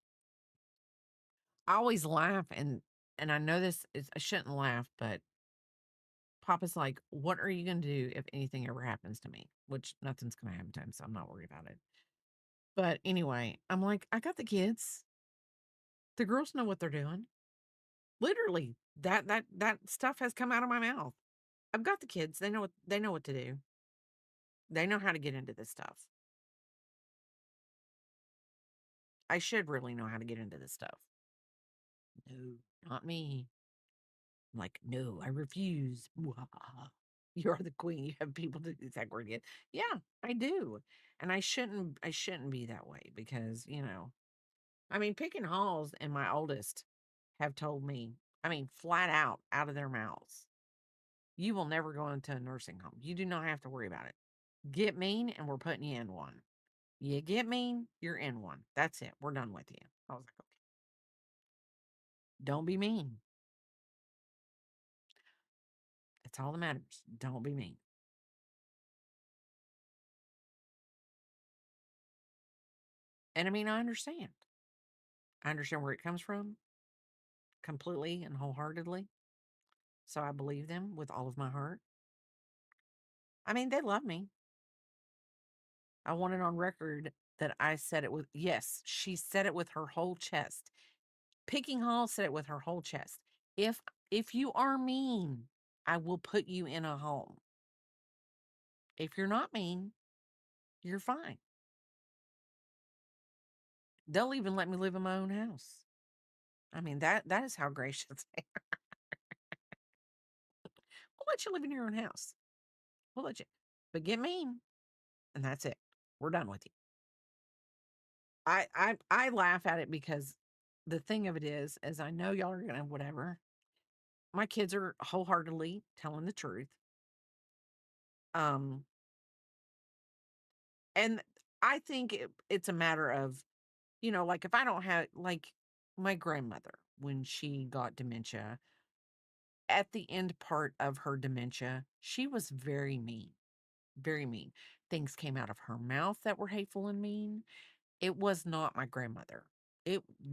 I always laugh and I know this is I shouldn't laugh, but Papa's like, "What are you going to do if anything ever happens to me?" Which nothing's going to happen to him, so I'm not worried about it. But anyway, I'm like, "I got the kids. The girls know what they're doing." Literally, that stuff has come out of my mouth. I've got the kids. They know what to do. They know how to get into this stuff. I should really know how to get into this stuff. No, not me. I'm like, no, I refuse. You're the queen. You have people to use that word yet. Yeah, I do. And I shouldn't be that way because, I mean, Picking Halls and my oldest have told me, I mean, flat out of their mouths, you will never go into a nursing home. You do not have to worry about it. Get mean, and we're putting you in one. You get mean, you're in one. That's it. We're done with you. I was like, okay, don't be mean. That's all that matters. Don't be mean. And I mean, I understand. I understand where it comes from completely and wholeheartedly. So I believe them with all of my heart. I mean, they love me. I want it on record that I said it with, yes, she said it with her whole chest. Picking Hall said it with her whole chest. If you are mean, I will put you in a home. If you're not mean, you're fine. They'll even let me live in my own house. I mean, that is how gracious they are. We'll let you live in your own house. We'll let you, but get mean, and that's it. We're done with you. I laugh at it because the thing of it is I know y'all are gonna whatever. My kids are wholeheartedly telling the truth. Um, and I think it's a matter of, like if I don't have like my grandmother when she got dementia, at the end part of her dementia, she was very mean, very mean. Things came out of her mouth that were hateful and mean. It was not my grandmother.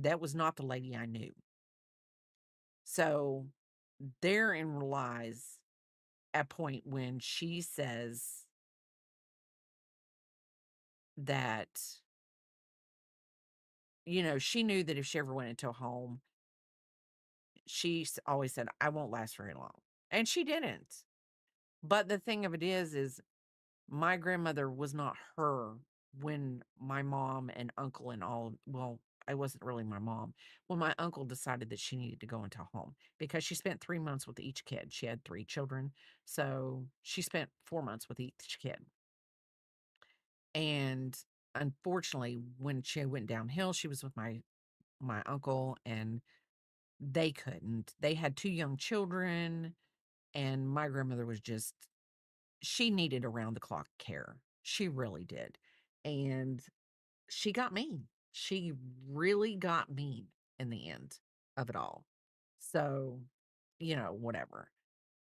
That was not the lady I knew. So therein lies a point when she says that, she knew that if she ever went into a home, always said, I won't last very long. And she didn't. But the thing of it is my grandmother was not her when my mom and uncle and all, well, I wasn't really my mom. When my uncle decided that she needed to go into a home because she spent 3 months with each kid. She had 3 children. So she spent 4 months with each kid. And unfortunately, when she went downhill, she was with my uncle and they couldn't. They had 2 young children, and my grandmother was just she needed around the clock care. She really did. And she got mean. She really got mean in the end of it all. So, whatever.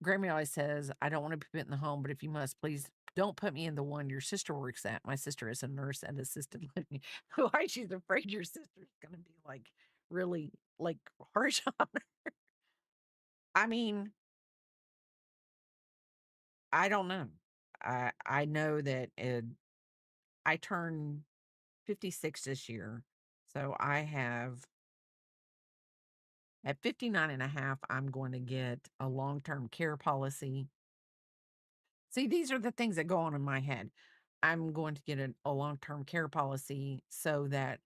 Grammy always says, I don't want to be put in the home, but if you must, please don't put me in the one your sister works at. My sister is a nurse and assisted living. Why she's afraid your sister's going to be like really like harsh on her. I mean, I don't know. I know that I turn 56 this year. So I have at 59 and a half, I'm going to get a long-term care policy. See, these are the things that go on in my head. I'm going to get a long-term care policy so that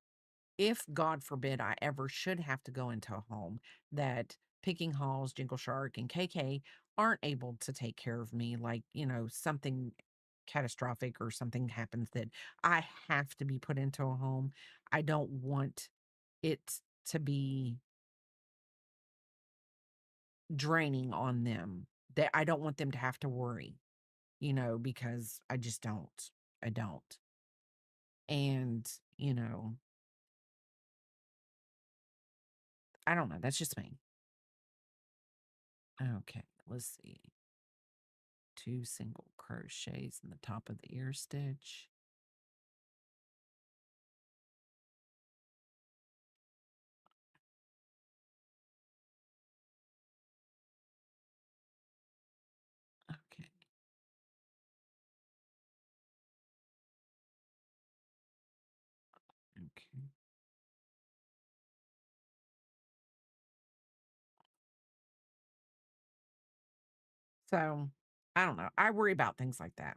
if God forbid I ever should have to go into a home, that Picking Halls, Jingle Shark, and KK aren't able to take care of me, like, something catastrophic or something happens that I have to be put into a home. I don't want it to be draining on them. That I don't want them to have to worry, because I just don't. I don't. And, I don't know. That's just me. Okay, let's see. 2 single crochets in the top of the ear stitch. Okay. Okay. So, I don't know. I worry about things like that.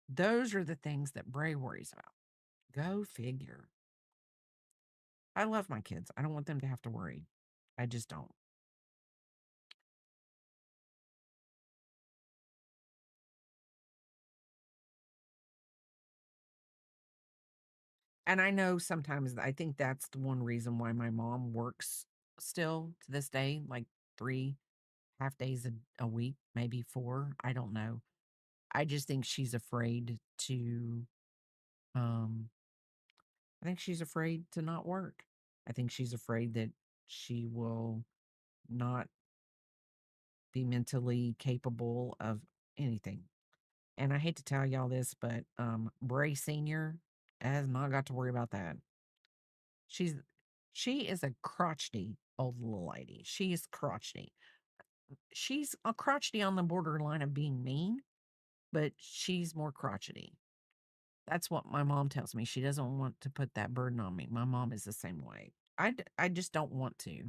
Those are the things that Bray worries about. Go figure. I love my kids. I don't want them to have to worry. I just don't. And I know sometimes I think that's the one reason why my mom works still to this day, like 3 half days a week, maybe 4. I don't know. I just think she's afraid to, um, I think she's afraid to not work. I think she's afraid that she will not be mentally capable of anything. And I hate to tell y'all this, but Bray Senior has not got to worry about that. She's she is a crotchety old little lady. She is crotchety. She's a crotchety on the borderline of being mean, but she's more crotchety. That's what my mom tells me. She doesn't want to put that burden on me. My mom is the same way. I just don't want to.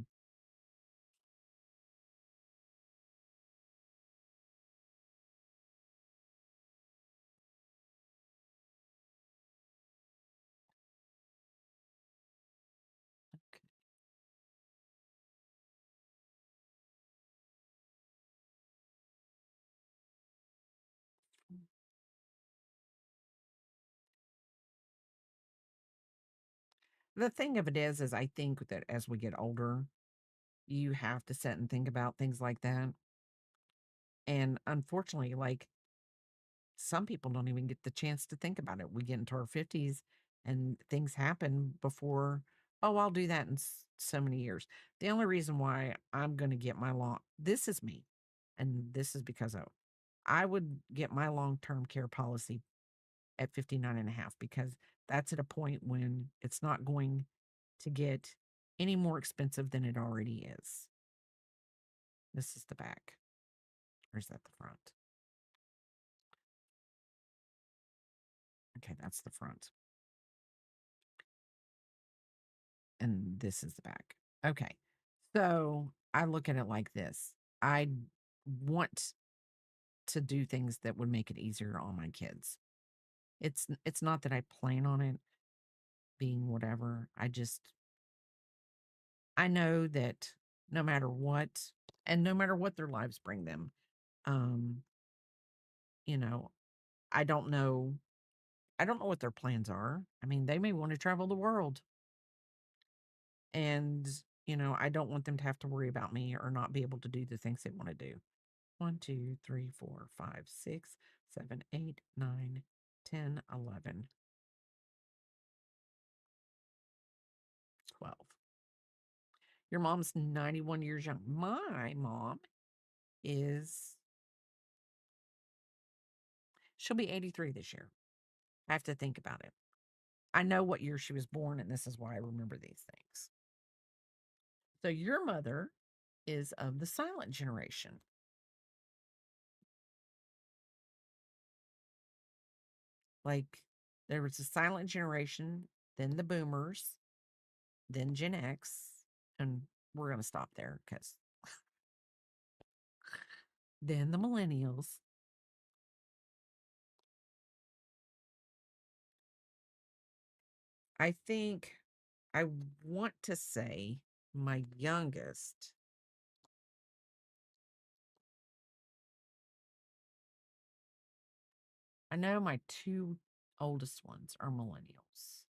The thing of it is I think that as we get older, you have to sit and think about things like that. And unfortunately, like some people don't even get the chance to think about it. We get into our 50s and things happen before, oh, I'll do that in so many years. The only reason why I'm going to get my this is me, and this is because of, I would get my long term care policy at 59 and a half because that's at a point when it's not going to get any more expensive than it already is. This is the back. Or is that the front? Okay, that's the front. And this is the back. Okay. So I look at it like this. I want to do things that would make it easier on my kids. It's not that I plan on it being whatever. I know that no matter what, and no matter what their lives bring them, um, you know, I don't know I don't know what their plans are. I mean, they may want to travel the world. And, I don't want them to have to worry about me or not be able to do the things they want to do. 1, 2, 3, 4, 5, 6, 7, 8, 9, 10, 11, 12. Your mom's 91 years young. My mom is, she'll be 83 this year. I have to think about it. I know what year she was born, and this is why I remember these things. So your mother is of the silent generation. Like there was a silent generation, then the boomers, then Gen X, and we're going to stop there because then the millennials. I think I want to say my youngest. I know my two oldest ones are millennials.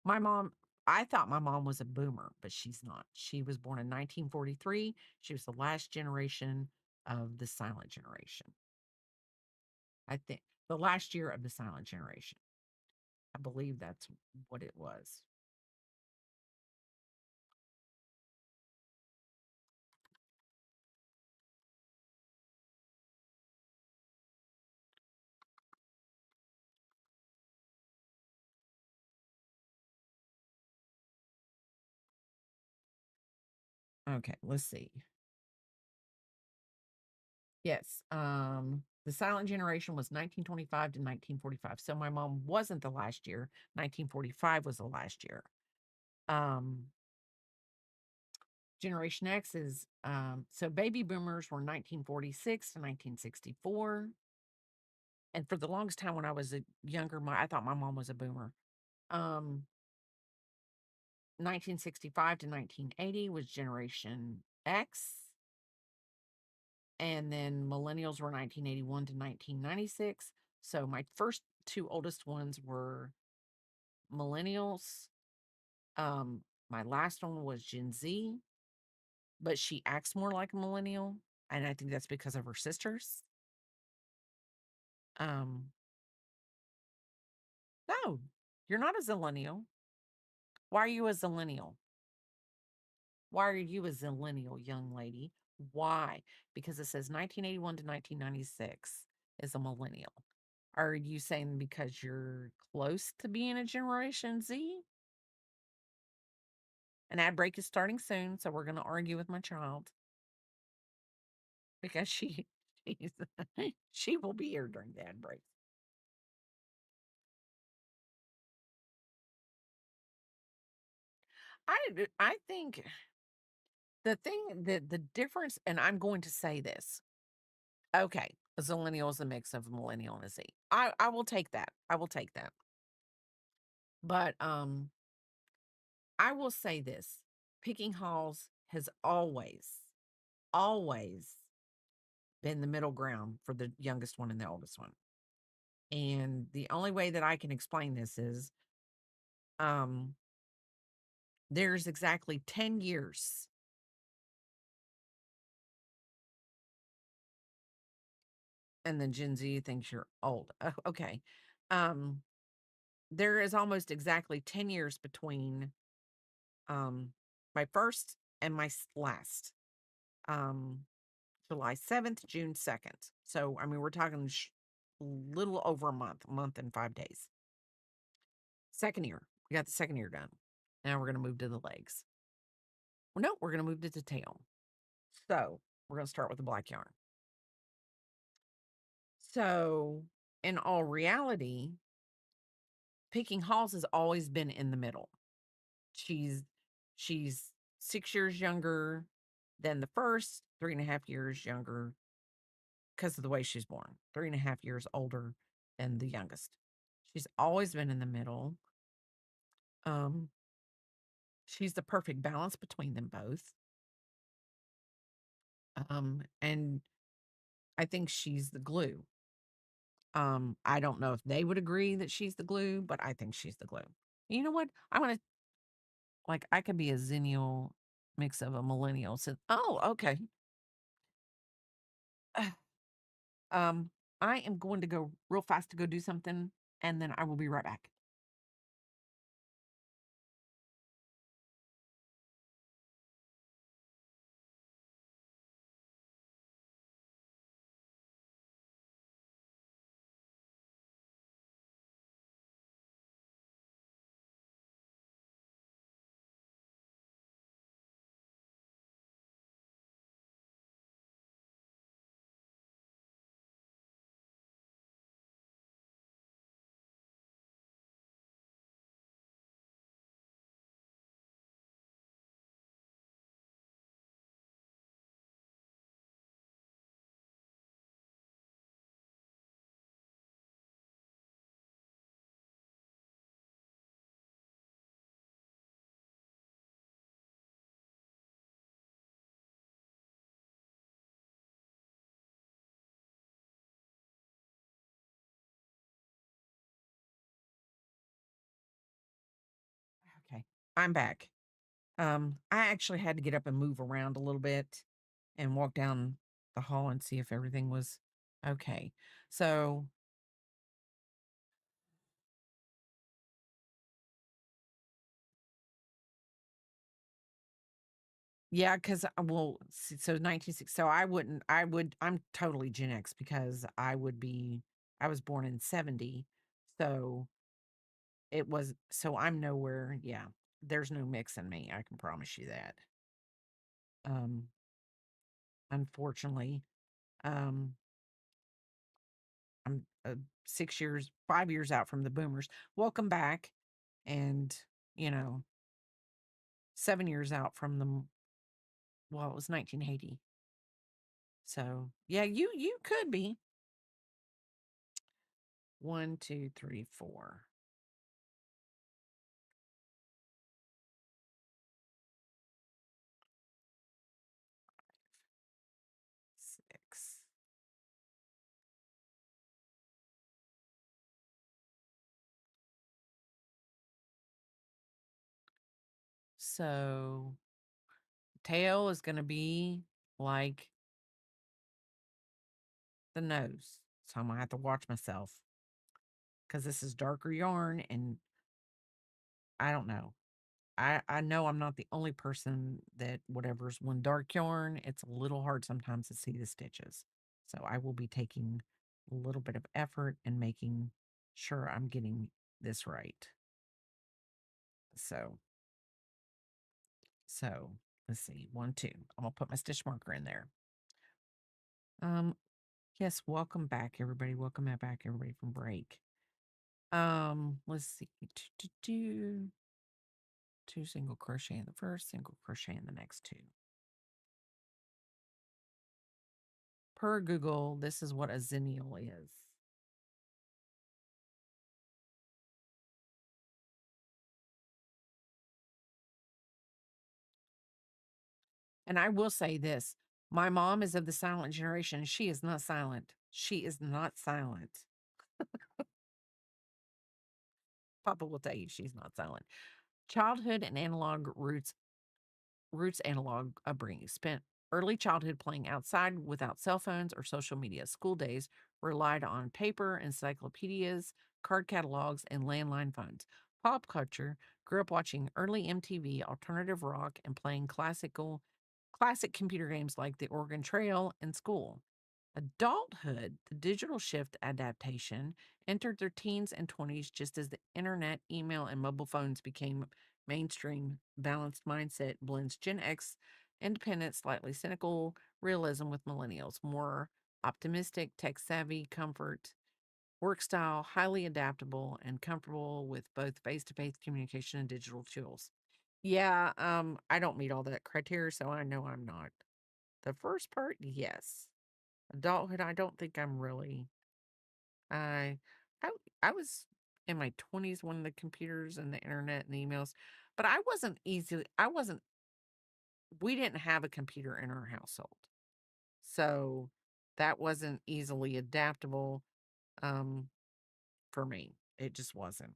My mom, I thought my mom was a boomer, but she's not. She was born in 1943. She was the last generation of the silent generation. I think the last year of the silent generation. I believe that's what it was. Okay, let's see. Yes, the silent generation was 1925 to 1945. So my mom wasn't the last year. 1945 was the last year. Um, Generation X is so baby boomers were 1946 to 1964. And for the longest time when I was a younger, I thought my mom was a boomer. 1965 to 1980 was Generation X. And then millennials were 1981 to 1996. So my first two oldest ones were millennials. Um, my last one was Gen Z, but she acts more like a millennial, and I think that's because of her sisters. Um, no, you're not a zillennial. Why are you a zillennial? Why are you a zillennial, young lady? Why? Because it says 1981 to 1996 is a millennial. Are you saying because you're close to being a Generation Z? An ad break is starting soon, so we're going to argue with my child because she's, she will be here during the ad break. I think the difference, and I'm going to say this. Okay, a zillennial is a mix of a millennial and a Z. I will take that. I will take that. But I will say this: picking halls has always been the middle ground for the youngest one and the oldest one. And the only way that I can explain this is um there's exactly 10 years. And then Gen Z thinks you're old. Okay. Um there is almost exactly 10 years between um my first and my last. Um July 7th, June 2nd. So I mean we're talking little over a month and 5 days. Second year. We got the second year done. Now we're going to move to the legs. Well, no, we're going to move to the tail. So we're going to start with the black yarn. So in all reality, Picking Halls has always been in the middle. She's she's 6 years younger than the first, 3.5 years younger because of the way she's born. 3.5 years older than the youngest. She's always been in the middle. Um, she's the perfect balance between them both. And I think she's the glue. I don't know if they would agree that she's the glue, but I think she's the glue. You know what? I want to like I could be a zennial mix of a millennial. So, oh, okay. Um, I am going to go real fast to go do something, and then I will be right back. Okay, I'm back. I actually had to get up and move around a little bit and walk down the hall and see if everything was okay. So, yeah, because well, so 1960. So I'm totally Gen X because I was born in 70. So so I'm nowhere. Yeah, there's no mix in me. I can promise you that. Um, Unfortunately, um, I'm 5 years out from the boomers. Welcome back. And, you know, 7 years out from them. Well, it was 1980. So yeah, you could be. One, two, three, four, six. So tail is gonna be like the nose. So I'm gonna have to watch myself because this is darker yarn and I don't know. I know I'm not the only person that whatever's one dark yarn, it's a little hard sometimes to see the stitches. So I will be taking a little bit of effort and making sure I'm getting this right. So so let's see. One, two. I'm gonna put my stitch marker in there. Um, yes, welcome back, everybody. Welcome back, everybody from break. Let's see. Two single crochet in the first, single crochet in the next two. Per Google, this is what a zennial is. And I will say this, my mom is of the silent generation. She is not silent. She is not silent. Papa will tell you she's not silent. Childhood and analog roots analog upbringing. Spent early childhood playing outside without cell phones or social media. School days relied on paper, encyclopedias, card catalogs, and landline phones. Pop culture grew up watching early MTV, alternative rock, and playing classic computer games like the Oregon Trail in school. Adulthood, the digital shift adaptation, entered their teens and 20s just as the internet, email, and mobile phones became mainstream. Balanced mindset blends Gen X independent, slightly cynical realism with millennials, more optimistic, tech savvy, comfort, work style, highly adaptable, and comfortable with both face to face communication and digital tools. Yeah, I don't meet all that criteria, so I know I'm not. The first part, yes. Adulthood, I don't think I'm really. I I I was in my 20s when the computers and the internet and the emails, but I wasn't we didn't have a computer in our household. So that wasn't easily adaptable um for me. It just wasn't.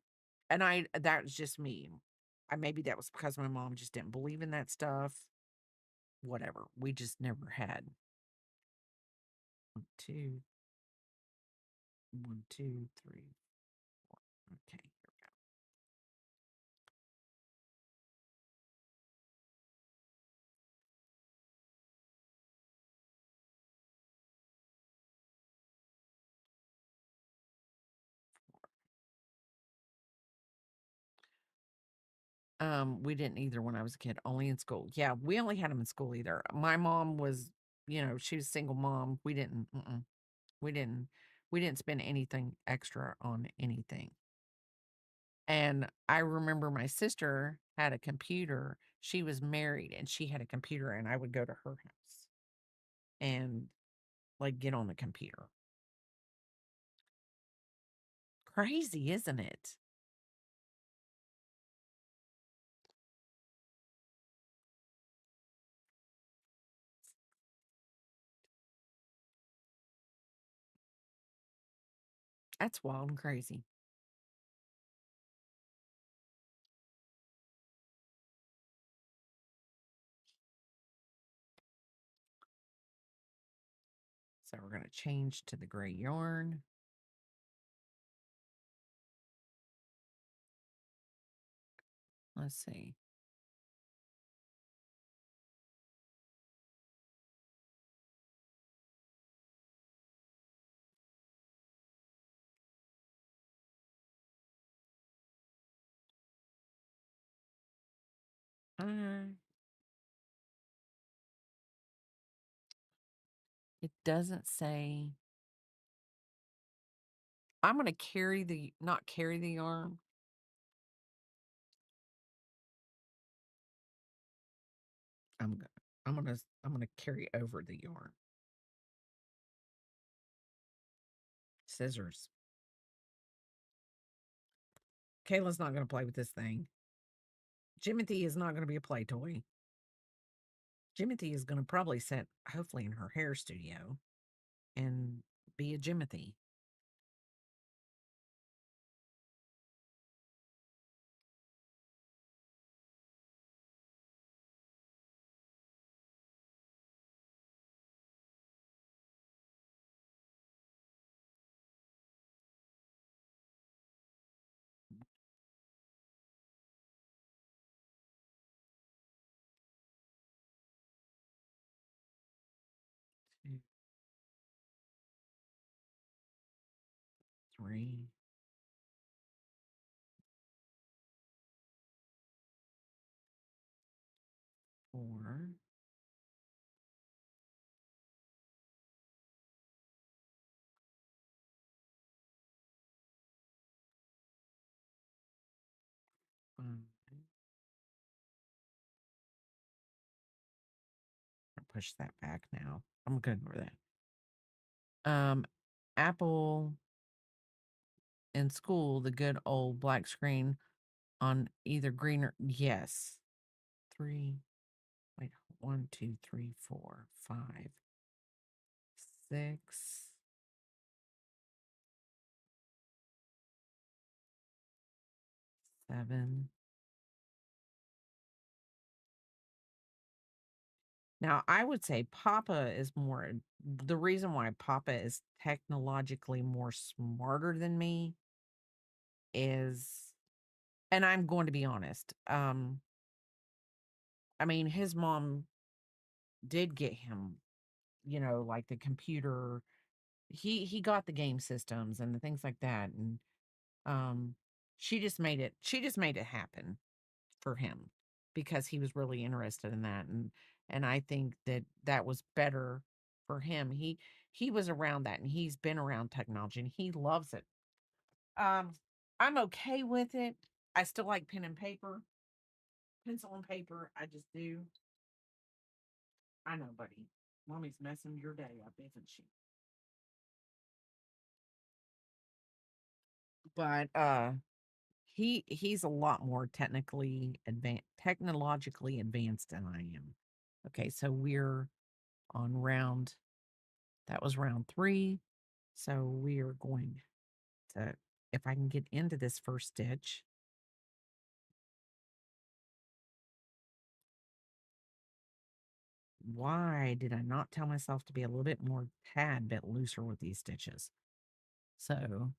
And that was just me. Maybe that was because my mom just didn't believe in that stuff. Whatever. We just never had. Two, one, two, three. Okay. We didn't either when I was a kid, only in school. Yeah, we only had them in school either. My mom was, she was a single mom. We didn't, we didn't spend anything extra on anything. And I remember my sister had a computer. She was married and she had a computer, and I would go to her house and like get on the computer. Crazy, isn't it? That's wild and crazy. So we're going to change to the gray yarn. Let's see. Uh, it doesn't say. I'm gonna not carry the yarn. I'm gonna I'm gonna carry over the yarn. Scissors. Kayla's not gonna play with this thing. Jimothy is not gonna be a play toy. Jimothy is gonna probably sit hopefully in her hair studio and be a Jimothy. Two, three, four, five. I'll push that back now. I'm good for that. Apple in school, the good old black screen on either green or yes. Three. Wait, one, two, three, four, five, six. 7. Now, I would say Papa is more the reason why Papa is technologically more smarter than me is, and I'm going to be honest, I mean, his mom did get him, like the computer. He got the game systems and the things like that, and um she just made it happen for him because he was really interested in that, and I think that that was better for him. He was around that, and he's been around technology, and he loves it. Um, I'm okay with it. I still like pen and paper, pencil and paper. I just do. I know, buddy. Mommy's messing your day up, isn't she? But he's a lot more technologically advanced than I am. Okay, so we're on round that was round 3. So we are going to, if I can get into this first stitch, why did I not tell myself to be a little bit more tad bit looser with these stitches? So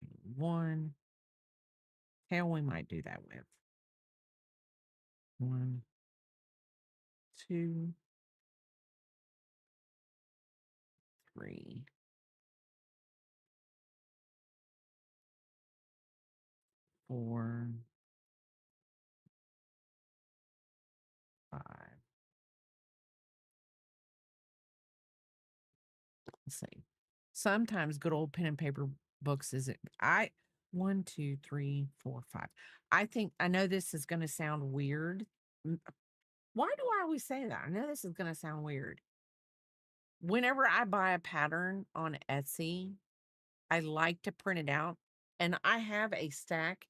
chain 1, tail we might do that with. 1, 2, 3, 4, 5. Let's see. Sometimes good old pen and paper books is it I 1, 2, 3, 4, 5. I think I know this is going to sound weird. M- Why do I always say that? I know this is going to sound weird. Whenever I buy a pattern on Etsy, I like to print it out, and I have a stack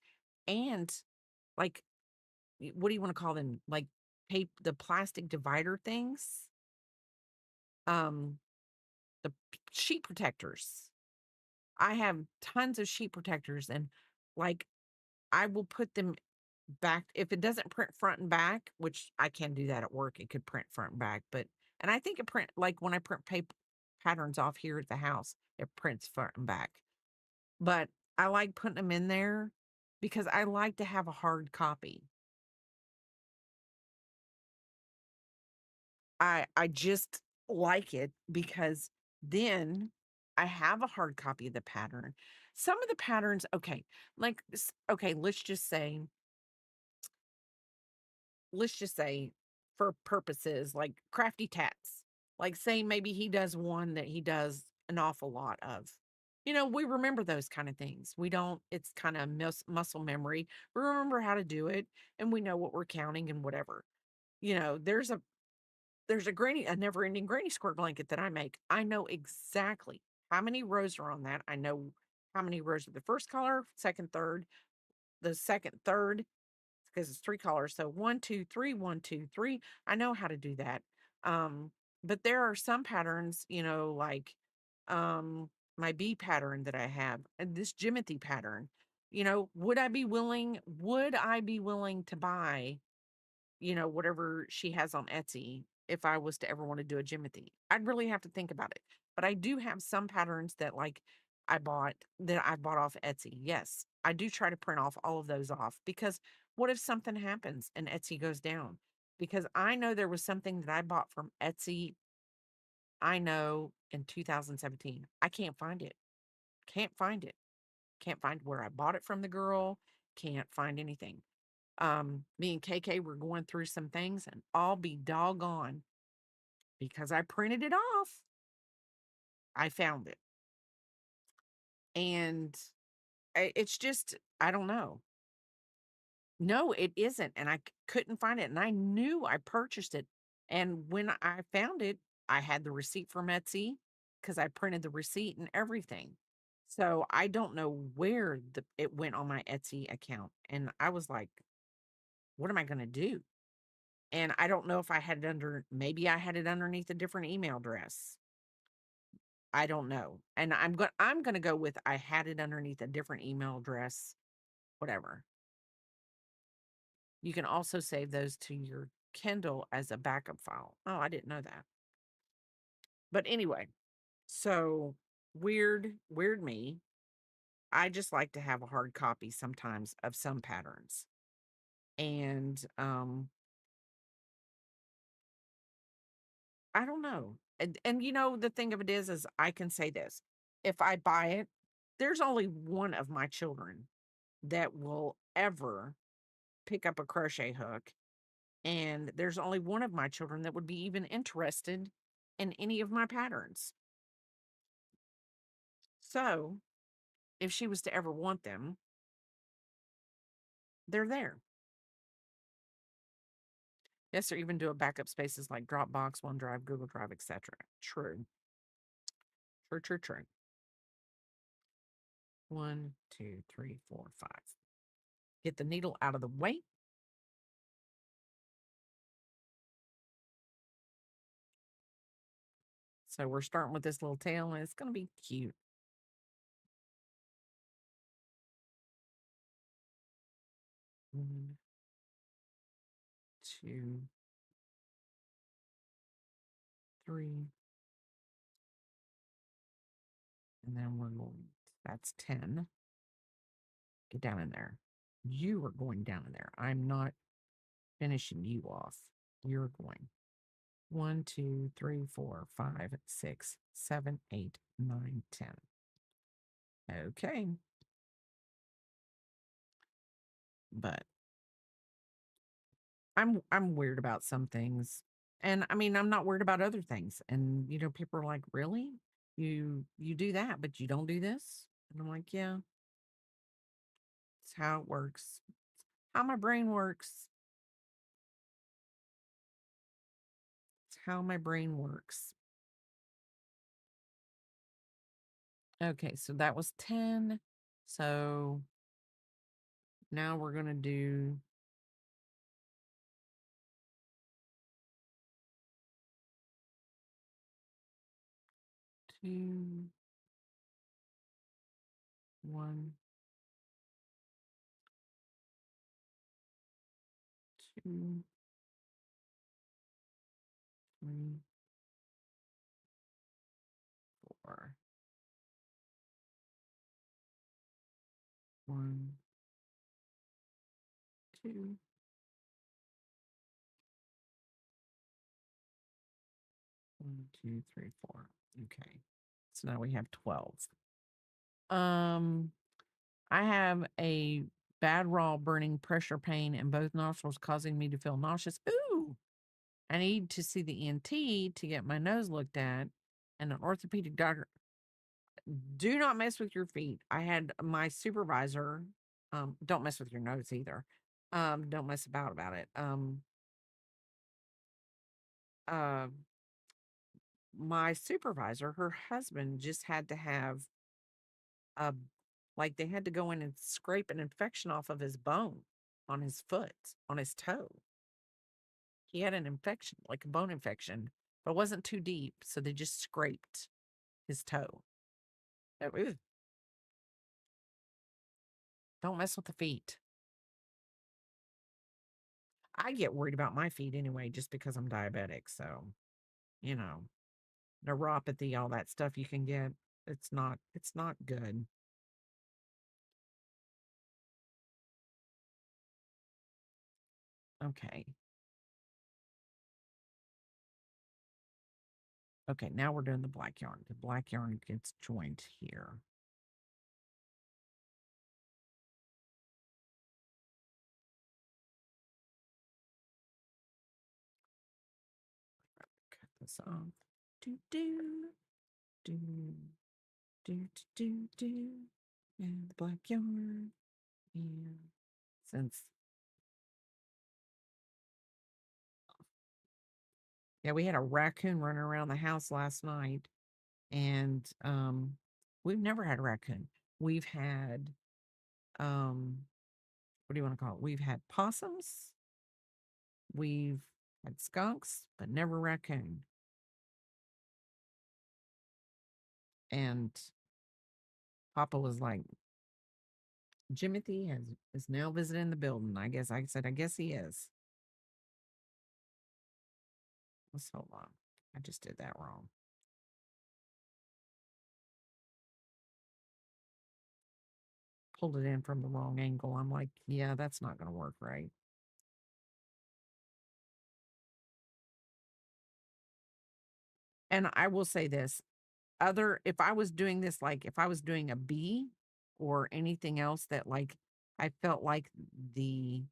and like what do you want to call them? Like the plastic divider things. Um the sheet protectors. I have tons of sheet protectors, and like I will put them back if it doesn't print front and back, which I can do that at work. It could print front and back, but and I think it print like when I print paper patterns off here at the house, it prints front and back. But I like putting them in there because I like to have a hard copy. I just like it because then I have a hard copy of the pattern. Some of the patterns, okay, like okay, let's just say for purposes like crafty tats. Like say maybe he does one that he does an awful lot of. We remember those kind of things. We don't, it's kind of muscle memory. We remember how to do it and we know what we're counting and whatever. There's a never ending granny square blanket that I make. I know exactly how many rows are on that. I know how many rows are the first color, second, third, the second, third, because it's 3 colors. So 1, 2, 3, 1, 2, 3. I know how to do that. Um, but there are some patterns, like um my bee pattern that I have, and this Jimothy pattern. Would I be willing to buy whatever she has on Etsy if I was to ever want to do a Jimothy? I'd really have to think about it. But I do have some patterns that like I bought off Etsy. Yes, I do try to print off all of those off because what if something happens and Etsy goes down? Because I know there was something that I bought from Etsy, I know in 2017. I can't find it. Can't find it. Can't find where I bought it from the girl. Can't find anything. Me and KK were going through some things, and I'll be doggone because I printed it off. I found it. And it's just, I don't know. No, it isn't. And I couldn't find it. And I knew I purchased it. And when I found it, I had the receipt from Etsy because I printed the receipt and everything. So I don't know where it went on my Etsy account. And I was like, what am I going to do? And I don't know if I had it maybe I had it underneath a different email address. I don't know. And I'm gonna go with I had it underneath a different email address, whatever. You can also save those to your Kindle as a backup file. Oh, I didn't know that. But anyway, so weird me. I just like to have a hard copy sometimes of some patterns. And I don't know. And the thing of it is I can say this. If I buy it, there's only one of my children that will ever pick up a crochet hook. And there's only one of my children that would be even interested in any of my patterns. So if she was to ever want them, they're there. Yes, or even do a backup spaces like Dropbox, OneDrive, Google Drive, etc. True. True, true, true. 1, 2, 3, 4, 5. Get the needle out of the way. So we're starting with this little tail, and it's going to be cute. One, two, three, and then we're going. That's 10. Get down in there. You are going down in there. I'm not finishing you off. You're going. 1, 2, 3, 4, 5, 6, 7, 8, 9, 10. Okay. But I'm weird about some things. And I mean, I'm not worried about other things. And people are like, "Really? You do that, but you don't do this?" And I'm like, "Yeah, it's how it works. How my brain works. It's how my brain works." Okay, so that was 10. So now we're going to do 2, 1, 2, 3, 4. 1, 2, 1, 2, 3, 4. Okay. So now we have 12. Um, I have a bad raw burning pressure pain in both nostrils causing me to feel nauseous. Ooh, I need to see the ENT to get my nose looked at and an orthopedic doctor. Do not mess with your feet. I had my supervisor, don't mess with your nose either. Don't mess about it. Uh, my supervisor, her husband just had to have a like they had to go in and scrape an infection off of his bone on his foot, on his toe. He had an infection, like a bone infection, but it wasn't too deep, so they just scraped his toe. Ew. Don't mess with the feet. I get worried about my feet anyway, just because I'm diabetic. So, you know, neuropathy, all that stuff you can get. It's not good. Okay. Okay, now we're doing the black yarn. The black yarn gets joined here. Cut this off. Do do do do do do. And the black yarn. And since yeah, we had a raccoon running around the house last night, and we've never had a raccoon. We've had what do you want to call it? We've had possums, we've had skunks, but never raccoon. And Papa was like, Jimothy is now visiting the building. I said, I guess he is. Let's hold on. I just did that wrong. Pulled it in from the wrong angle. I'm like, yeah, that's not going to work right. And I will say this, if I was doing this, like if I was doing a bee or anything else that like I felt like the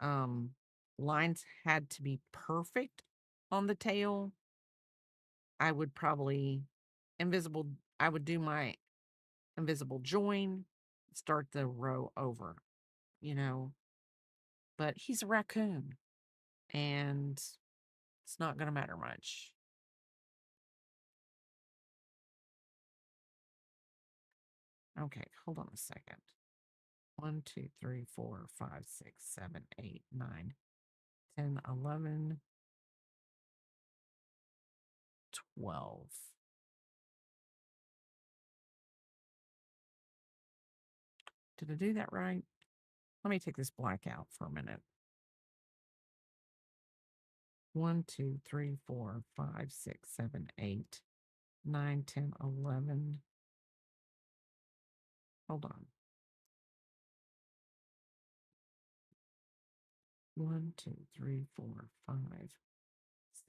um lines had to be perfect on the tail, I would probably invisible I would do my invisible join, start the row over, you know. But he's a raccoon and it's not going to matter much. Okay, hold on a second. 1, 2, 3, 4, 5, 6, 7, 8, 9, 10, 11, 12. Did I do that right? Let me take this black out for a minute. 1, 2, 3, 4, 5, 6, 7, 8, 9, 10, 11. Hold on. 1, 2, 3, 4, 5,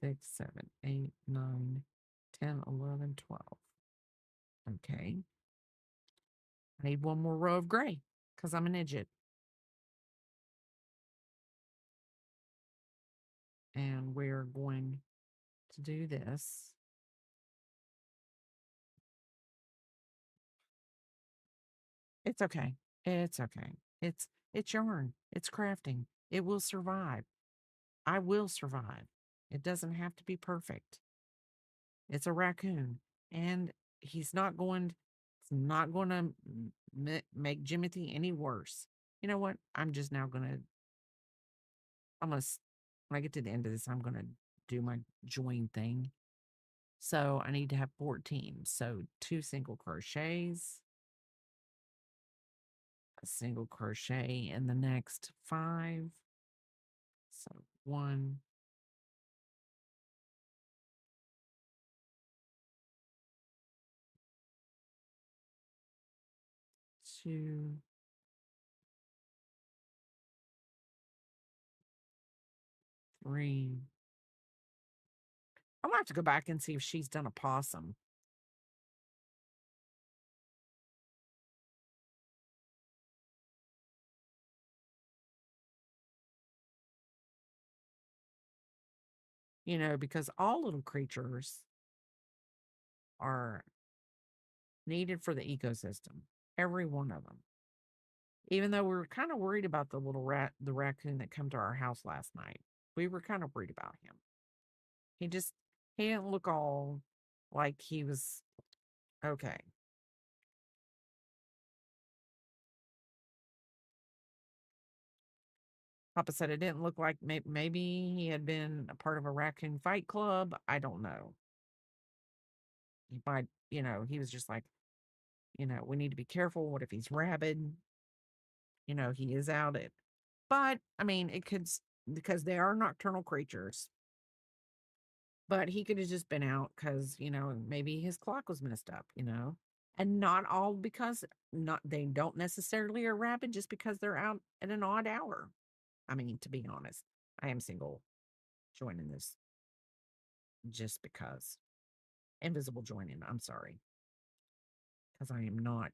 6, 7, 8, 9, 10, 11, 12. Okay. I need one more row of gray because I'm an idiot. And we're going to do this. It's okay. It's okay. It's yarn. It's crafting. It will survive. I will survive. It doesn't have to be perfect. It's a raccoon, and it's not going to make Jimothy any worse. You know what? I'm gonna, when I get to the end of this, I'm gonna do my join thing. So I need to have 14. So 2 single crochets, a single crochet in the next 5. So 1, 2, 3. I'm gonna have to go back and see if she's done a possum. Because all little creatures are needed for the ecosystem. Every one of them. Even though we were kind of worried about the raccoon that come to our house last night. We were kind of worried about him. He just he didn't look all like he was okay. Papa said it didn't look like maybe he had been a part of a raccoon fight club. I don't know. He might, he was just like, we need to be careful. What if he's rabid? He is out at, but I mean, it could, because they are nocturnal creatures, but he could have just been out because, maybe his clock was messed up. And not all because they don't necessarily are rabid just because they're out at an odd hour. I mean, to be honest, I am single joining this just because. Invisible joining, I'm sorry. Because I am not.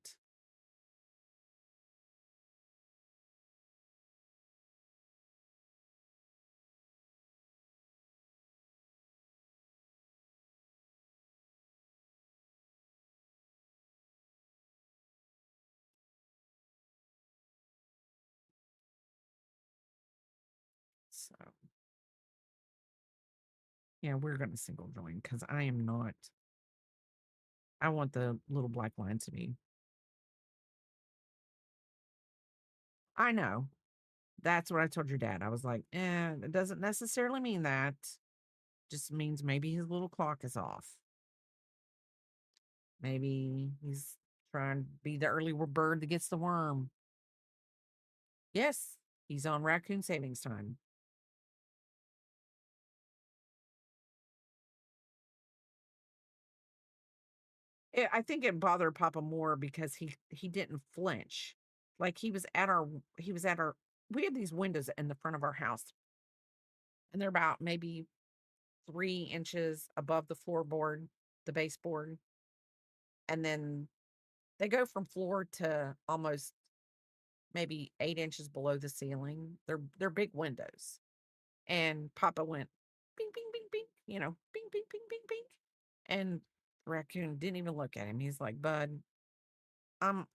So, yeah, we're going to single join because I am not. I want the little black lines to be. I know. That's what I told your dad. I was like, it doesn't necessarily mean that. Just means maybe his little clock is off. Maybe he's trying to be the early bird that gets the worm. Yes, he's on raccoon savings time. I think it bothered Papa more because he didn't flinch. Like he was at our we had these windows in the front of our house, and they're about maybe 3 inches above the floorboard, the baseboard, and then they go from floor to almost maybe 8 inches below the ceiling. They're big windows. And Papa went bing, bing, bing, bing, bing, bing, bing, bing, bing. And Raccoon didn't even look at him. He's like, Bud, I'm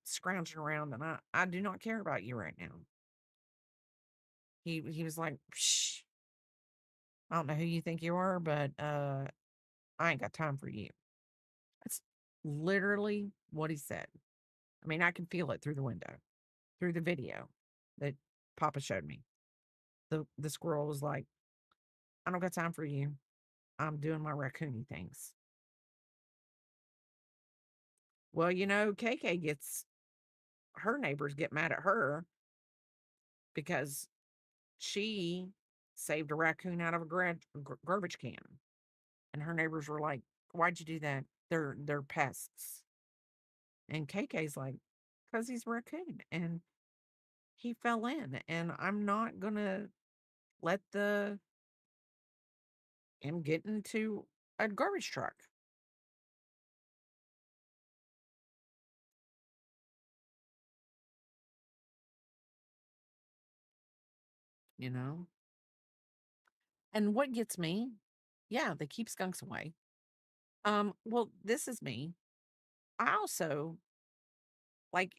scrounging around and I do not care about you right now. He was like, Psh, I don't know who you think you are, but I ain't got time for you. That's literally what he said. I mean, I can feel it through the window, through the video that Papa showed me. The squirrel was like, I don't got time for you. I'm doing my raccoony things. Well, KK gets her neighbors get mad at her because she saved a raccoon out of a garbage can. And her neighbors were like, "Why'd you do that? They're pests." And KK's like, "Cuz he's a raccoon and he fell in and I'm not going to let the him get into a garbage truck, you know?" And what gets me? Yeah, they keep skunks away. Well, this is me. I also like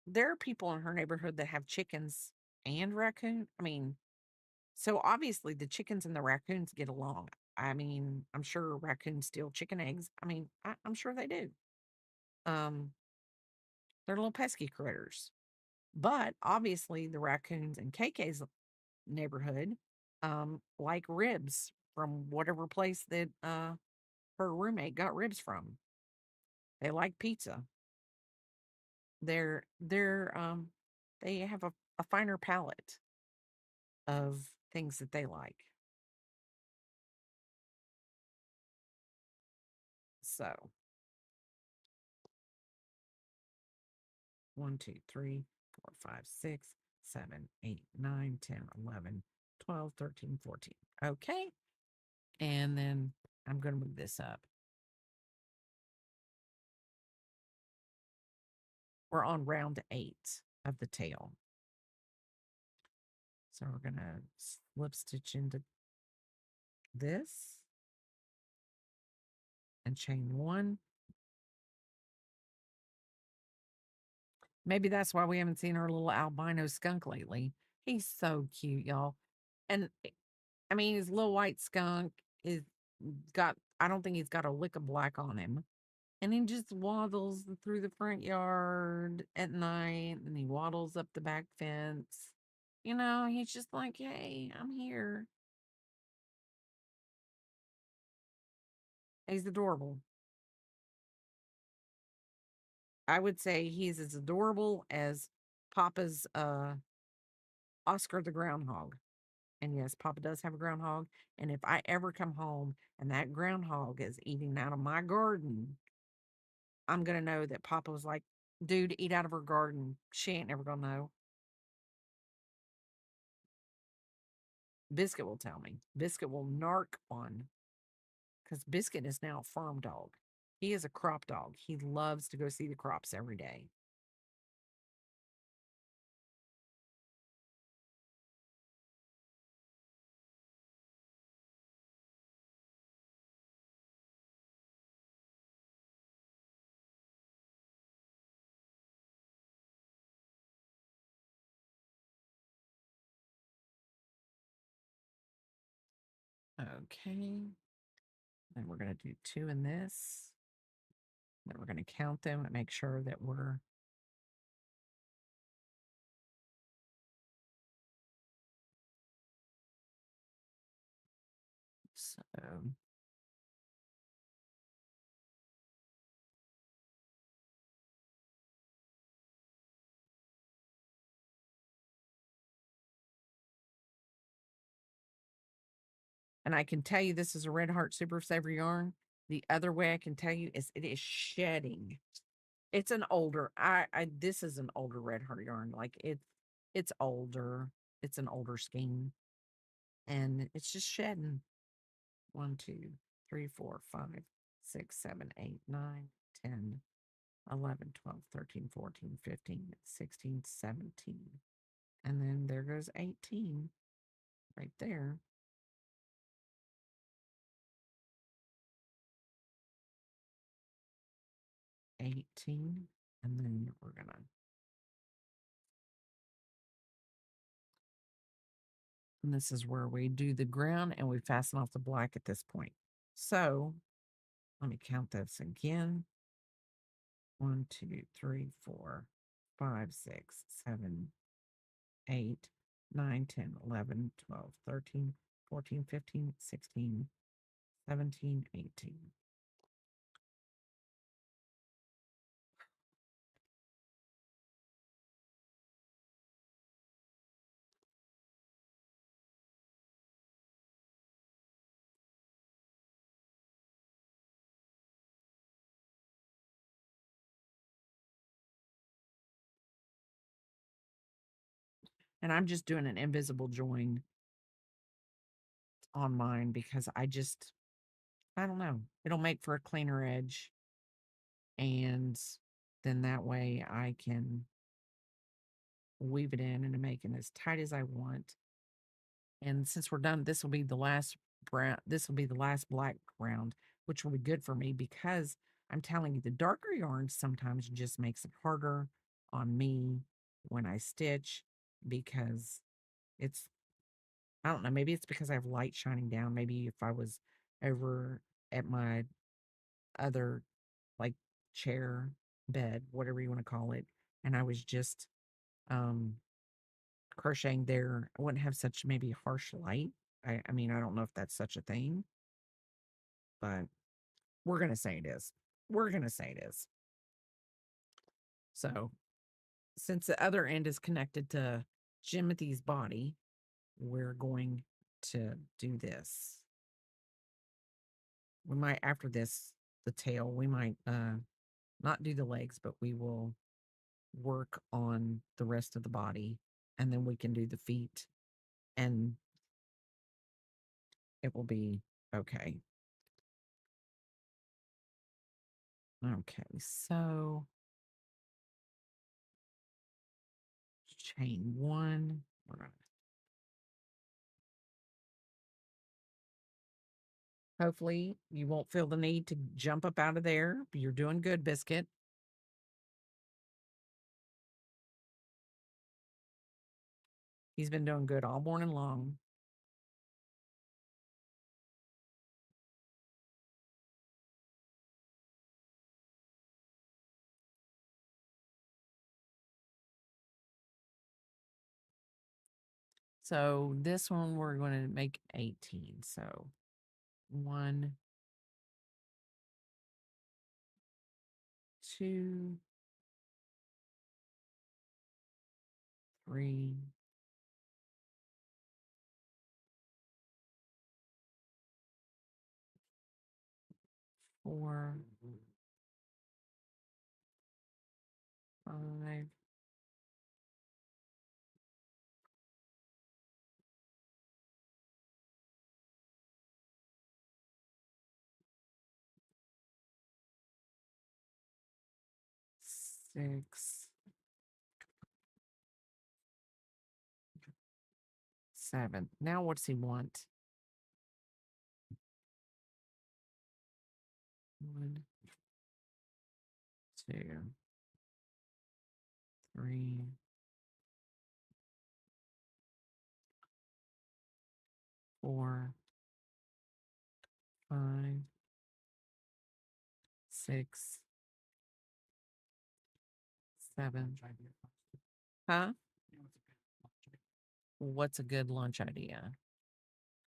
there are people in her neighborhood that have chickens and raccoon. I mean, so obviously the chickens and the raccoons get along. I mean, I'm sure raccoons steal chicken eggs. I mean, I'm sure they do. Um, they're little pesky critters. But obviously the raccoons in KK's neighborhood like ribs from whatever place that her roommate got ribs from. They like pizza. They're they have a finer palate of things that they like. So 1, 2, 3, 4, 5, 6, 7, 8, 9, 10, 11, 12, 13, 14. Okay. And then I'm going to move this up. We're on round 8 of the tail. So we're going to slip stitch into this and chain 1. Maybe that's why we haven't seen our little albino skunk lately. He's so cute, y'all. And I mean, his little white skunk is I don't think he's got a lick of black on him. And he just waddles through the front yard at night and he waddles up the back fence. He's just like, hey, I'm here. He's adorable. I would say he's as adorable as Papa's Oscar the groundhog. And yes, Papa does have a groundhog. And if I ever come home and that groundhog is eating out of my garden, I'm going to know that Papa was like, dude, eat out of her garden. She ain't never going to know. Biscuit will tell me. Biscuit will narc on because Biscuit is now a farm dog. He is a crop dog. He loves to go see the crops every day. Okay. Then we're going to do 2 in this. Then we're going to count them and make sure that we're so And I can tell you this is a Red Heart Super Saver yarn. The other way I can tell you is it is shedding. It's an older, this is an older Red Heart yarn. Like it's older. It's an older skein. And it's just shedding. 1, 2, 3, 4, 5, 6, 7, 8, 9, 10, 11, 12, 13, 14, 15, 16, 17. And then there goes 18 right there. 18. And then we're going to. And this is where we do the ground and we fasten off the black at this point. So let me count this again. 1, 2, 3, 4, 5, 6, 7, 8, 9, 10, 11, 12, 13, 14, 15, 16, 17, 18. And I'm just doing an invisible join on mine because I don't know. It'll make for a cleaner edge. And then that way I can weave it in and make it as tight as I want. And since we're done, this will be the last brown. This will be the last black round, which will be good for me because I'm telling you, the darker yarn sometimes just makes it harder on me when I stitch because it's, I don't know, maybe it's because I have light shining down. Maybe if I was over at my other like chair, bed, whatever you want to call it, and I was just um crocheting there, I wouldn't have such maybe harsh light. I mean, I don't know if that's such a thing, but we're gonna say it is. We're gonna say it is. So since the other end is connected to Jimothy's body, we're going to do this. We might after this, the tail, we might not do the legs, but we will work on the rest of the body and then we can do the feet and it will be okay. Okay, so chain one. We're gonna hopefully you won't feel the need to jump up out of there. You're doing good, Biscuit. He's been doing good all morning long. So this one we're going to make 18. So 1, 2, 3, 4, 5, 6, 7. Now what's he want? 1, 2, 3, 4, 5, 6, 7. Huh? What's a good lunch idea?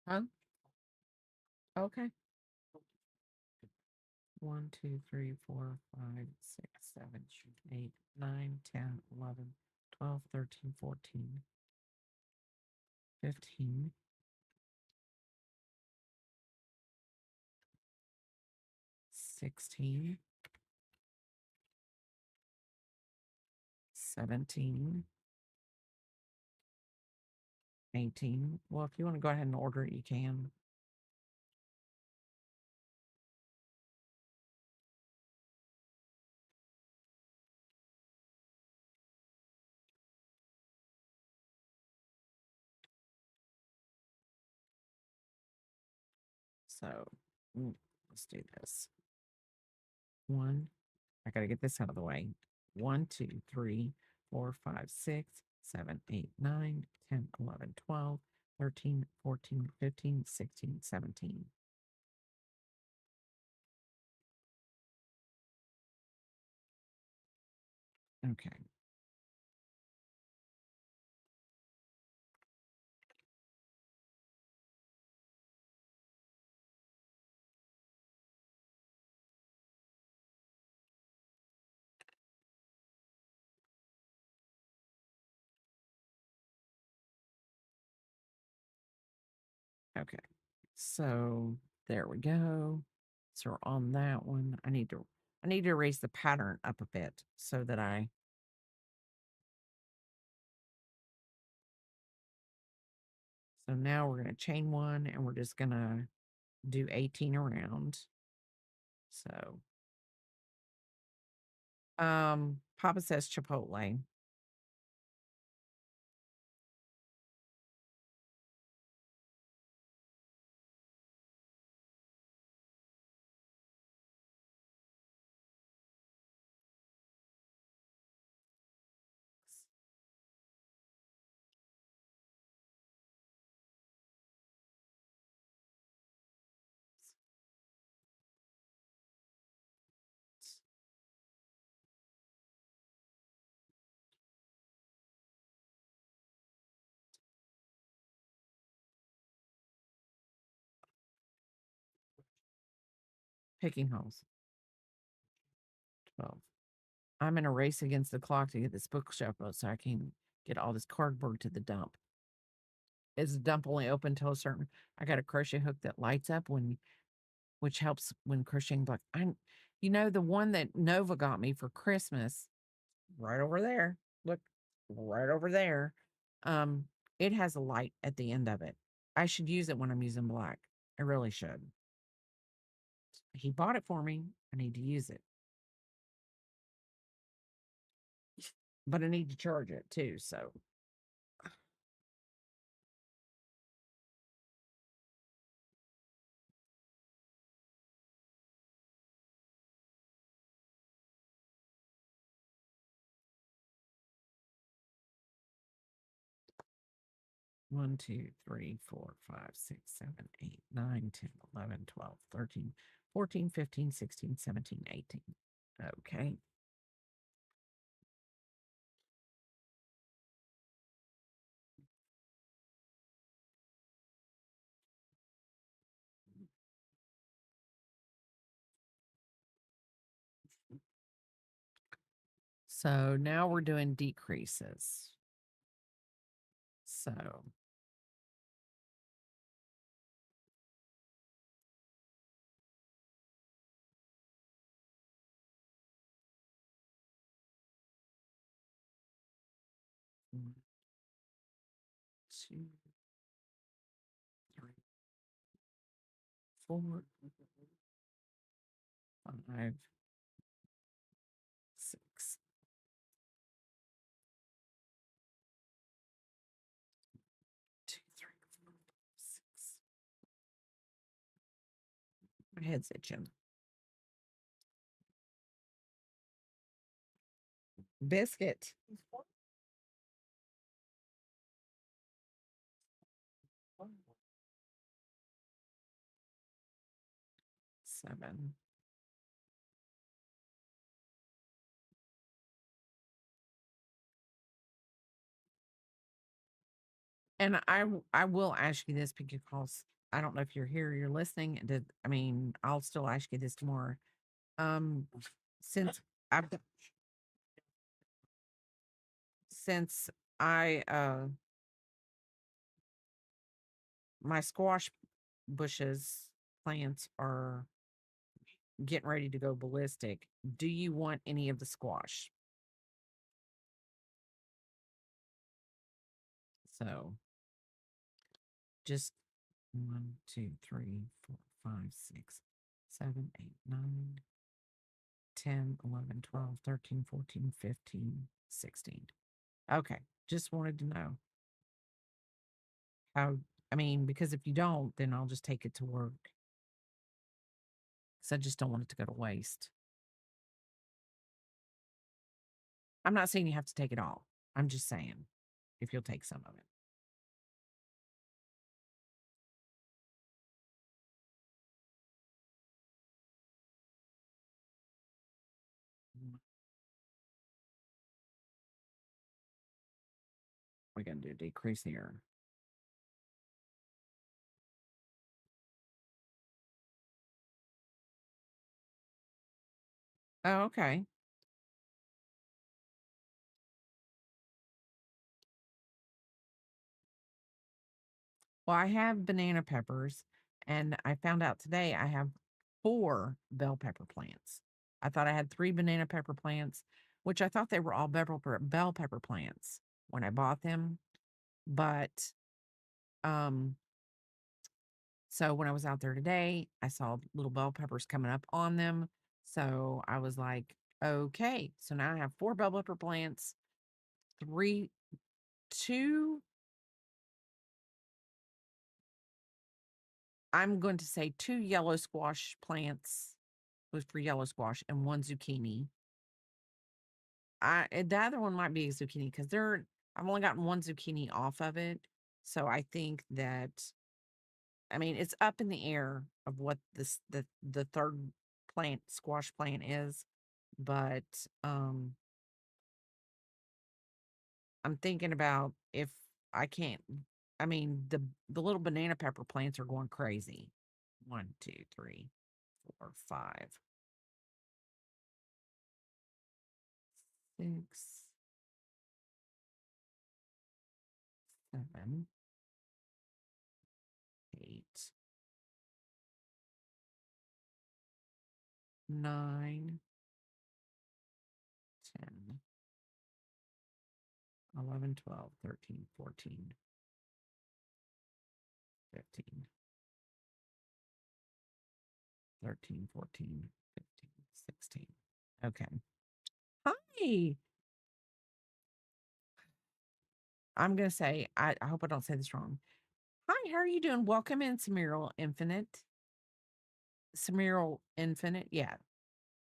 Huh? Okay. 1, 2, 3, 4, 5, 6, 7, 8, 9, 10, 11, 12, 13, 14, 15, 16, 17, 18. Well, if you want to go ahead and order it, you can. So let's do this. One, I got to get this out of the way. 1, 2, 3, 4, 5, 6, 7, 8, 9, 10, 11, 12, 13, 14, 15, 16, 17. Okay. Okay. So there we go. So we're on that one. I need to raise the pattern up a bit so that so now we're going to chain one and we're just going to do 18 around. So Papa says Chipotle. Picking holes. 12. I'm in a race against the clock to get this bookshelf up so I can get all this cardboard to the dump. Is the dump only open till a certain? I got a crochet hook that lights up which helps when crocheting. But the one that Nova got me for Christmas, right over there. Look, right over there. Um, it has a light at the end of it. I should use it when I'm using black. I really should. He bought it for me. I need to use it. But I need to charge it too, so 1, 2, 3, 4, 5, 6, 7, 8, 9, 10, 11, 12, 13, 14, 15, 16, 17, 18. Okay. So now we're doing decreases. So 1, 2, 3, 4, 5, 6. 2, 3, 4, 6. My head's itching. Biscuit. 7. And I will ask you this because I don't know if you're here, you're listening. I'll still ask you this tomorrow. Um, since I've d- since I my squash bushes plants are getting ready to go ballistic. Do you want any of the squash? So just 1, 2, 3, 4, 5, 6, 7, 8, 9, 10, 11, 12, 13, 14, 15, 16. Okay. Just wanted to know how, I mean, because if you don't, then I'll just take it to work. Because I just don't want it to go to waste. I'm not saying you have to take it all. I'm just saying if you'll take some of it. We're going to do a decrease here. Oh, okay. Well, I have banana peppers, and I found out today I have 4 bell pepper plants. I thought I had 3 banana pepper plants, which I thought they were all bell pepper plants when I bought them. But um, so when I was out there today, I saw little bell peppers coming up on them. So I was like, okay, so now I have 4 bell pepper plants, 3, 2, I'm going to say 2 yellow squash plants was for yellow squash and 1 zucchini. The other one might be a zucchini because I've only gotten 1 zucchini off of it. So I think that, I mean, it's up in the air of what the third squash plant is, but I'm thinking about if I can't, I mean, the little banana pepper plants are going crazy. 1, 2, 3, 4, 5, 6, 7, 8, 9, 10, 11, 12, 13, 14, 15, 13, 14, 15, 16. Okay. Hi. I'm going to say, I hope I don't say this wrong. Hi, how are you doing? Welcome in, Samiral Infinite. Samiral Infinite. Yeah.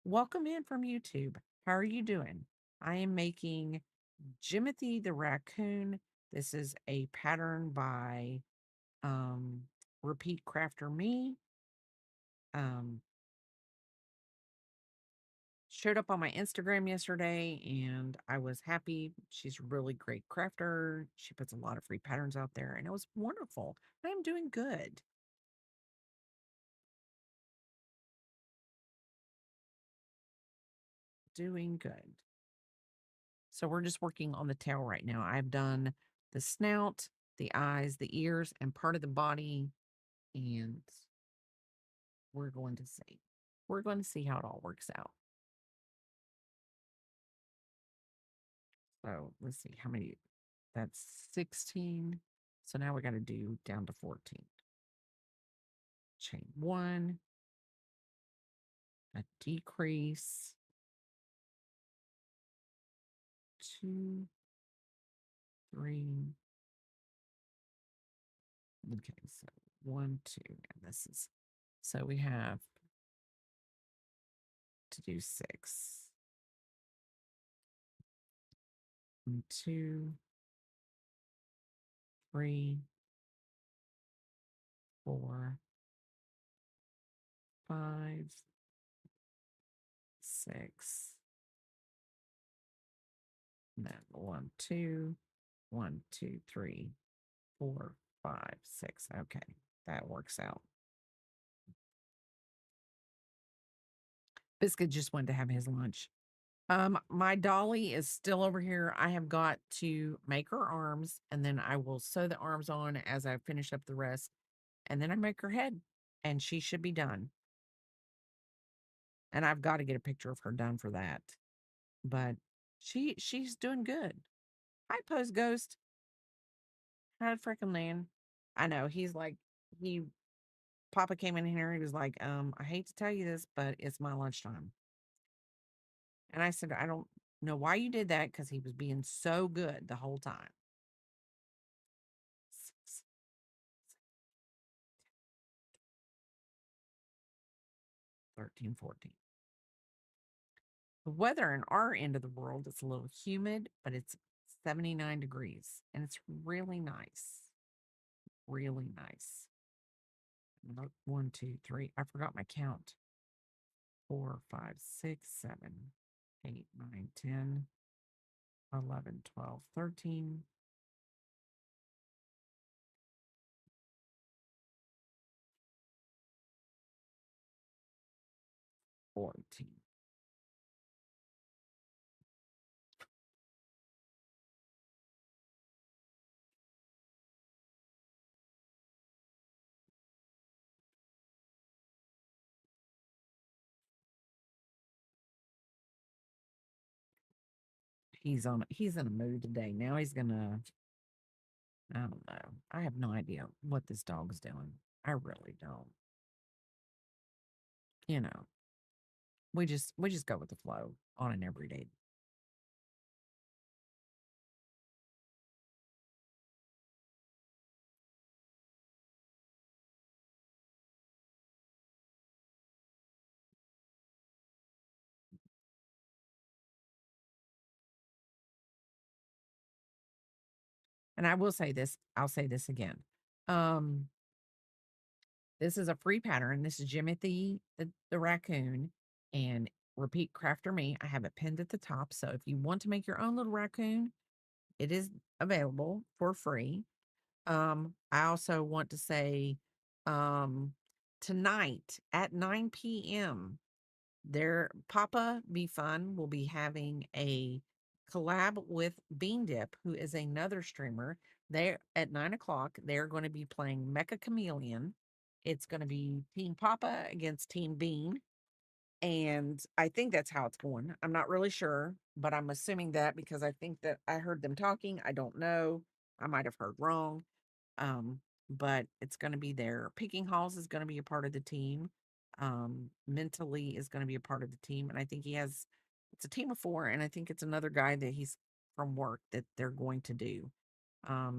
Welcome in from YouTube. How are you doing? I am making Jimothy the Racoon. This is a pattern by Repeat Crafter Me. Showed up on my Instagram yesterday and I was happy. She's a really great crafter. She puts a lot of free patterns out there and it was wonderful. I am doing good. Doing good. So we're just working on the tail right now. I've done the snout, the eyes, the ears, and part of the body. And we're going to see. We're going to see how it all works out. So let's see how many. That's 16. So now we got to do down to 14. Chain 1, a decrease, 2, 3. Okay, so 1, 2, and this is, so we have to do 6. 1, 2, 3, 4, 5, 6. And then 1, 2, 1, 2, 3, 4, 5, 6. Okay, that works out. Biscuit just went to have his lunch. My dolly is still over here. I have got to make her arms and then I will sew the arms on as I finish up the rest. And then I make her head and she should be done. And I've got to get a picture of her done for that. But she's doing good. Hi, Post Ghost. How freaking man. I know. He's like, he, Papa came in here. He was like, I hate to tell you this, but it's my lunchtime. And I said, I don't know why you did that because he was being so good the whole time. 13, 14. The weather in our end of the world is a little humid, but it's 79 degrees and it's really nice. Really nice. One, two, three. I forgot my count. 4, 5, 6, 7, 8, 9, 10, 11, 12, 13, 14. He's in a mood today. Now he's gonna, I don't know. I have no idea what this dog's doing. I really don't. You know, we just go with the flow on an everyday. And I will say this, I'll say this again. Um, this is a free pattern. This is Jimothy the raccoon. And repeat crafter me. I have it pinned at the top. So if you want to make your own little raccoon, it is available for free. I also want to say tonight at 9 p.m. There, Papa Be Fun will be having a collab with Bean Dip, who is another streamer. They're at 9 o'clock. They're going to be playing Mecha Chameleon. It's going to be Team Papa against Team Bean. And I think that's how it's going. I'm not really sure, but I'm assuming that because I think that I heard them talking. I don't know. I might have heard wrong. But it's going to be there. Picking Halls is going to be a part of the team. Mentally is going to be a part of the team. And I think it's a team of four. And I think it's another guy that he's from work that they're going to do.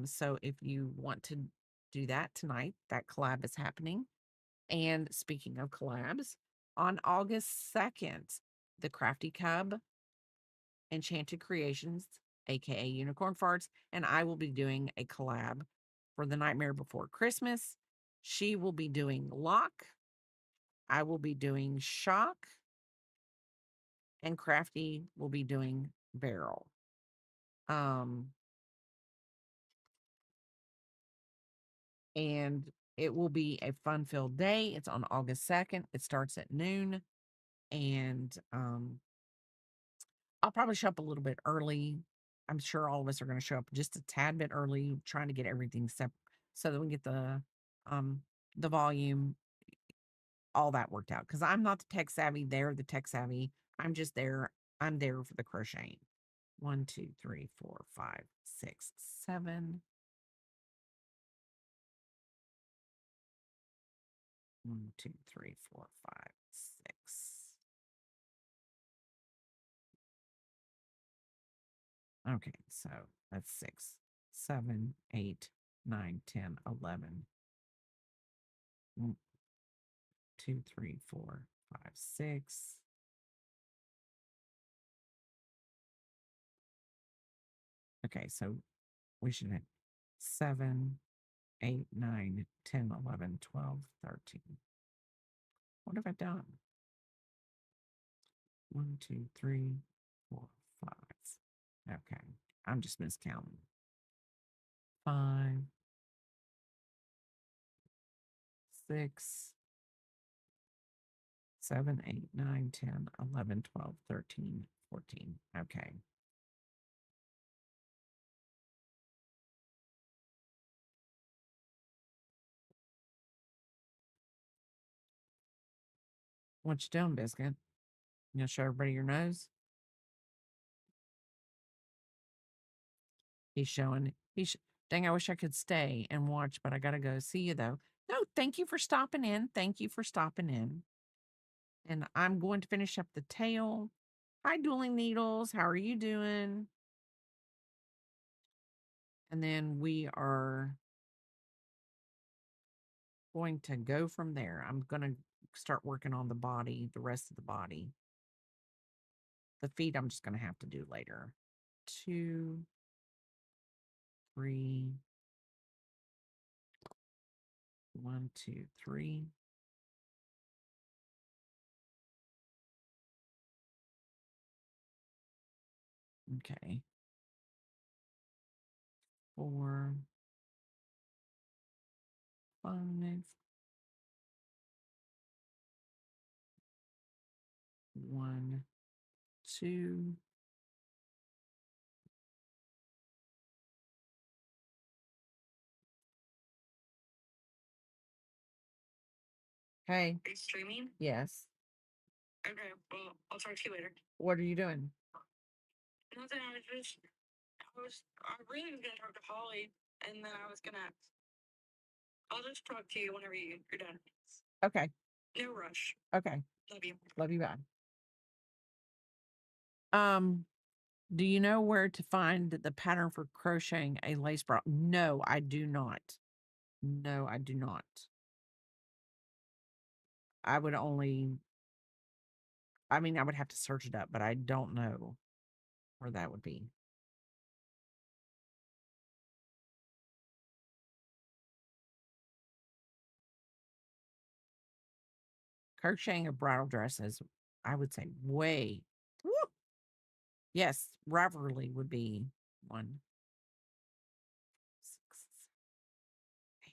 So if you want to do that tonight, that collab is happening. And speaking of collabs, on August 2nd, the Crafty Cub Enchanted Creations, aka Unicorn Farts, and I will be doing a collab for The Nightmare Before Christmas. She will be doing Lock. I will be doing Shock. And Crafty will be doing Barrel. Um, and it will be a fun-filled day. It's on August 2nd. It starts at noon. And I'll probably show up a little bit early. I'm sure all of us are going to show up just a tad bit early, trying to get everything set so that we can get the volume, all that worked out. Because I'm not the tech savvy, they're the tech savvy. I'm just there. I'm there for the crocheting. 1, 2, 3, 4, 5, 6, 7. 1, 2, 3, 4, 5, 6. Okay, so that's 6, 7, 8, 9, 10, 11. 2, 3, 4, 5, 6. Okay, so we should have 7, 8, 9, 10, 11, 12, 13. What have I done? 1, 2, 3, 4, 5. Okay, I'm just miscounting. 5, 6, 7, 8, 9, 10, 11, 12, 13, 14. Okay. What you doing, Biscuit? You gonna show everybody your nose? He's showing. Dang, I wish I could stay and watch, but I gotta go. See you though. No, thank you for stopping in. Thank you for stopping in. And I'm going to finish up the tail. Hi, Dueling Needles. How are you doing? And then we are going to go from there. I'm going to start working on the body, the rest of the body. The feet, I'm just going to have to do later. 2, 3, 1, 2, 3. Okay. 4, 5, 1, 2. Hey. Are you streaming? Yes. Okay, well, I'll talk to you later. What are you doing? Nothing, I really was gonna talk to Holly, and then I'll just talk to you whenever you're done. Okay. No rush. Okay. Love you. Love you. Bye. Do you know where to find the pattern for crocheting a lace bra? No, I do not. No, I do not. I would only, I mean, I would have to search it up, but I don't know where that would be. Crocheting a bridal dress is, I would say, way. Woo! Yes, Ravelry would be 1, 6, 8.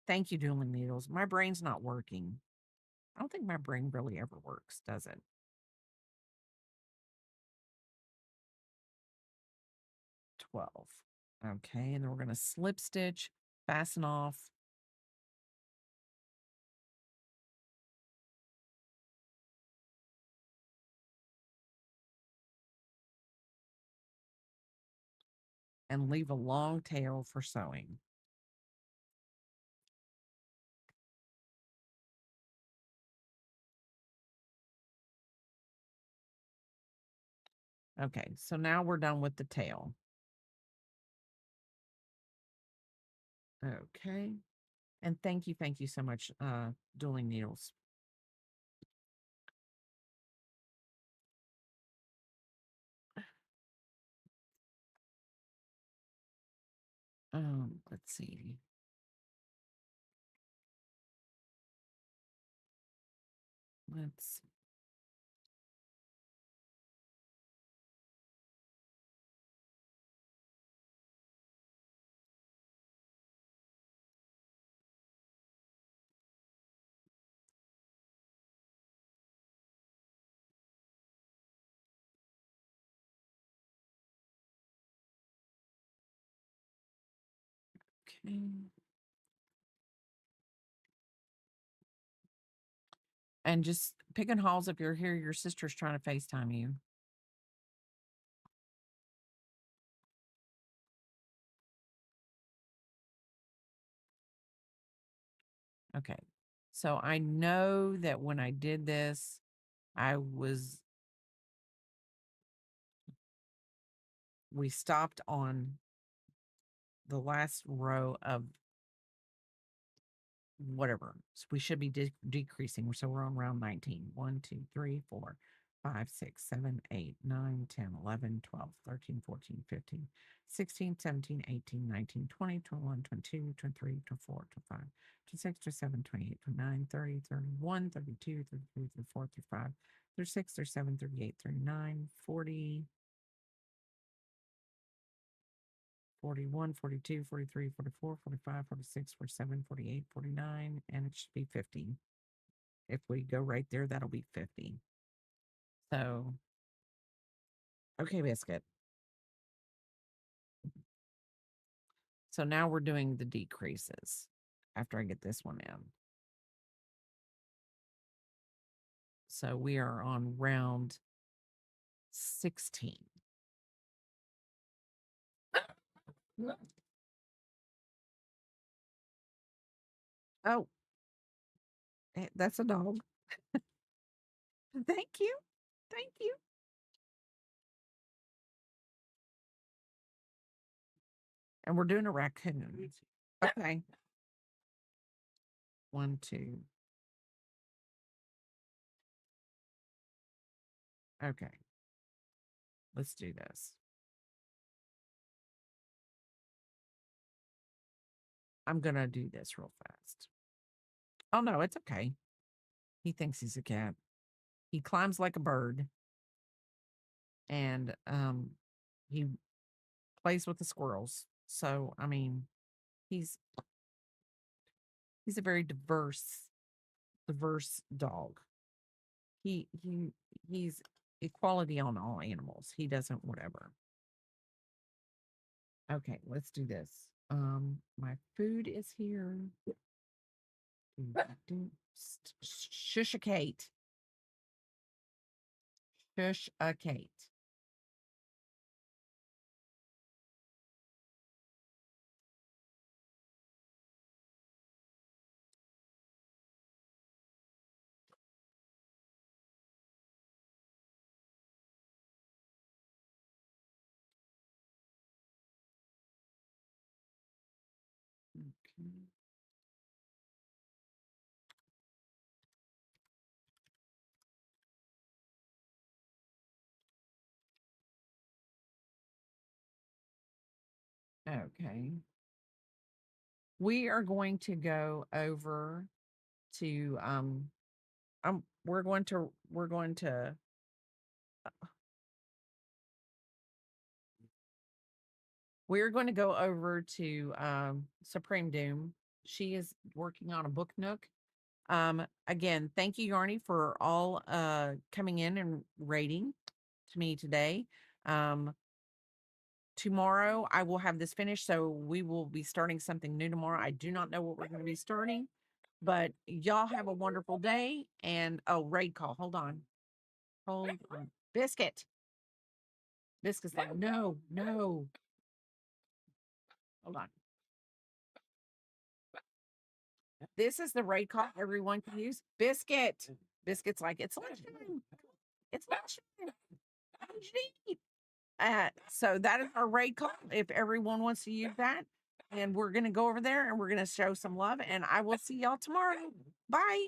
Thank you, Dueling Needles. My brain's not working. I don't think my brain really ever works, does it? 12. Okay, and then we're going to slip stitch, fasten off. And leave a long tail for sewing. Okay, so now we're done with the tail. Okay. And thank you so much, Dueling Needles. Let's see. Let's okay. And just picking halls if you're here, your sister's trying to FaceTime you. Okay. So I know that when I did this, we stopped on the last row of whatever. So we should be decreasing. So we're on round 19. 1, 2, 3, 4, 5, 6, 7, 8, 9, 10, 11, 12, 13, 14, 15, 16, 17, 18, 19, 20, 21, 22, 23, 24, 25, 26, 27, 28, 29, 30, 31, 32, 33, 34, 35, 36, 37, 38, 39, 40. 41, 42, 43, 44, 45, 46, 47, 48, 49, and it should be 50. If we go right there, that'll be 50. So, okay, Biscuit. So now we're doing the decreases after I get this one in. So we are on round 16. Oh, that's a dog. Thank you. Thank you. And we're doing a raccoon. Okay. 1, 2. Okay. Let's do this. I'm going to do this real fast. Oh, no, it's okay. He thinks he's a cat. He climbs like a bird. And he plays with the squirrels. So, I mean, he's a very diverse dog. He's equality on all animals. He doesn't whatever. Okay, let's do this. My food is here. Shush a Kate. Shush a Kate. Okay. Okay. We are going to go over to we're going to we're going to go over to Supreme Doom. She is working on a book nook. Again, thank you, Yarny, for all coming in and rating to me today. Tomorrow I will have this finished, so we will be starting something new tomorrow. I do not know what we're going to be starting, but y'all have a wonderful day. And raid call. Hold on. Biscuit. Biscuit's like, no. Hold on. This is the raid call everyone can use. Biscuit. Biscuit's like, it's lunchtime. It's lunchtime. What did you need? So that is our raid call. If everyone wants to use that, and we're going to go over there and we're going to show some love. And I will see y'all tomorrow. Bye.